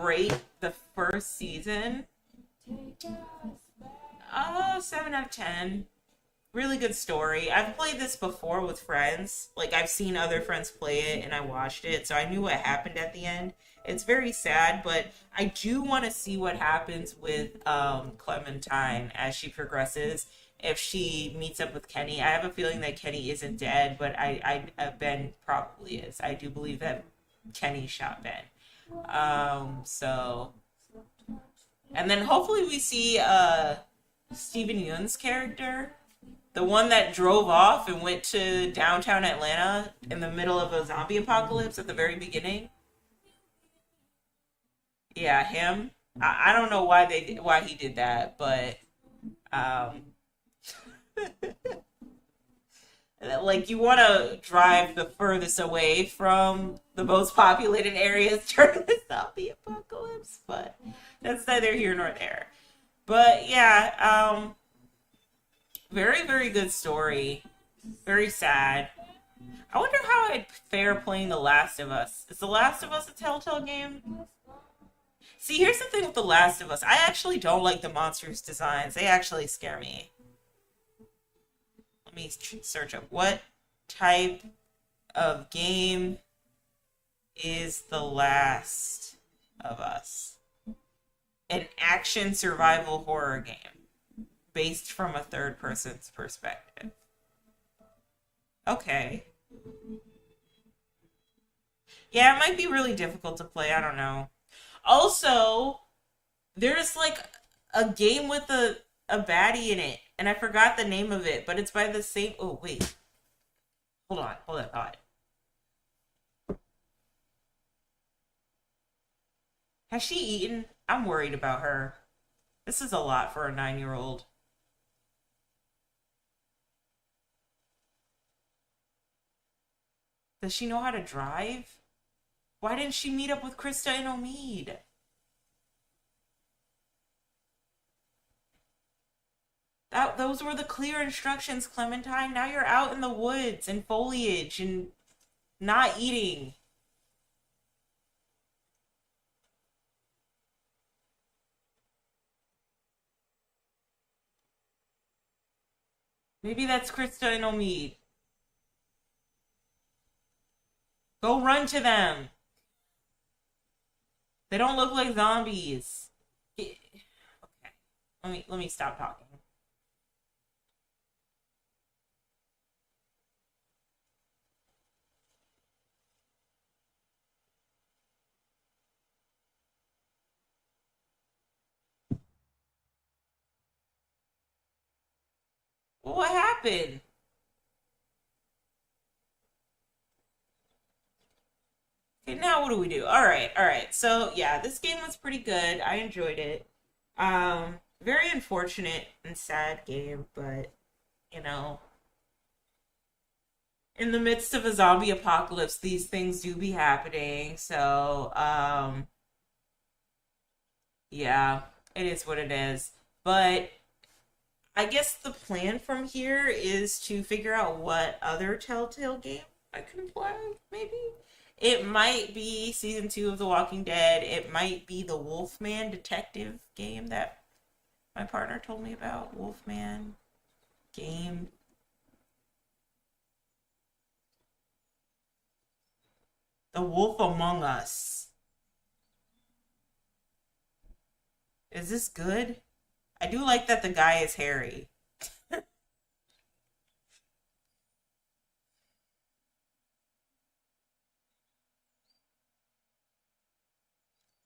rate the first season 7 out of 10. Really good story. I've played this before with friends. Like, I've seen other friends play it and I watched it, so I knew what happened at the end. It's very sad, but I do want to see what happens with Clementine as she progresses. If she meets up with Kenny, I have a feeling that Kenny isn't dead, but Ben probably is. I do believe that Kenny shot Ben. So, and then hopefully we see Steven Yeun's character, the one that drove off and went to downtown Atlanta in the middle of a zombie apocalypse at the very beginning. Yeah, him. I don't know why he did that, but like, you want to drive the furthest away from the most populated areas during the zombie apocalypse, but that's neither here nor there. But yeah, very, very good story. Very sad. I wonder how I'd fare playing The Last of Us. Is The Last of Us a Telltale game? See, here's the thing with The Last of Us. I actually don't like the monsters' designs. They actually scare me. Let me search up. What type of game is The Last of Us? An action survival horror game based from a third person's perspective. Okay. Yeah, it might be really difficult to play. I don't know. Also, there's like a game with a baddie in it, and I forgot the name of it, but it's by the same... Oh, wait. Hold on. Has she eaten? I'm worried about her. This is a lot for a 9-year-old. Does she know how to drive? Why didn't she meet up with Krista and Omid? Those were the clear instructions, Clementine. Now you're out in the woods and foliage and not eating. Maybe that's Krista and Omid. Go run to them. They don't look like zombies. Okay. Let me stop talking. What happened? Okay, now what do we do? Alright. So, yeah, this game was pretty good. I enjoyed it. Very unfortunate and sad game, but, you know, in the midst of a zombie apocalypse, these things do be happening. So, yeah, it is what it is. But I guess the plan from here is to figure out what other Telltale game I can play, maybe? It might be season 2 of The Walking Dead. It might be the Wolfman detective game that my partner told me about. Wolfman game. The Wolf Among Us. Is this good? I do like that the guy is hairy.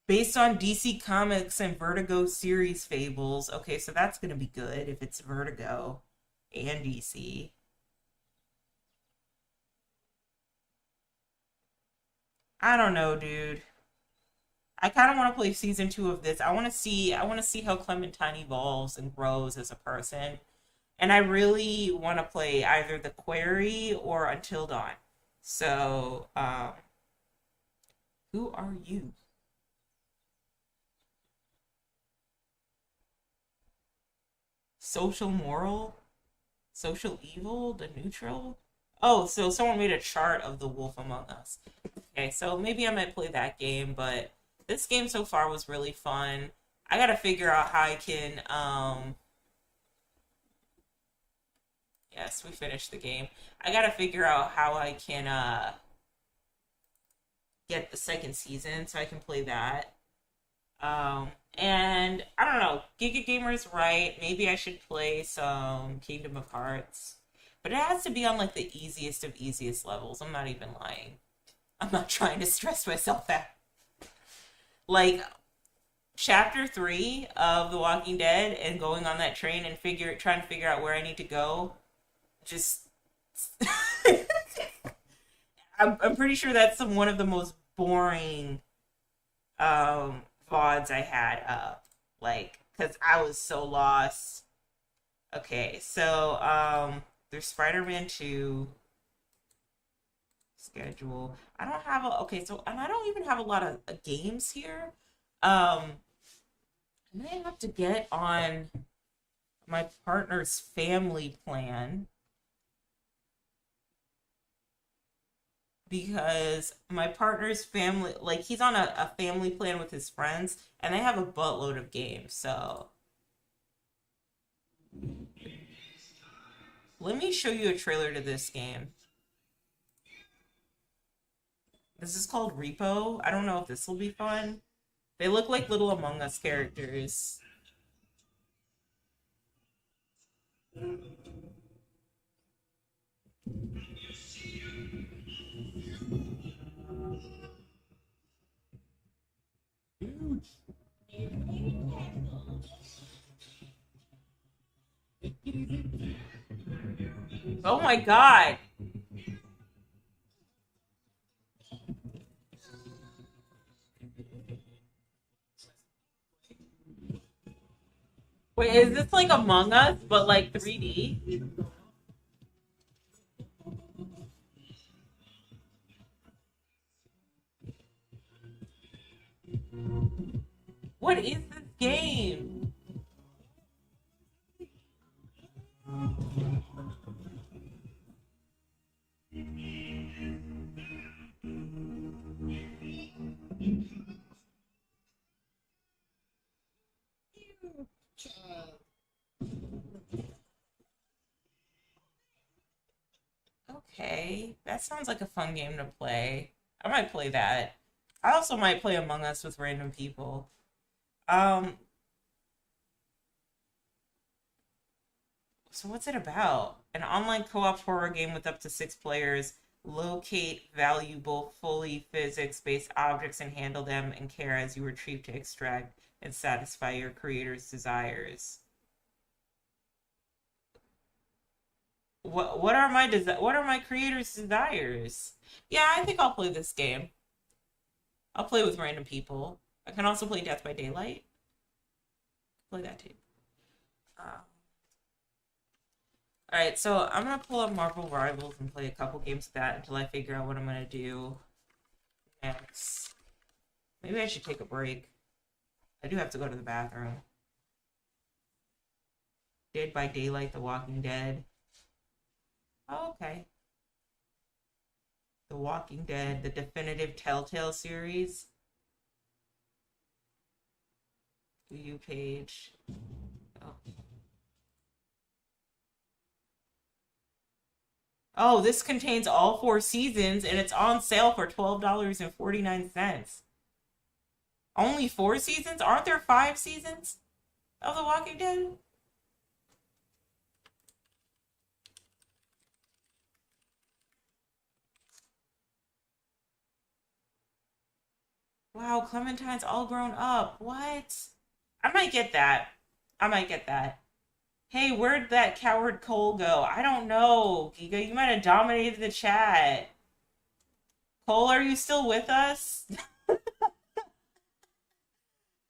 Based on DC Comics and Vertigo series fables. Okay, so that's going to be good if it's Vertigo and DC. I don't know, dude. I kind of want to play season 2 of this. I want to see how Clementine evolves and grows as a person. And I really want to play either The Quarry or Until Dawn. So, who are you? Social moral? Social evil? The neutral? Oh, so someone made a chart of the Wolf Among Us. Okay, so maybe I might play that game, but this game so far was really fun. I gotta figure out how I can yes, we finished the game. I gotta figure out how I can get the second season so I can play that. And I don't know, Giga Gamer's right. Maybe I should play some Kingdom of Hearts. But it has to be on like the easiest of easiest levels. I'm not even lying. I'm not trying to stress myself out. Like chapter 3 of The Walking Dead and going on that train and trying to figure out where I need to go. Just I'm pretty sure that's one of the most boring VODs I had up. Like, because I was so lost. Okay, so there's Spider-Man 2 schedule. I don't have a okay, so and I don't even have a lot of games here. I may have to get on my partner's family plan because my partner's family, like he's on a family plan with his friends, and they have a buttload of games. So let me show you a trailer to this game. This is called Repo. I don't know if this will be fun. They look like little Among Us characters. Oh my god! Wait, is this like Among Us, but like 3D? What is this game? Okay, that sounds like a fun game to play. I might play that. I also might play Among Us with random people. Um, so what's it about? An online co-op horror game with up to 6 players. Locate valuable, fully physics-based objects and handle them in care as you retrieve to extract and satisfy your creator's desires. What are my creator's desires? Yeah, I think I'll play this game. I'll play with random people. I can also play Death by Daylight. Play that too. Alright, so I'm gonna pull up Marvel Rivals and play a couple games of that until I figure out what I'm gonna do next. Maybe I should take a break. I do have to go to the bathroom. Dead by Daylight, The Walking Dead. Oh, okay. The Walking Dead, the definitive Telltale series. View page. Oh. Oh, this contains all 4 seasons and it's on sale for $12.49. Only 4 seasons? Aren't there 5 seasons of The Walking Dead? Wow, Clementine's all grown up. What? I might get that. I might get that. Hey, where'd that coward Cole go? I don't know, Giga. You might have dominated the chat. Cole, are you still with us?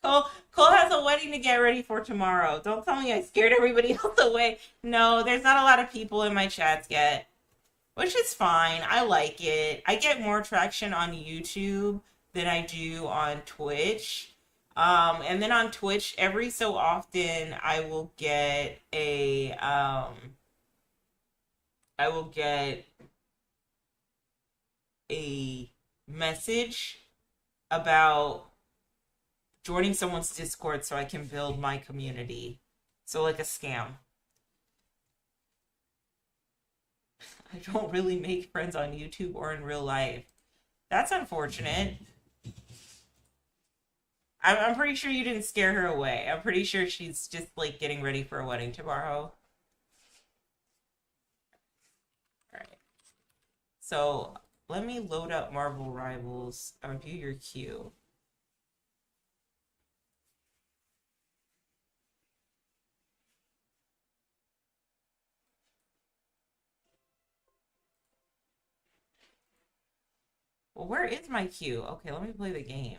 Cole has a wedding to get ready for tomorrow. Don't tell me I scared everybody else away. No, there's not a lot of people in my chats yet, which is fine. I like it. I get more traction on YouTube than I do on Twitch. And then on Twitch, every so often, I will get a message about joining someone's Discord so I can build my community. So like a scam. I don't really make friends on YouTube or in real life. That's unfortunate. I'm pretty sure you didn't scare her away. I'm pretty sure she's just like getting ready for a wedding tomorrow. Alright. So let me load up Marvel Rivals and view your queue. Well, where is my queue? Okay, let me play the game.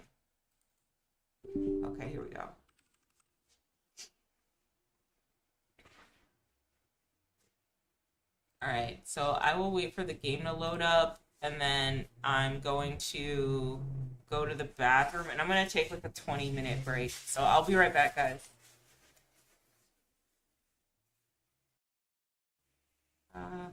Okay, here we go. Alright, so I will wait for the game to load up, and then I'm going to go to the bathroom, and I'm going to take like a 20-minute break. So I'll be right back, guys. Uh...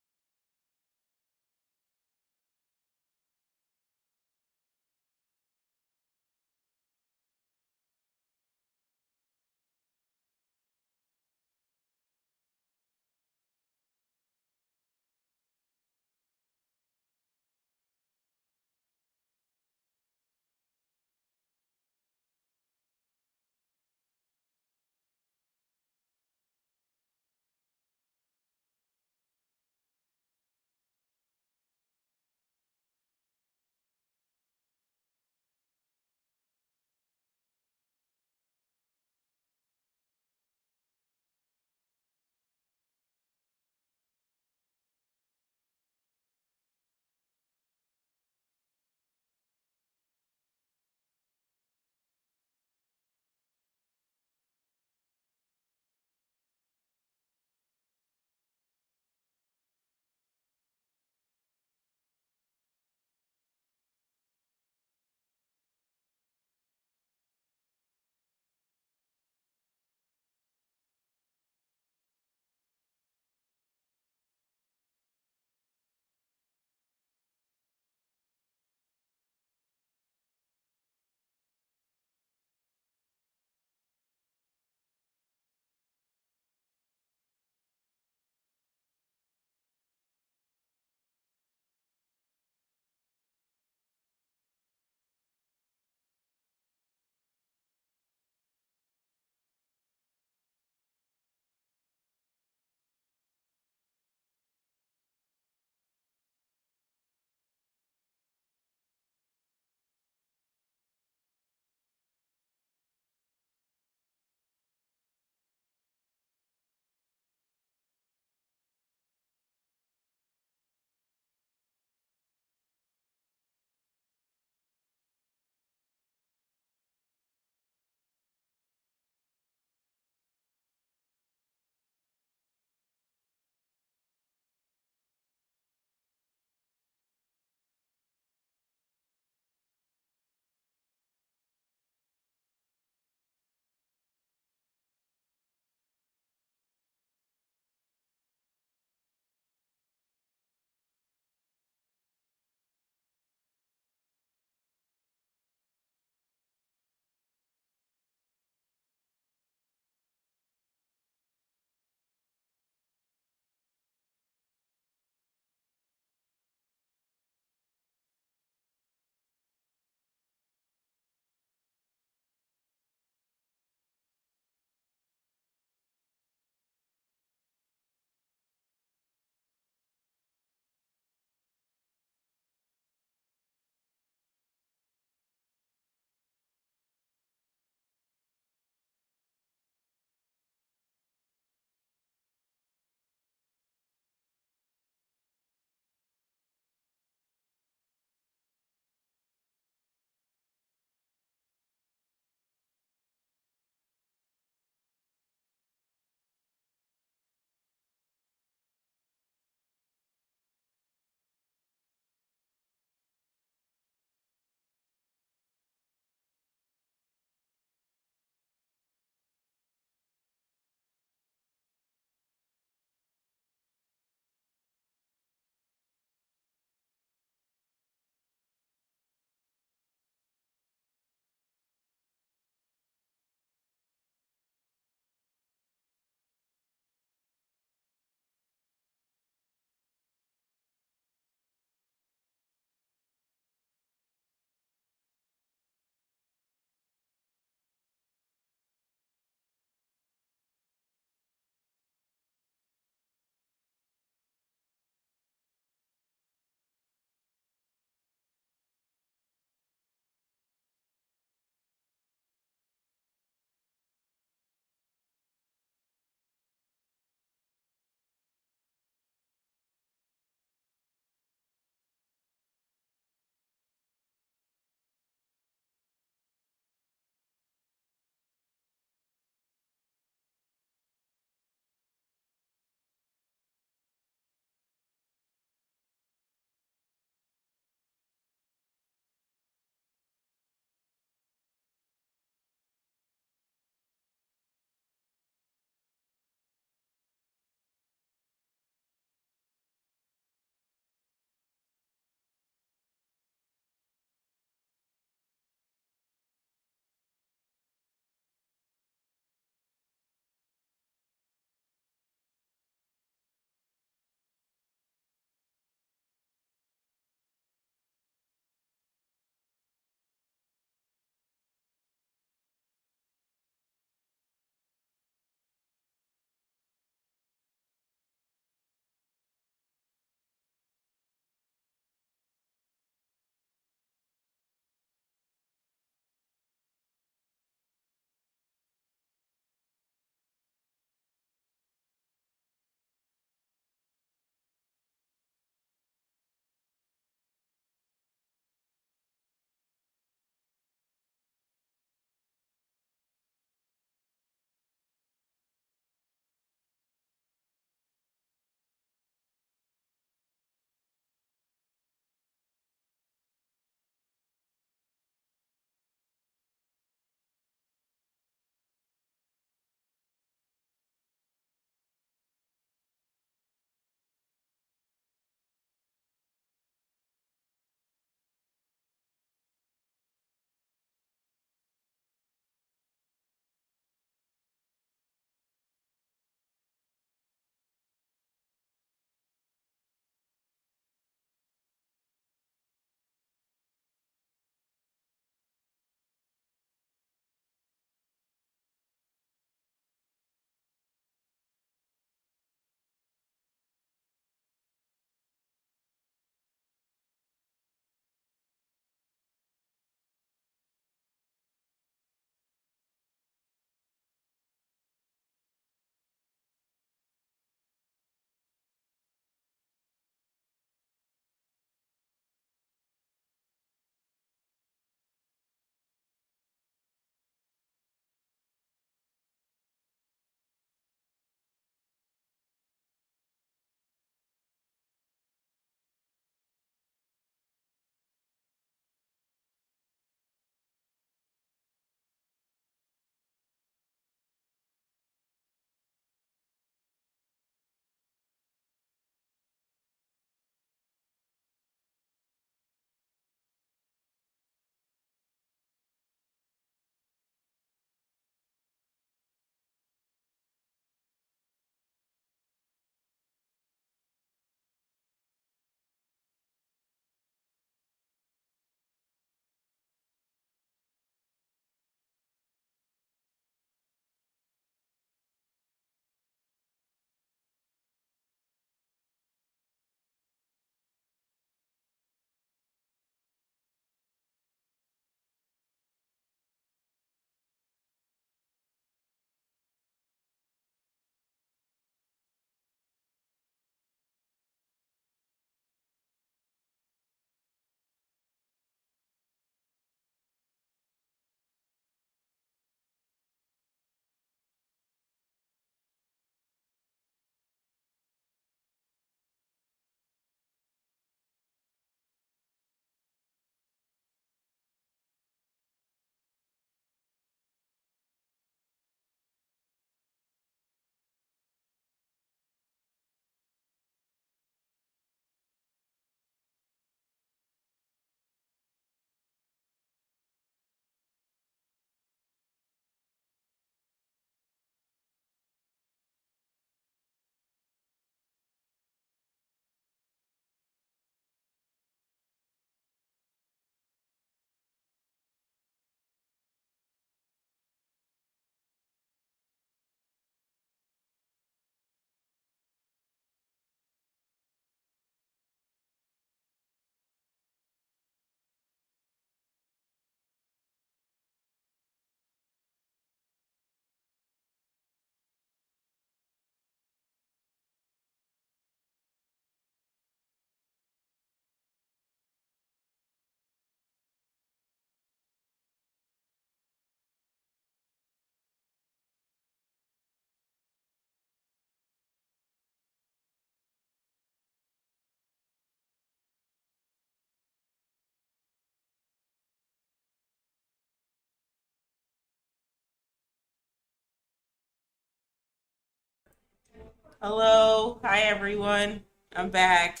Hello. Hi, everyone. I'm back.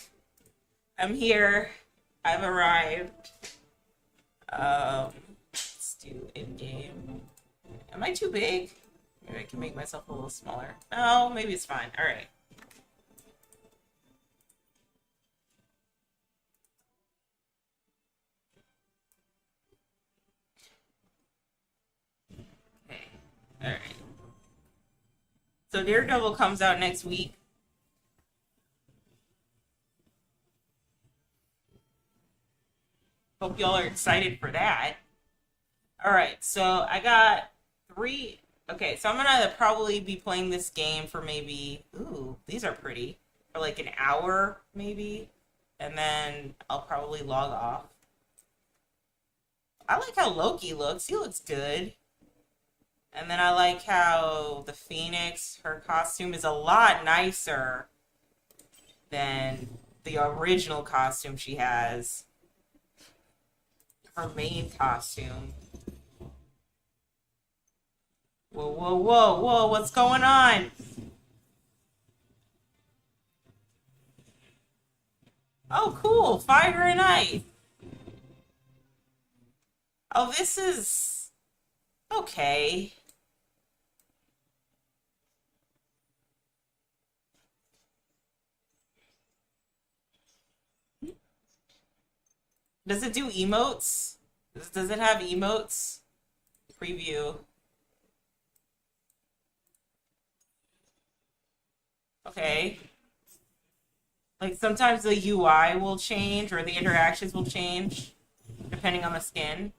I'm here. I've arrived. Let's do in-game. Am I too big? Maybe I can make myself a little smaller. No, maybe it's fine. All right. Okay. All right. So Daredevil comes out next week. Hope y'all are excited for that. All right, so I got 3. Okay, so I'm gonna probably be playing this game for maybe, ooh, these are pretty, for like an hour maybe, and then I'll probably log off. I like how Loki looks. He looks good. And then I like how the Phoenix, her costume is a lot nicer than the original costume she has. Her main costume. Whoa, whoa, whoa, whoa, what's going on? Oh, cool, fire and ice. Oh, this is... okay. Does it do emotes? Does it have emotes? Preview. Okay. Like sometimes the UI will change or the interactions will change depending on the skin.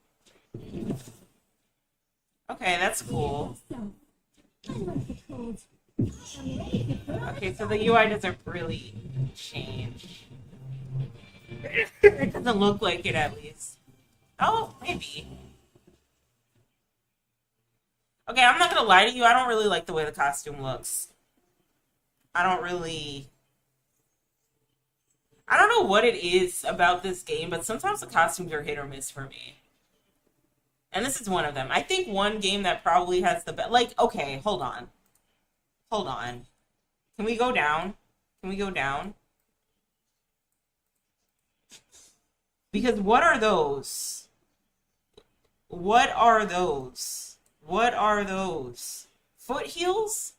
Okay, that's cool. Okay, so the UI doesn't really change. It doesn't look like it, at least. Oh, maybe. Okay, I'm not gonna lie to you. I don't really like the way the costume looks. I don't know what it is about this game, but sometimes the costumes are hit or miss for me. And this is one of them. I think one game that probably has the best... like, okay, hold on. Hold on. Can we go down? Can we go down? Because what are those? What are those? What are those? Foot heels?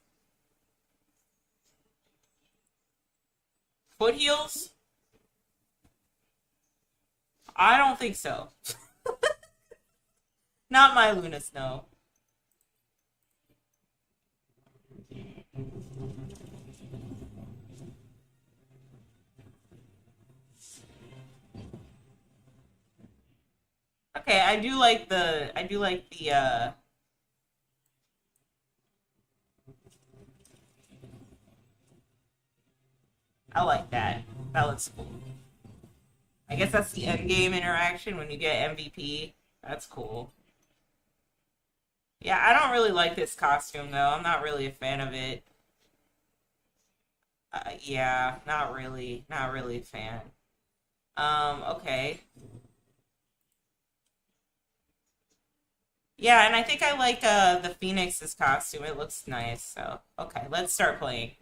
Foot heels? I don't think so. Not my Luna Snow. Okay, I do like the I like that. That looks cool. I guess that's the end game interaction when you get MVP. That's cool. Yeah, I don't really like this costume though. I'm not really a fan of it. Yeah, not really. Not really a fan. Okay. Yeah, and I think I like the Phoenix's costume. It looks nice. So, okay, let's start playing.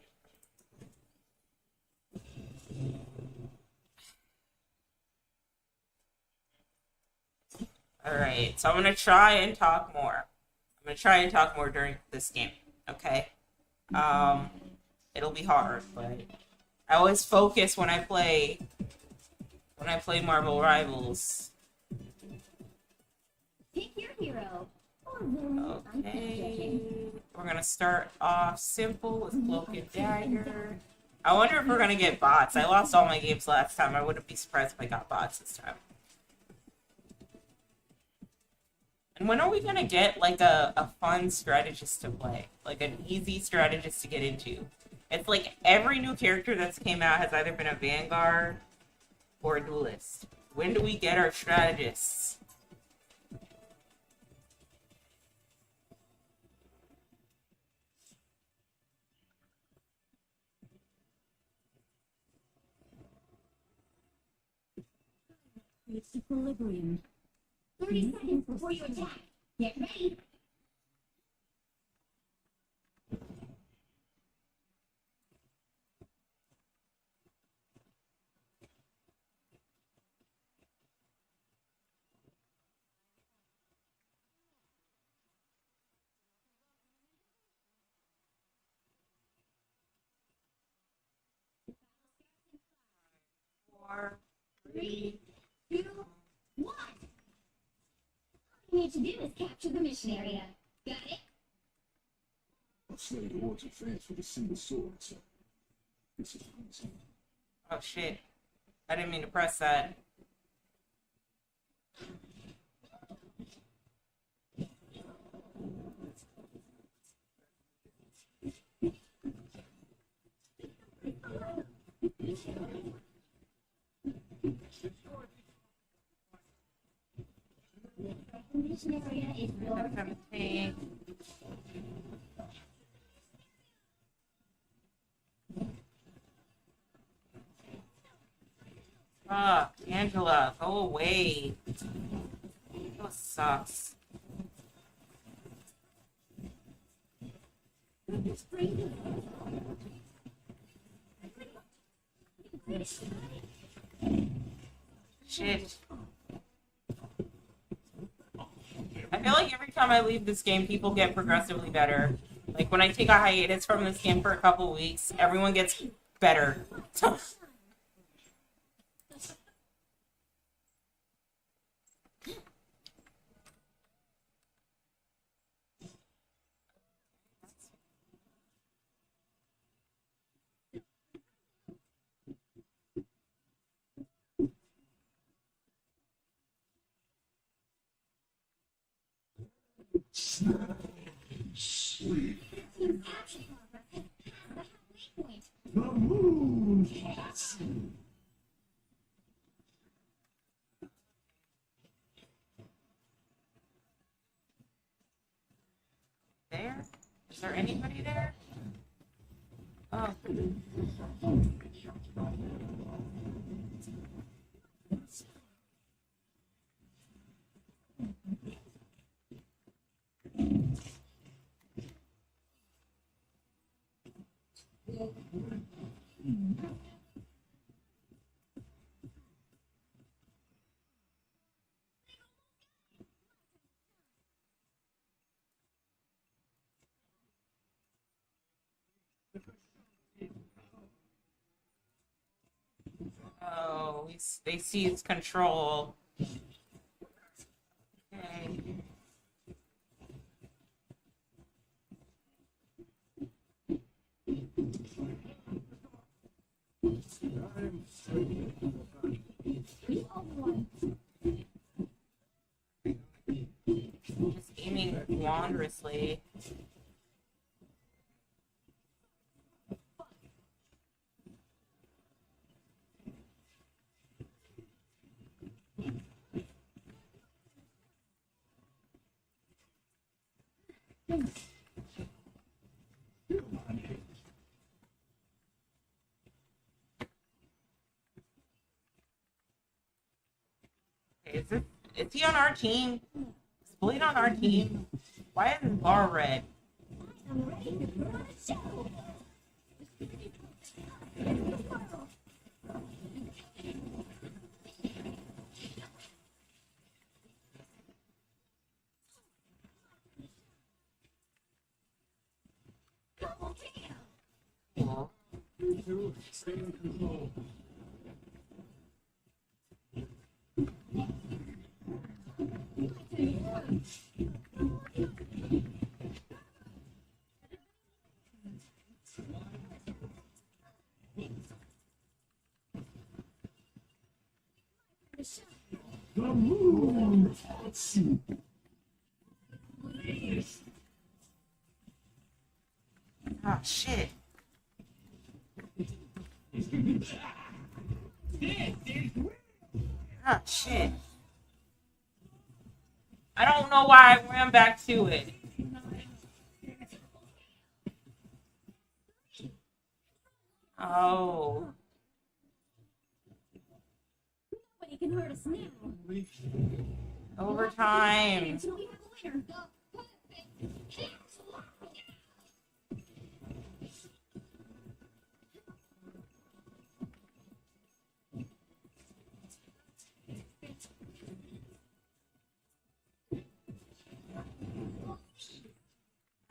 Alright, so I'm gonna try and talk more. I'm gonna try and talk more during this game, okay? It'll be hard, but I always focus when I play Marvel Rivals. Pick your hero. Or villain. Okay, we're gonna start off simple with Cloak and Dagger. I wonder if we're gonna get bots. I lost all my games last time. I wouldn't be surprised if I got bots this time. And when are we gonna get like a fun strategist to play? Like an easy strategist to get into? It's like every new character that's came out has either been a Vanguard or a duelist. When do we get our strategists? It's equilibrium. 30 seconds before you attack. Get ready. 4, 3, 2, 1. All you need to do is capture the mission area. Got it? I'll slay the hordes of fans with a single sword, so this is easy. Oh shit. I didn't mean to press that. The mission area is yours. 17. Fuck, Angela, go away. That sucks. Shit. I feel like every time I leave this game, people get progressively better. Like when I take a hiatus from this game for a couple weeks, everyone gets better. Sleep. Point. The moon has. There? Is there anybody there? Oh. Oh, they seized control. Okay. Just aiming wondrously. Is he on our team? Is Blade on our team? Why is his bar red? I'm ready to put on a show. Cool. Stay in control. The moon has. Oh shit. Oh shit. I don't know why I ran back to it. Oh. Nobody can hurt us now. Overtime. Until we have a winner. The perfect chaos.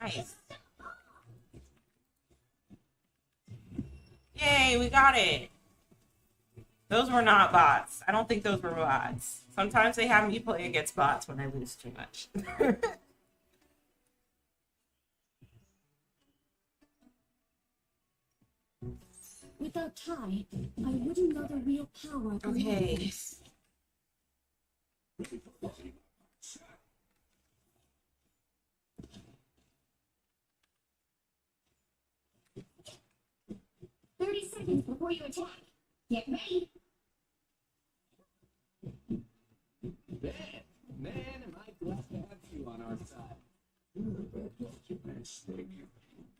Nice. Yay, we got it. Those were not bots. I don't think those were bots. Sometimes they have me play against bots when I lose too much. Without Ty, I wouldn't know the real power of Okay. the 30 seconds before you attack. Get ready. Man, am I glad to have you on our side.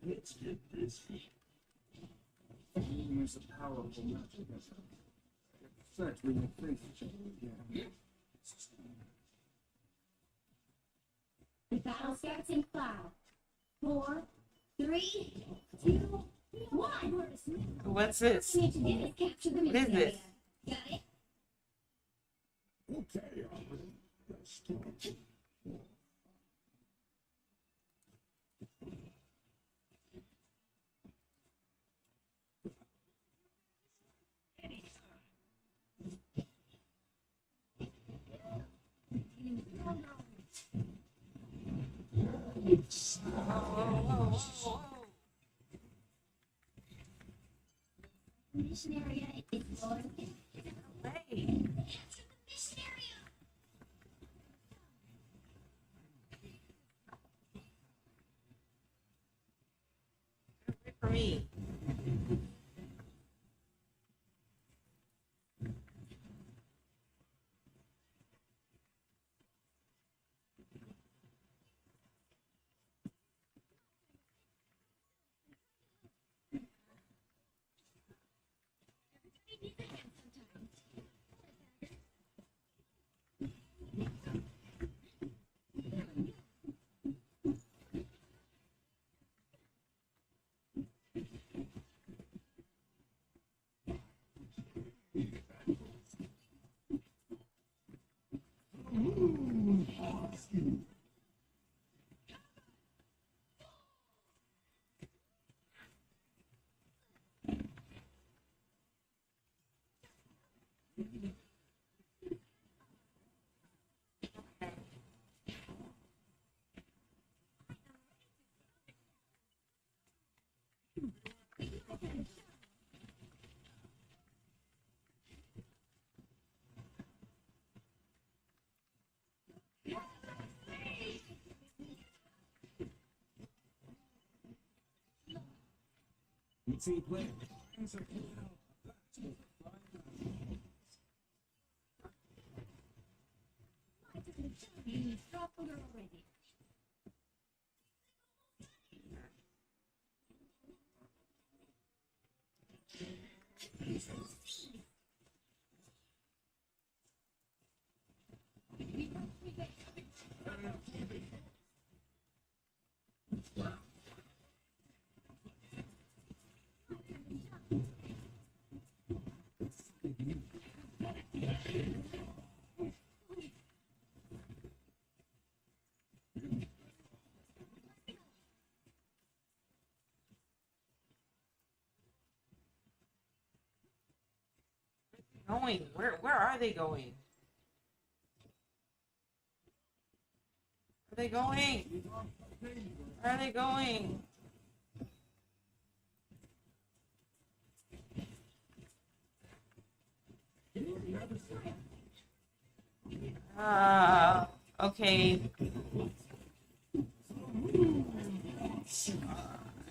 Let's get busy. Use a powerful mechanism. In fact, we will face each other again. The battle starts in 5, 4, 3, 2, 1. What's this? What you need to do is capture the What is mission this? area. Got it? Okay, let's talk. Mission area is yours. Hey. Capture the mission area. Wait for me. Team play. Drop a little already. Going? Where are they going? Where are they going? Where are they going? Okay.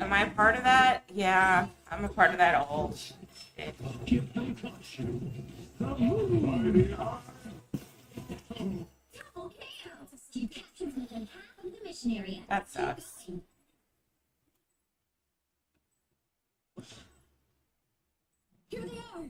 Am I a part of that? Yeah, I'm a part of that all. Shit. Okay, you captured more than half of the mission area. That sucks. Here they are.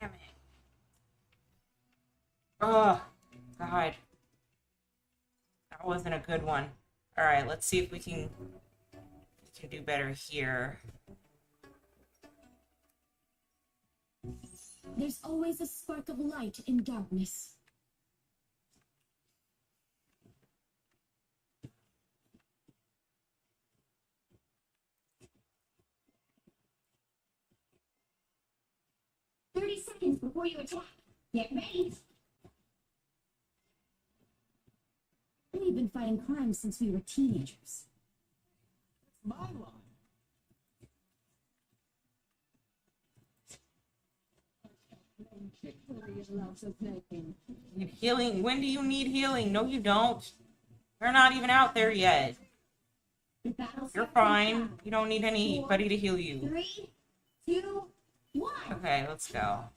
Damn it. Oh, God. That wasn't a good one. Alright, let's see if we can do better here. There's always a spark of light in darkness. "30 seconds before you attack. Get ready." We've been fighting crime since we were teenagers. My line. Need healing? When do you need healing? No, you don't. You're not even out there yet. The battle You're starts in fine. 5, You don't need anybody to heal you. 3, 2, 1. Okay, let's go. All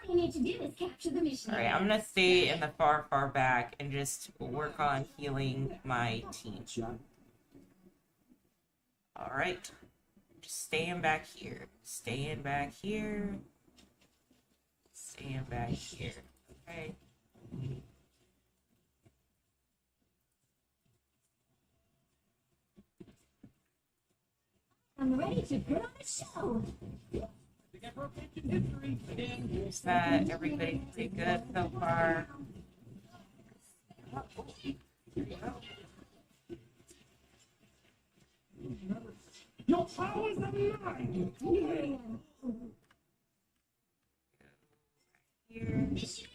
you need to do is capture the mission. Alright, I'm gonna stay in the far, far back and just work on healing my team. Alright. Just staying back here. Staying back here. Staying back here. Okay. I'm ready to put on a show. Is that everybody pretty good so far? Your powers of mine! Here. Maybe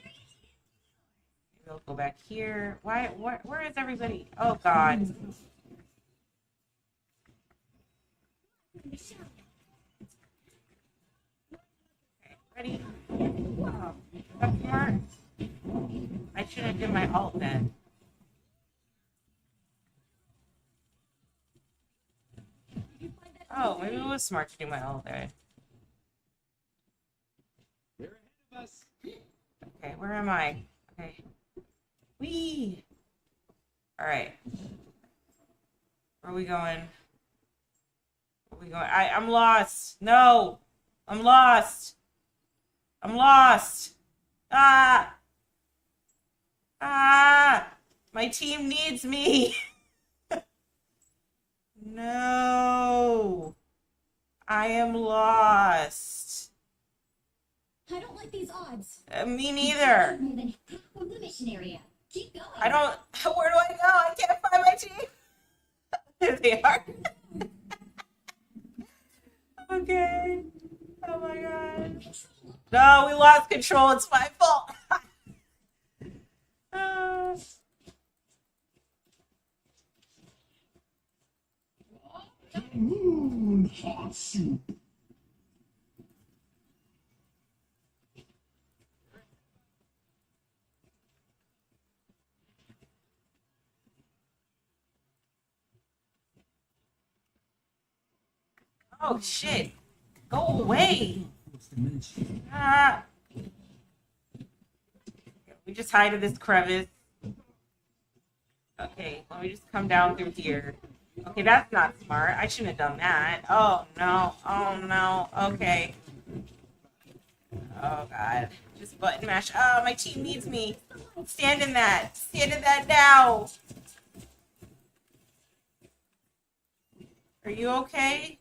I'll go back here. Where is everybody? Oh, God. Okay, ready? Oh, that's smart. I should have done my ult then. Oh, maybe it was smart to do my ult there. They're ahead of us. Okay, where am I? Okay. Whee! Alright. Where are we going? Where are we going? I'm lost! No! I'm lost! I'm lost! Ah! Ah! My team needs me! No! I am lost. I don't like these odds. Me neither. More than half of the mission area. Keep going. I don't. Where do I go? I can't find my team. There they are. Okay. Oh my god. No, we lost control. It's my fault. Moon hot soup. Oh shit. Go away. Ah. We just hide in this crevice. Okay, let me just come down through here. Okay, that's not smart. I shouldn't have done that. Oh no. Oh no. Okay. Oh god. Just button mash. Oh, my team needs me. Stand in that. Stand in that now. Are you okay?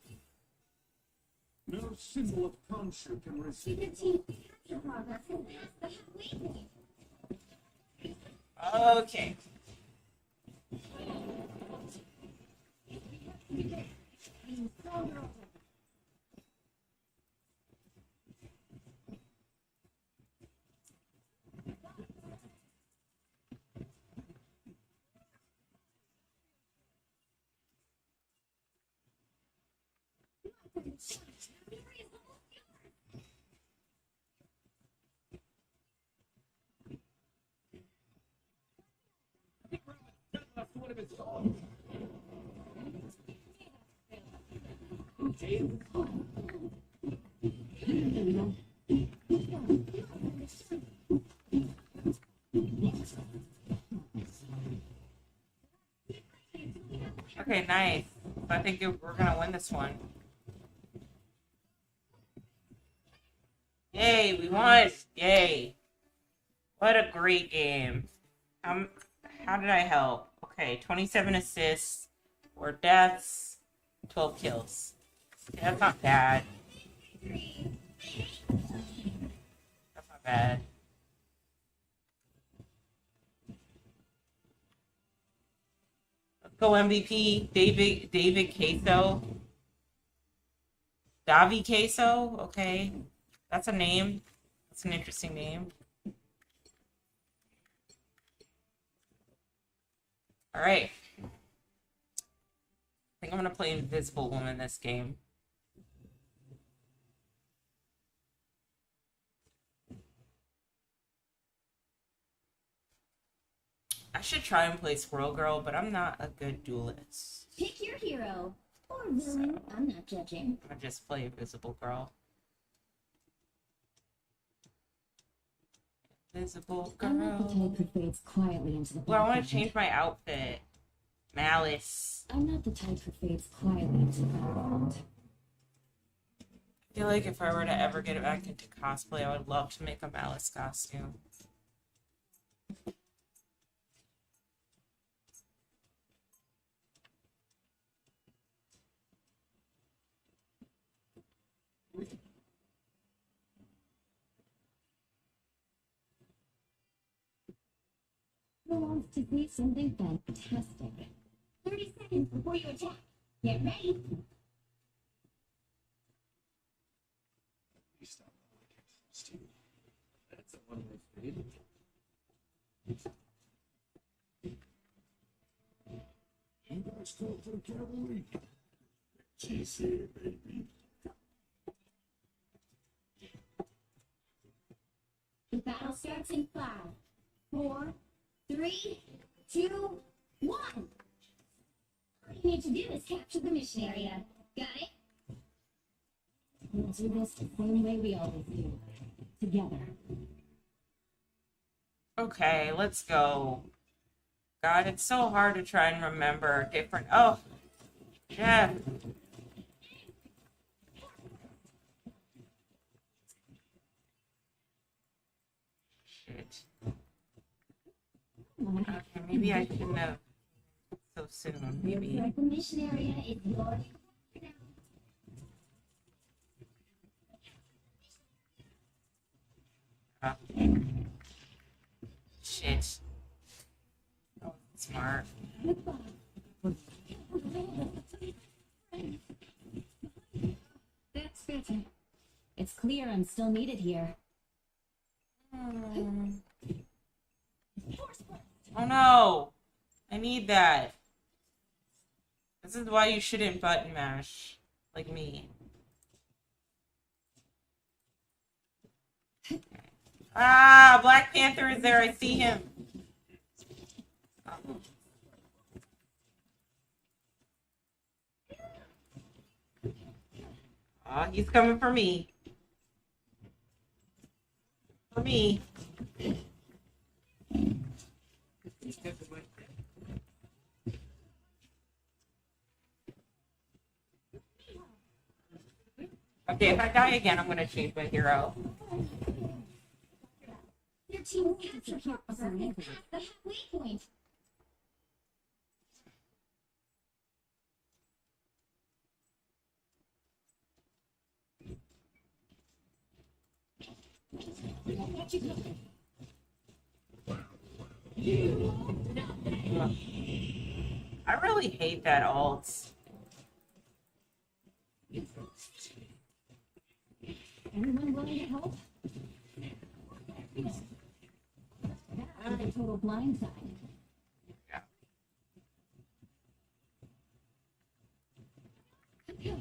No symbol of conscience can receive. Keep the team capture progress and pass the halfway point. Okay. Okay, nice. I think we're gonna win this one. Yay, we won! Yay! What a great game. How did I help? Okay, 27 assists, 4 deaths, 12 kills. Yeah, that's not bad. That's not bad. Let's go MVP, David Queso. Davi Queso, okay. That's a name. That's an interesting name. Alright. I think I'm gonna play Invisible Woman this game. I should try and play Squirrel Girl, but I'm not a good duelist. Pick your hero. Or villain. So, I'm not judging. I'm gonna just play Invisible Girl. Invisible I'm not the Girl. type who fades quietly into the Well, I want background. to change my outfit. Malice. I'm not the type who fades quietly into the background. I feel like if I were to ever get back into cosplay, I would love to make a Malice costume. Who wants to see something fantastic? 30 seconds before you attack. Get ready. That's the one I faded. You guys call for the cavalry. She's here, baby. The battle starts in 5, 4, 3, 2, 1. All you need to do is capture the mission area. Got it? We'll do this the same way we always do. Together. Okay, let's go. God, it's so hard to try and remember different. Oh, Jeff. Shit. Okay, maybe I shouldn't have so soon. Maybe. The mission area is yours. Shit. Oh, smart. That's better. It's clear I'm still needed here. Oh no! I need that. This is why you shouldn't button mash. Like me. Ah! Black Panther is there. I see him. Oh. Ah, he's coming for me. For me. Okay, if I die again, I'm gonna change my hero. Your team captured Harper and passed the halfway point. I really hate that alt. Anyone willing to help? That was a total blindside. Yeah.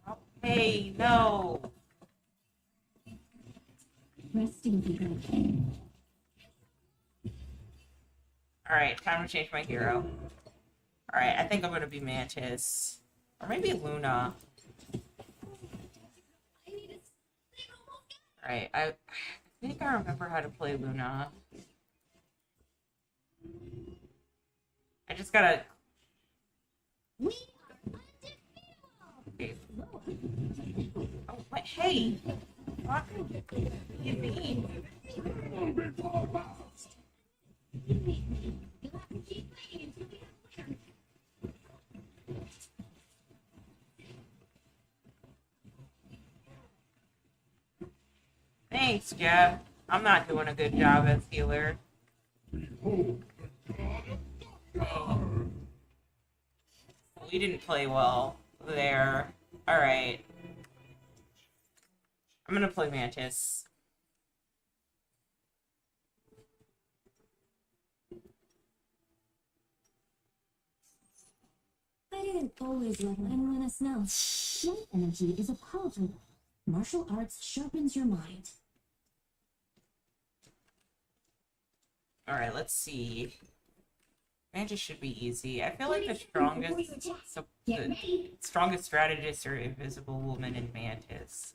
Oh, hey, no. Resting people. Alright, time to change my hero. Alright, I think I'm gonna be Mantis. Or maybe Luna. Alright, I I think I remember how to play Luna. I just gotta. We are undefeatable. Okay. Oh, what? Hey! Fuck. You mean? You'll have to keep playing until we have learned. Thanks, Jeff. I'm not doing a good job as healer. We didn't play well there. Alright. I'm gonna play Mantis. I didn't always let anyone else know. Light energy is a powerful one. Martial arts sharpens your mind. Alright, let's see. Mantis should be easy. I feel like the strongest strategists are Invisible Woman and Mantis.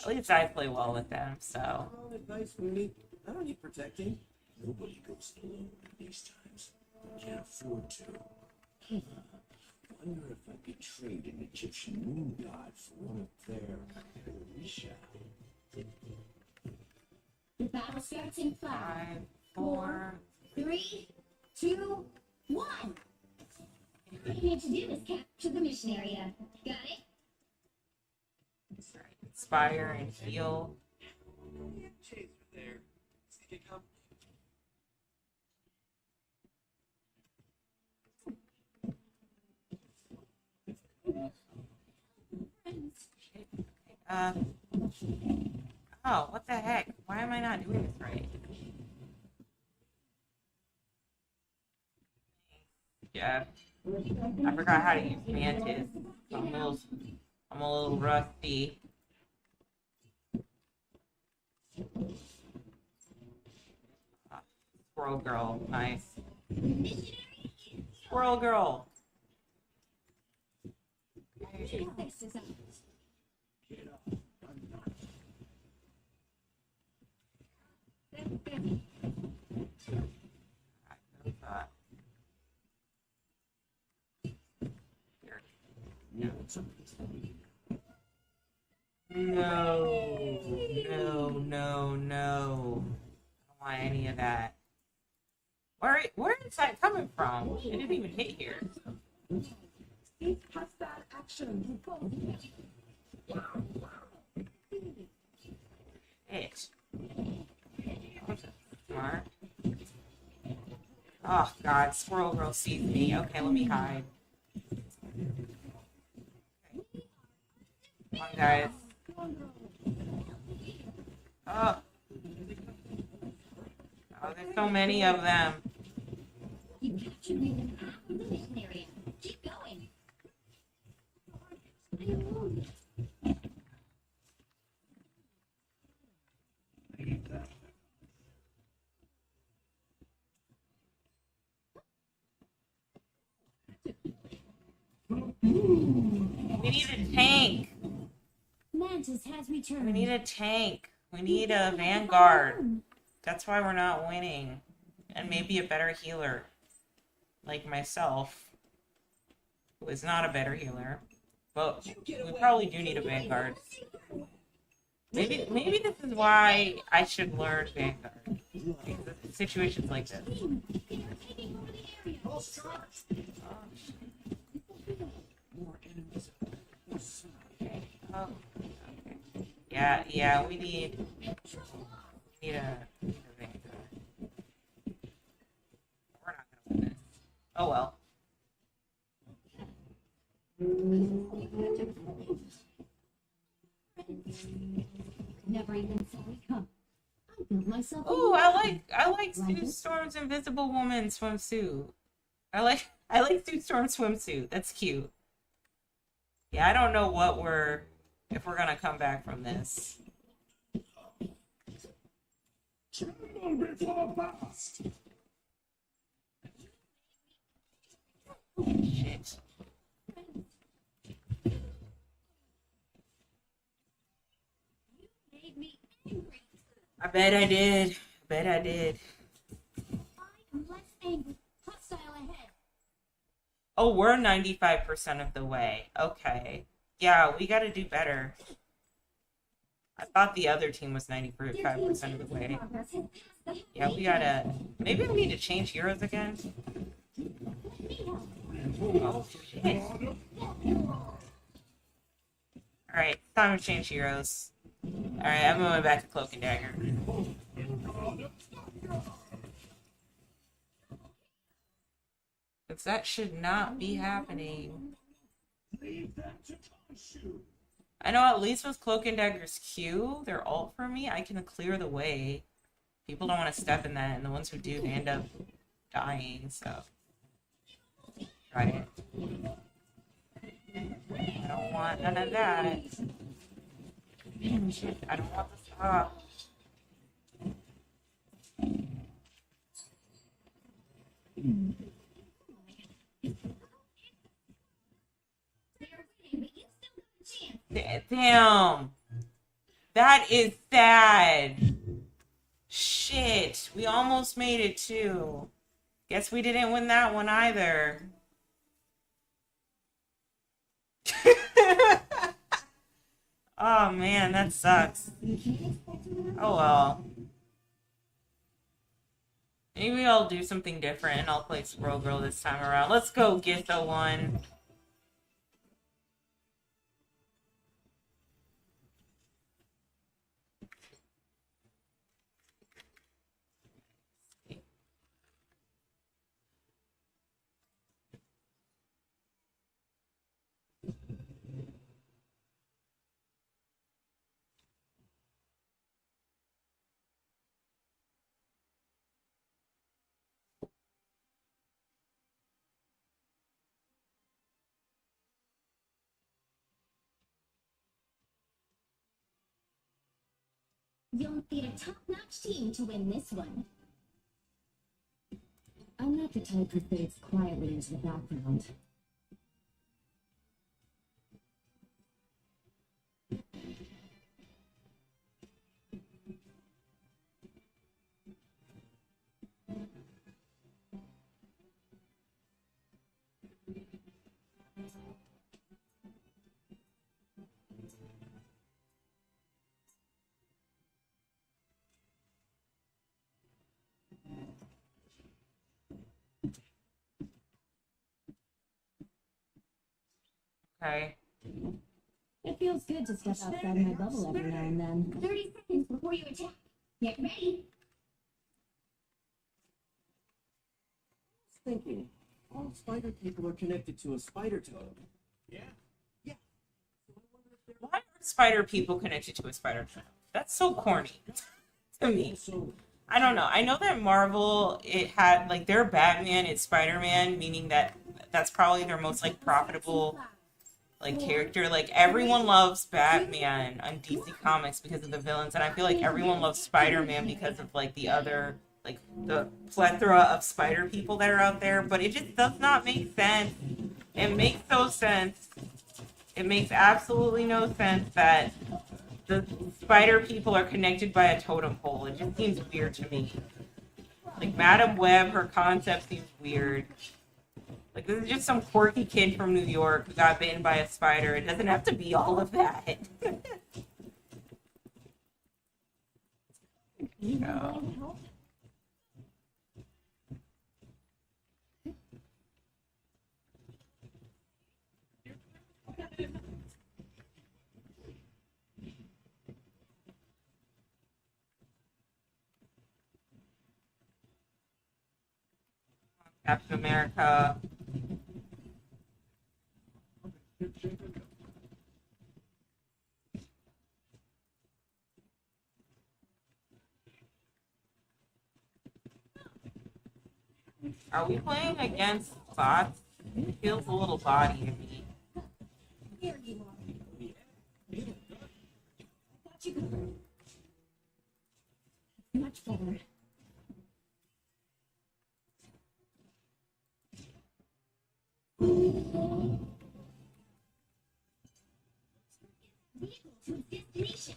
At least I play well with them, so. All advice from me. I don't need protecting. Nobody goes alone in these times. I can't afford to. Wonder if I betrayed an Egyptian moon god for one of their Orisha. The battle starts in 5, 4. 3, 2, 1. All you need to do is capture the mission area. Got it? Inspire and heal. Chaser there. See it come? Uh. Oh, what the heck? Why am I not doing this right? Yeah. I forgot how to use Mantis. I'm a little rusty. Squirrel girl, nice. Squirrel girl. This is ours. No, no, no, no. I don't want any of that. Where is that coming from? It didn't even hit here. It has that action. It. Smart. Oh God, Squirrel Girl sees me. Okay, let me hide. Come on, guys. Oh. Oh, there's so many of them. You captured more than half of the mission area. Keep going. We need a tank. Mantis has returned. We need a tank. We need a vanguard. That's why we're not winning. And maybe a better healer. Like myself. Who is not a better healer. But we probably do need a vanguard. Maybe this is why I should learn vanguard. Because of situations like this. More enemies. Okay. Oh, okay. Yeah, we need a vanguard. We're not gonna win this. Oh well. Never even saw me come. I built myself a Ooh, I like Sue Right. Storm's Invisible Woman swimsuit. I like Sue Storm's swimsuit. That's cute. Yeah, I don't know if we're gonna come back from this. Tremble before blast. Shit. made me angry. I bet I did. I bet I did. I am less angry. Hostile ahead. Oh, we're 95% of the way. Okay. Yeah, we gotta do better. I thought the other team was 95% of the way. Yeah, we gotta... Maybe we need to change heroes again? Oh, shit. Alright, time to change heroes. Alright, I'm going back to Cloak and Dagger. Because that should not be happening. I know at least with Cloak and Dagger's Q, their ult for me, I can clear the way. People don't want to step in that, and the ones who do, they end up dying, so... Try it. I don't want none of that. I don't want the stop. Damn. That is sad. Shit. We almost made it too. Guess we didn't win that one either. Oh man, that sucks. Oh well. Maybe I'll do something different and I'll play Squirrel Girl this time around. Let's go get the one. You'll need a top-notch team to win this one. I'm not the type who fades quietly into the background. Okay. It feels good to step outside my bubble every now and then. 30 seconds before you attack. Get ready. Thinking, all spider people are connected to a spider totem. Yeah. Why are spider people connected to a spider totem? That's so corny to me. So, I don't know. I know that Marvel, it had, like, their Batman is Spider-Man, meaning that that's probably their most, like, profitable, like, character. Like, everyone loves Batman on DC Comics because of the villains, and I feel like everyone loves Spider-Man because of, like, the other, like, the plethora of spider people that are out there, but it just does not make sense. It makes no sense. It makes absolutely no sense that the spider people are connected by a totem pole. It just seems weird to me. Like, Madam Web, her concept seems weird. Like, this is just some quirky kid from New York who got bitten by a spider. It doesn't have to be all of that. No. Captain America. Are we playing against bots? It feels a little body to me. Here you are. Got you covered. Much better. Vehicle to destination.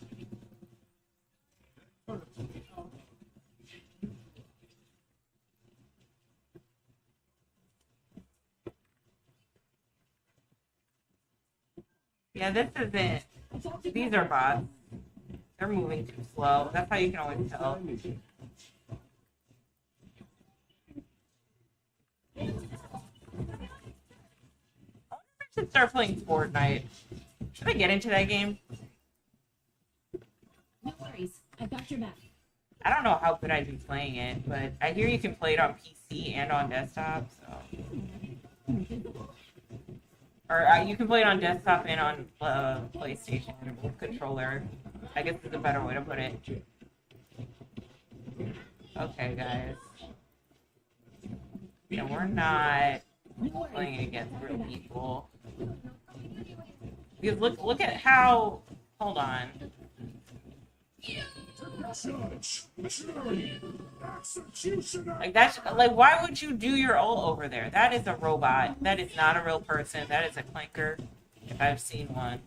Yeah, this isn't. These are bots. They're moving too slow. That's how you can always tell. I should start playing Fortnite. Should I get into that game? No worries. I got your back. I don't know how good I'd be playing it, but I hear you can play it on PC and on desktop, so. Or you can play it on desktop and on PlayStation with controller. I guess is a better way to put it. Okay, guys. Yeah, we're not playing against real people. Because look at how. Hold on. Like that's like, why would you do your ult over there? That is a robot. That is not a real person. That is a clanker, if I've seen one.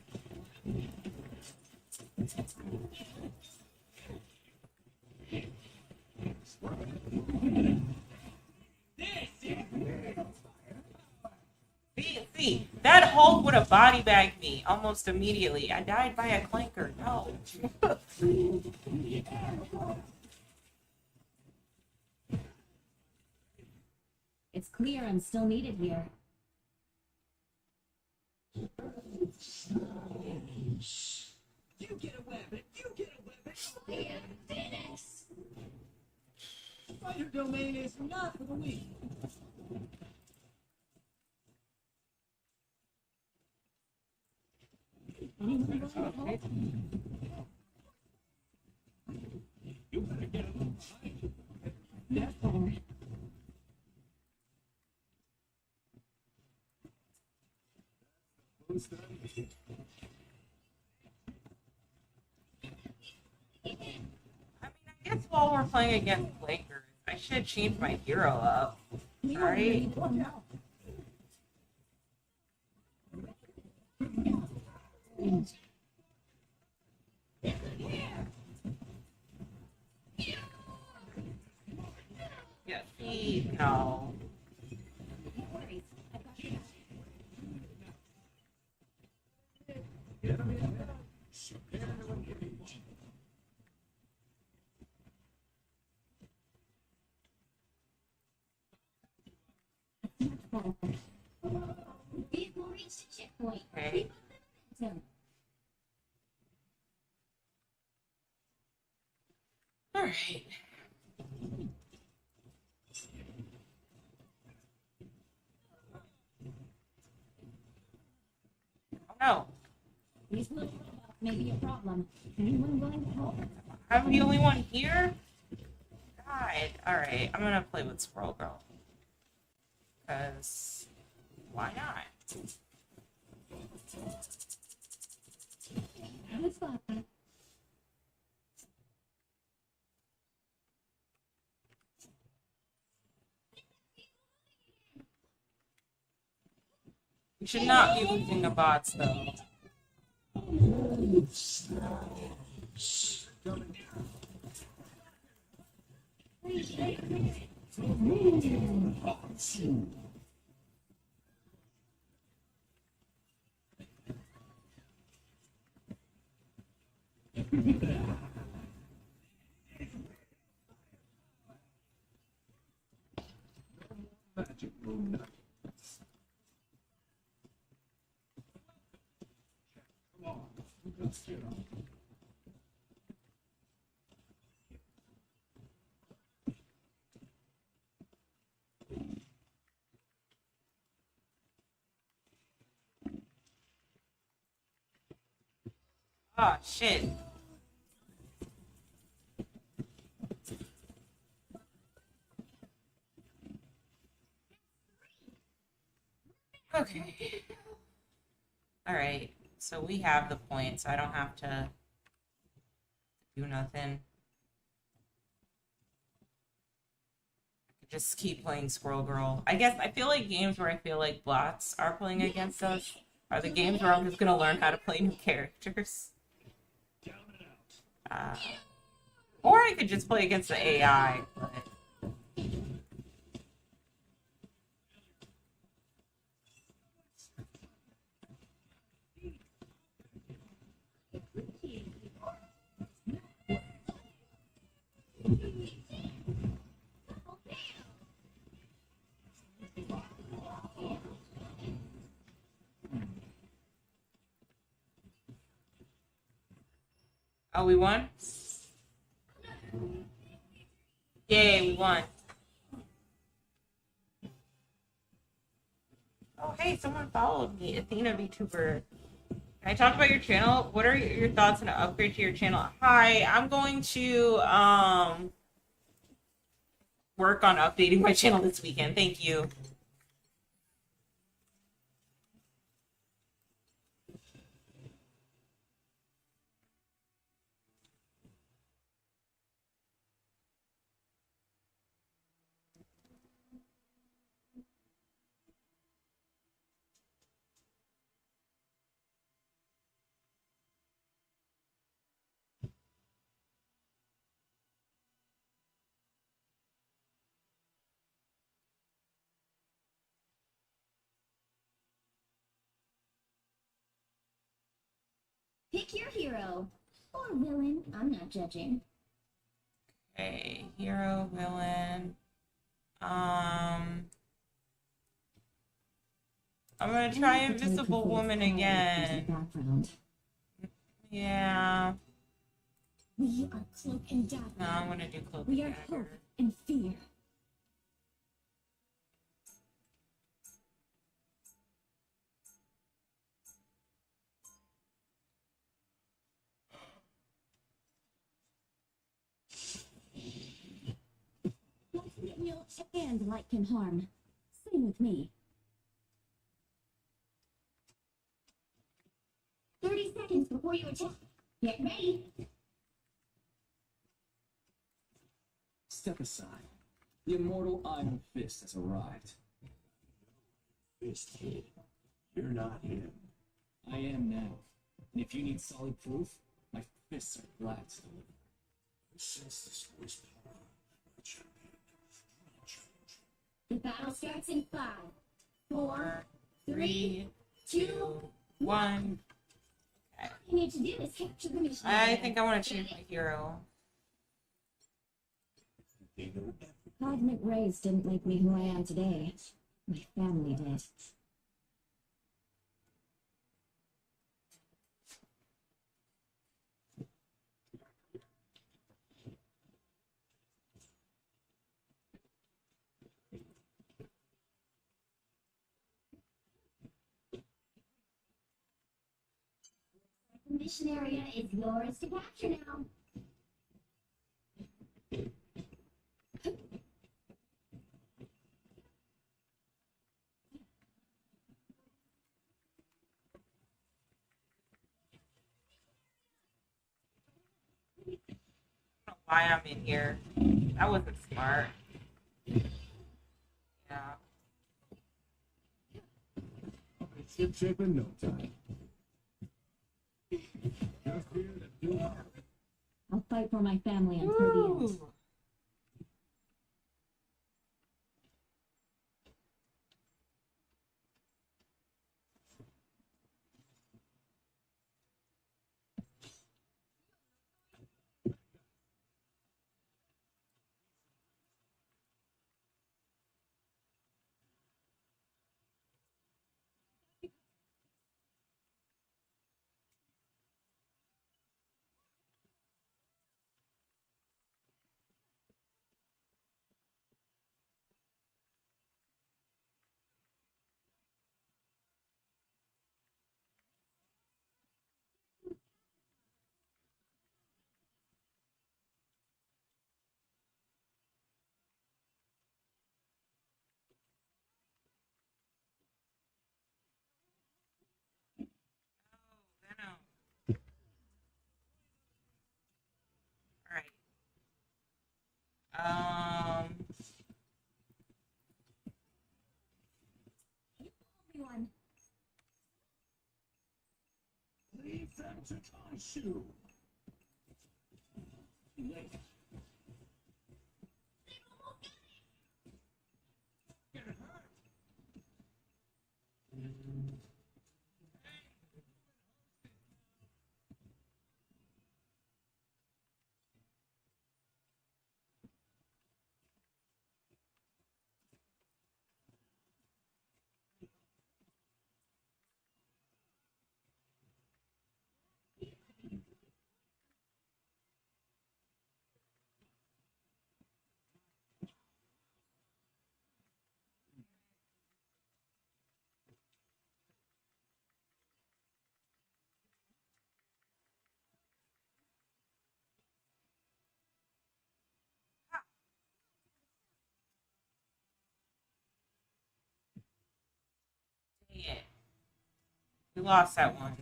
See, that Hulk would have body bagged me almost immediately. I died by a clanker. No. It's clear I'm still needed here. You get a weapon. You get a weapon. Phoenix! Spider domain is not for the weak. You better get a little behind. That's all. I guess while we're playing against Lakers, I should change my hero up. Right? Yeah, see, no. Vehicle reached checkpoint. Okay. Alright. Oh no. These little robots may be a problem. Anyone going to help? I'm the only one here? God. Alright, I'm gonna play with Squirrel Girl. Because why not? That's fine. We should not be losing the bots though. Magic room night. Come on, let's get on. Oh shit. Okay. Alright, so we have the points. I don't have to do nothing. Just keep playing Squirrel Girl. I guess I feel like games where I feel like bots are playing against us are the games where I'm just gonna learn how to play new characters. Or I could just play against the AI, but... Oh, we won? Yay, we won. Oh, hey, someone followed me. Athena VTuber. Can I talk about your channel? What are your thoughts on an upgrade to your channel? Hi, I'm going to work on updating my channel this weekend. Thank you. Pick your hero. Or villain. I'm not judging. Okay, hero, villain. I'm gonna try Invisible Woman again. Background. Yeah. We are Cloak and Dagger. No, I'm gonna do Cloak We and are Dagger. hope and fear. Life can heal and light can harm. Same with me. 30 seconds before you attack. Get ready. Step aside. The immortal Iron Fist has arrived. Fist hid. You're not him. I am now. And if you need solid proof, my fists are glad to deliver. I sense this voice power. My champion. The battle starts in 5, 4, 3, 2, 1. All you need to do is capture the mission. I think I want to change my hero. They know everything. Cosmic rays didn't make me who I am today. My family did. The mission area is yours to capture now. I don't know why I'm in here. That wasn't smart. Yeah. Ship shape in no time. Just here to do our I'll fight for my family until the end. Woo. Venom. All right. Everyone, Leave them to Tanshu. lost that one.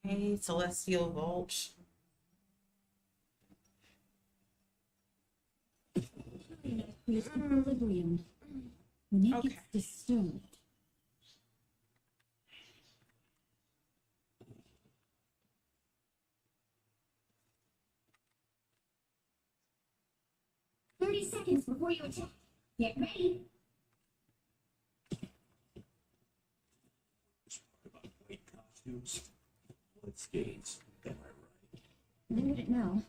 Okay, Celestial Vault. Creates equilibrium. When it Okay. gets disturbed. "30 seconds before you attack. Get ready." About white costumes. Blood stains. Am I right? I wouldn't know.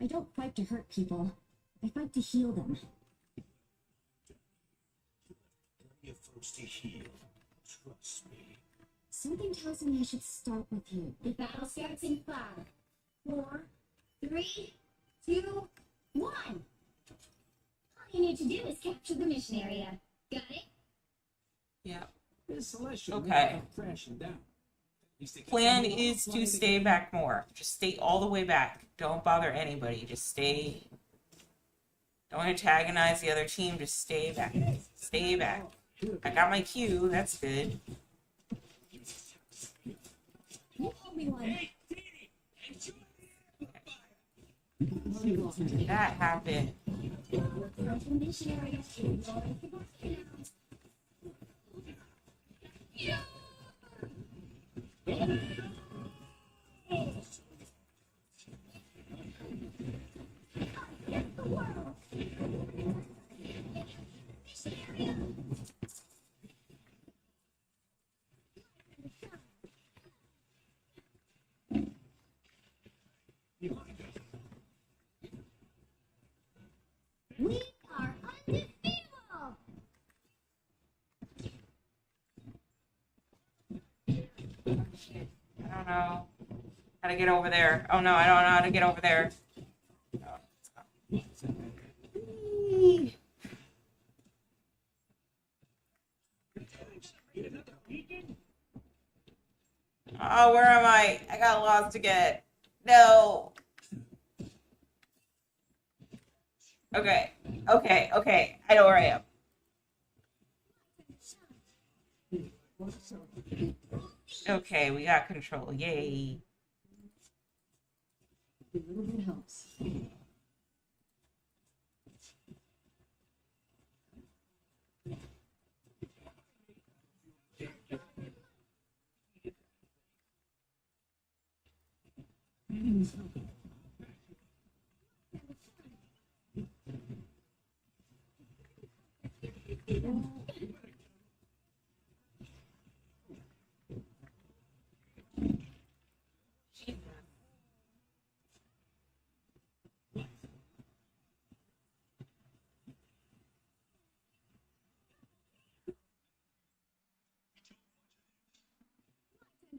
I don't fight to hurt people. I fight to heal them. Plenty of folks to heal. Trust me. Something tells me I should start with you. The battle starts in 5, 4, 3, 2, 1. All you need to do is capture the mission area. Got it? Yeah. This celestial Okay. may come crashing down. At least it gets Plan a little is to flight stay again. back more. Just stay all the way back. Don't bother anybody. Just stay. Don't antagonize the other team. Just stay back. Stay back. I got my cue. That's good. You owe me one. Hey, Dee! Enjoy the That happened. Capture the mission area. We are undefeatable! I don't know how to get over there. Oh no, I don't know how to get over there. Oh, where am I? I got lost again. No. Okay. Okay. I know where I am. Okay, we got control. Yay. A little bit helps.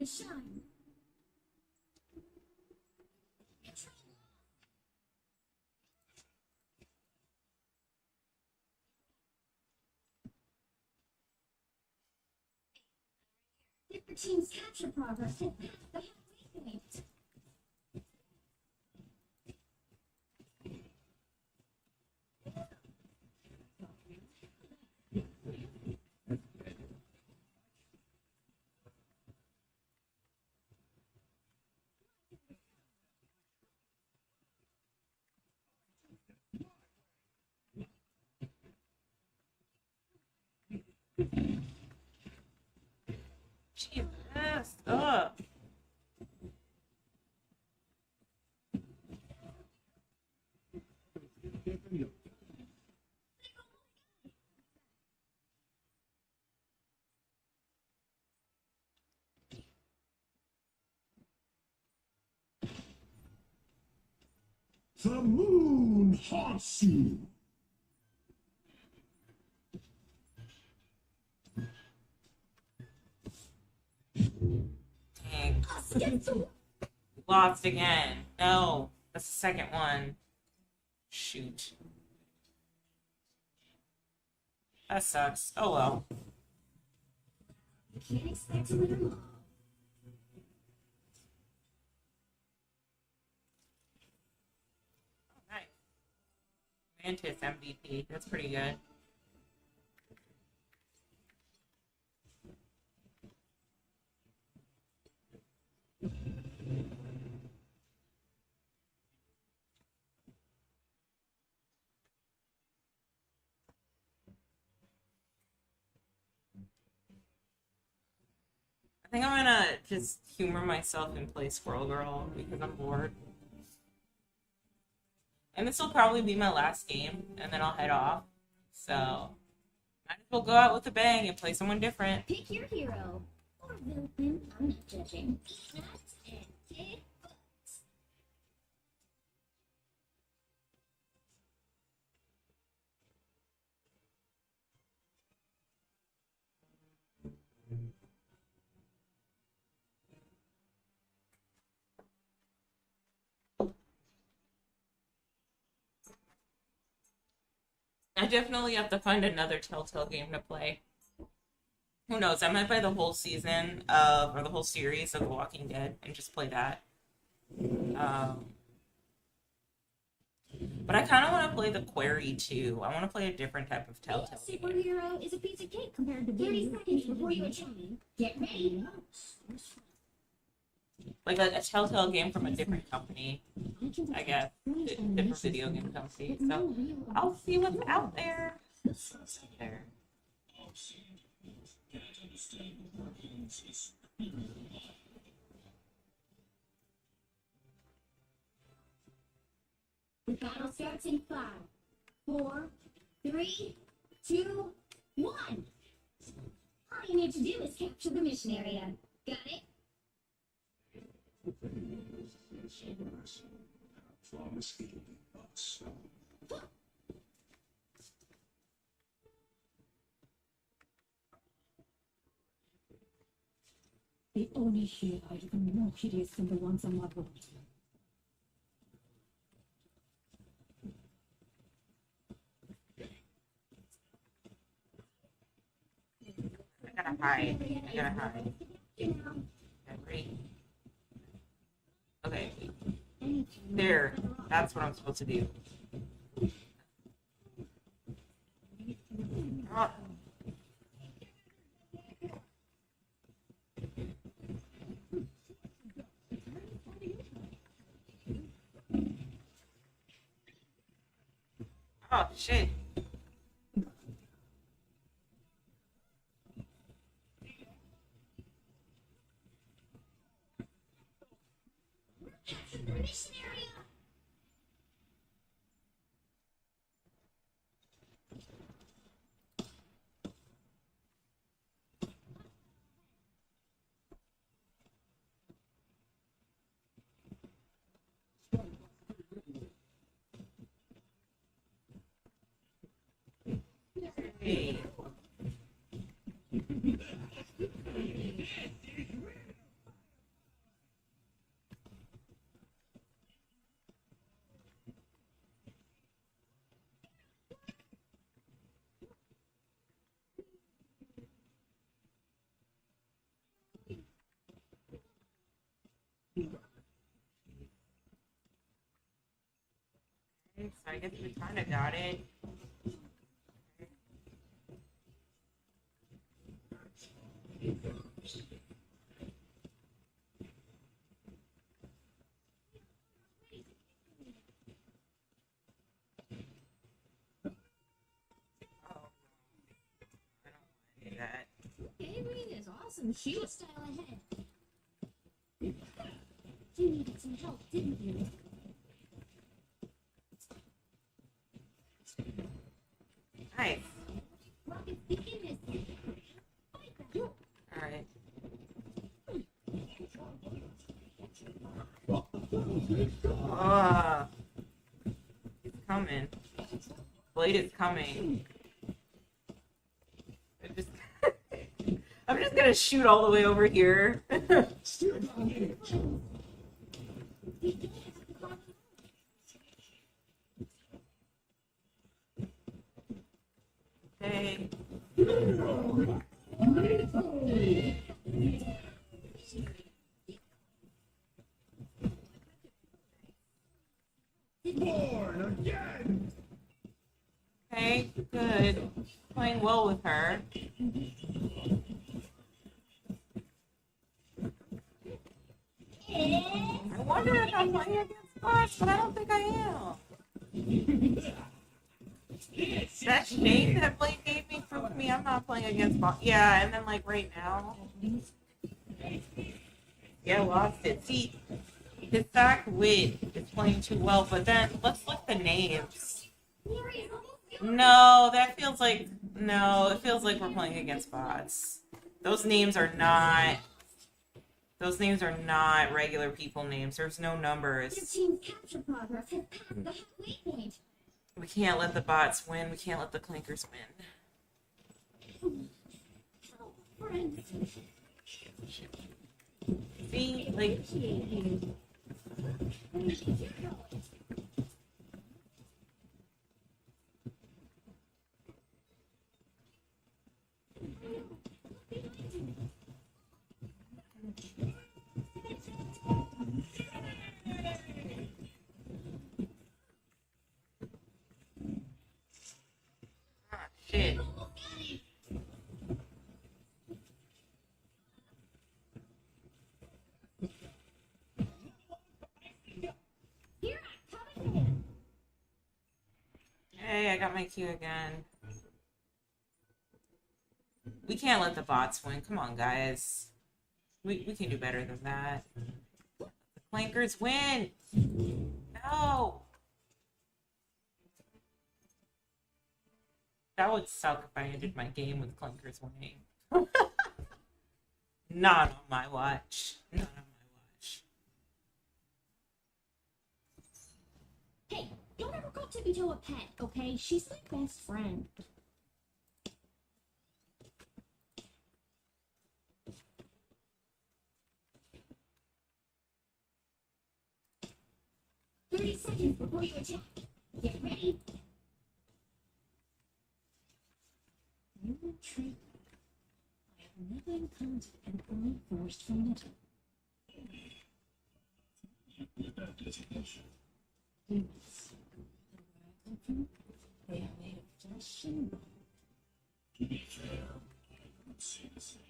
Time to shine. 15's capture progress hit the halfway point. Jesus. Ugh. The moon haunts you. Dang. Lost again. No. That's the second one. Shoot. That sucks. Oh well. Can't expect to win them all. Nice. Mantis MVP. That's pretty good. think I'm gonna just humor myself and play Squirrel Girl because I'm bored. And this will probably be my last game, and then I'll head off. So, might as well go out with a bang and play someone different. Pick your hero. Or villain, I'm not judging. Nuts and kick butts. I definitely have to find another Telltale game to play. Who knows? I might buy the whole season of, or the whole series of The Walking Dead and just play that. But I kind of want to play The Quarry too. I want to play a different type of Telltale game. Superhero is a piece of cake compared to 30 seconds before you achieve. Get ready. Like a Telltale game from a different company, I guess. Different video game company. So I'll see what's out there. The battle starts in 5, 4, 3, 2, 1. All you need to do is capture the mission area. Got it? The only here are even more hideous than the ones on my road. I gotta hide. I gotta hide. Okay, okay. There. That's what I'm supposed to do. Oh. Oh, shit. Capture the mission area. Hey. Okay, so I guess we kind of got it. That. Avery is awesome. Shield style ahead. You needed some help, didn't you? Nice. Rockets begin this. Alright. Ah, it's coming. Blade is coming. I'm just gonna shoot all the way over here. Okay. Born again! Okay, good. Playing well with her. I wonder if I'm playing against Flash, but I don't think I am. That shade that Blade gave me proved me I'm not playing against Boss. Yeah, and then like right now. Yeah, lost it. See, his back wit is playing too well, but then let's look the names. No, that feels like no, it feels like we're playing against bots. Those names are not those names are not regular people names. There's no Your numbers. team's capture progress has passed the halfway point. We can't let the bots win. We can't let the clankers win. Friends, See, like appreciate you. shit. Here I come again. Hey, I got my cue again. We can't let the bots win. Come on, guys. We can do better than that. The clankers win. No. That would suck if I ended my game with clankers winning. Not on my watch. Not on my watch. Hey, don't ever call Tippy Toe a pet, okay? She's my best friend. "30 seconds before you attack. Get ready." You will treat me. I have never encountered an only forced from little. Humans. And where I come from, they are made of flesh and bone. To be fair, I would say the same.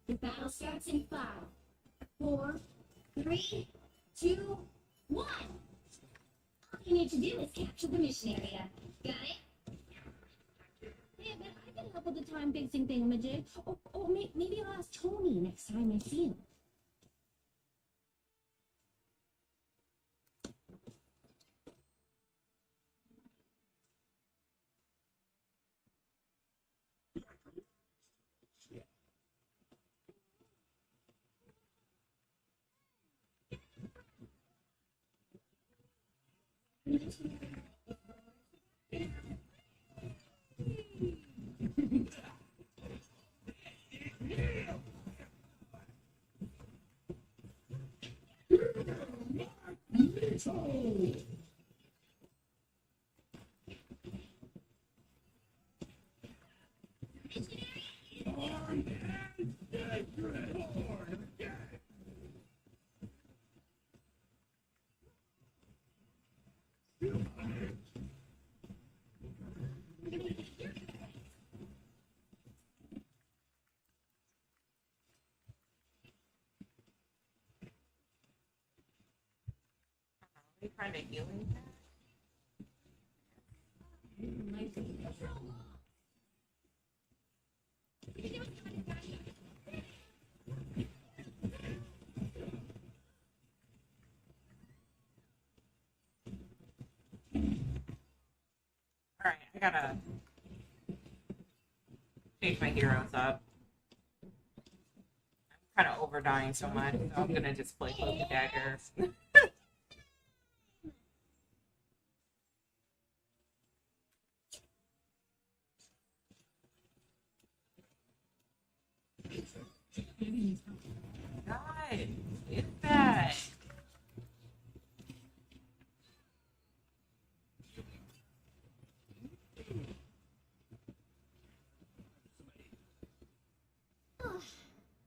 The battle starts in 5, 4, 3, 2, 1. All you need to do is capture the mission area. Got it? Yeah, but I can help with the time fixing thingamajig. Or maybe I'll ask Tony next time I see him. Are you trying to healing that? Alright, I gotta change my heroes up. I'm kind of overdying so much, so I'm gonna just play Cloak and Dagger. God, is that?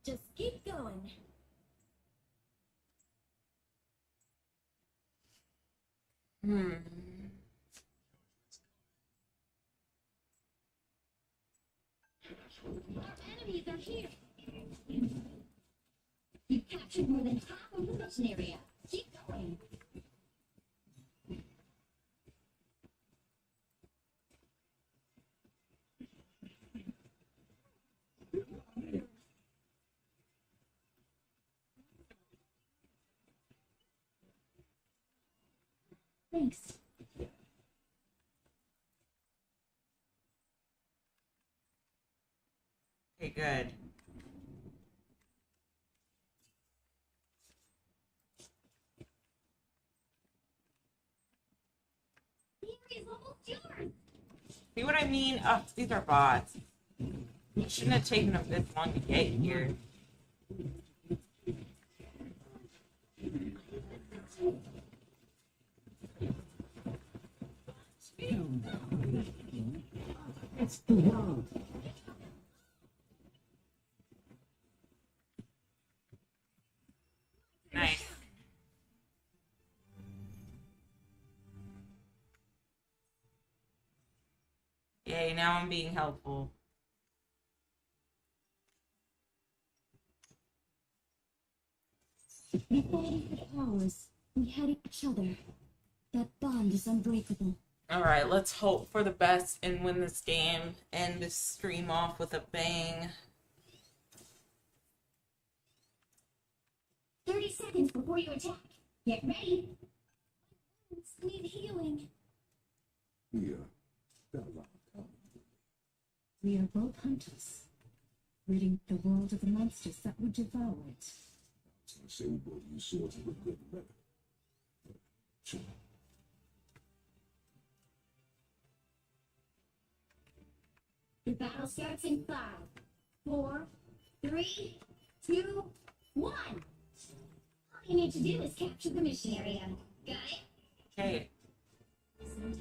Just keep going. Hmm. Our enemies are here. You've captured more than half of the mission area. Keep going. Thanks. Okay, good. The area's almost yours. See what I mean? Oh, these are bots. It shouldn't have taken them this long to get here. Nice. Yay, now I'm being helpful. We fought for the powers. We had each other. That bond is unbreakable. Alright, let's hope for the best and win this game. End this stream off with a bang. 30 seconds before you attack. Get ready. Need healing. Yeah. Got a lot coming. We are both hunters, ridding the world of the monsters that would devour it. I was gonna say we both use swords and look good together. Sure. The battle starts in 5, 4, 3, 2, 1. All you need to do is capture the mission area. Got it? Okay. Sometimes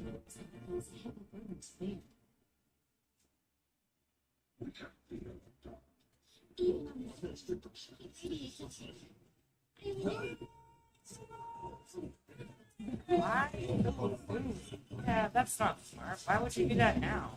those heavy burdens there. Even on the first radiation check. I will. Why? Yeah, that's not smart. Why would you do that now?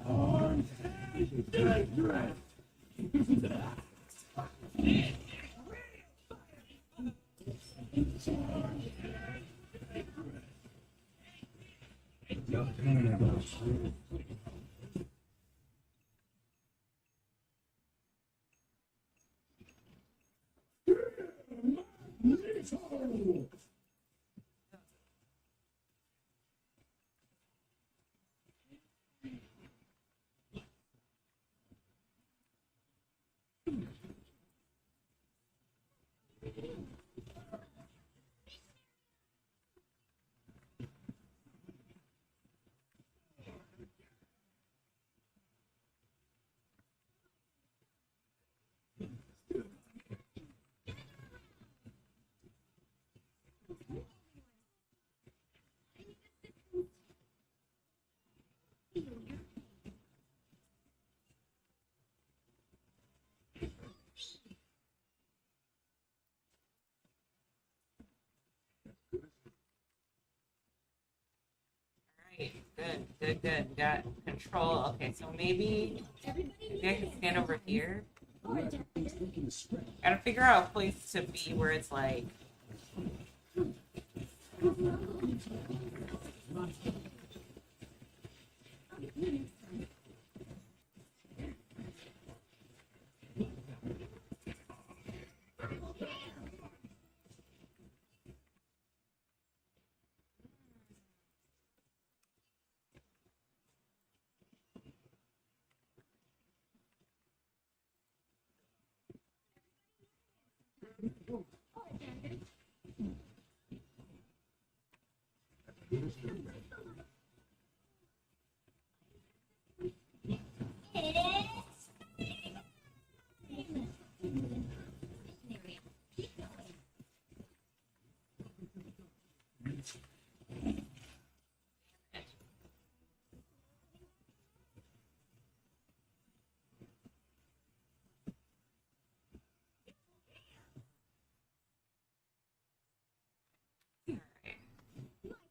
Good, good, good. We got control. Okay, so maybe I can stand over here. Gotta figure out a place to be where it's like.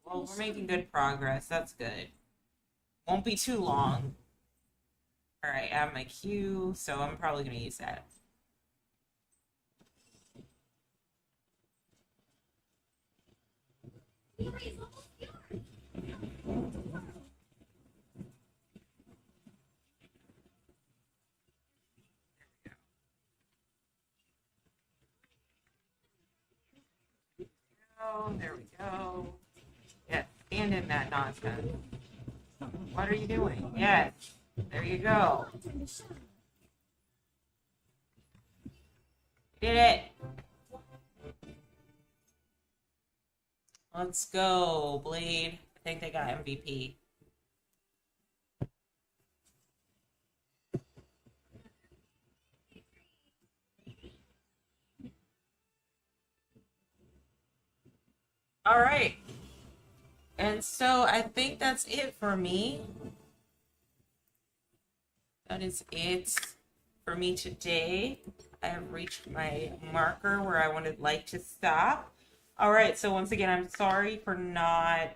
Well, we're making good progress. That's good. Won't be too long. Alright, I have my Q, so I'm probably going to use that. The area's almost yours. Oh, there we go. Yeah, abandon that nonsense. What are you doing? Yes. There you go. Did it. Let's go, Blade. I think they got MVP. All right. And so I think that's it for me. That is it for me today. I have reached my marker where I would like to stop. All right, so once again, I'm sorry for not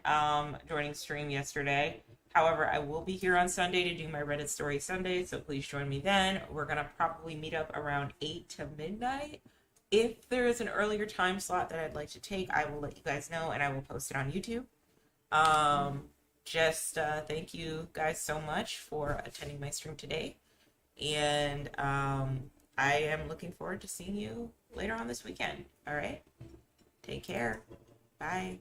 joining stream yesterday. However, I will be here on Sunday to do my Reddit Story Sunday, so please join me then. We're going to probably meet up around 8 to midnight. If there is an earlier time slot that I'd like to take, I will let you guys know, and I will post it on YouTube. Thank you guys so much for attending my stream today. And I am looking forward to seeing you later on this weekend. All right? Take care. Bye.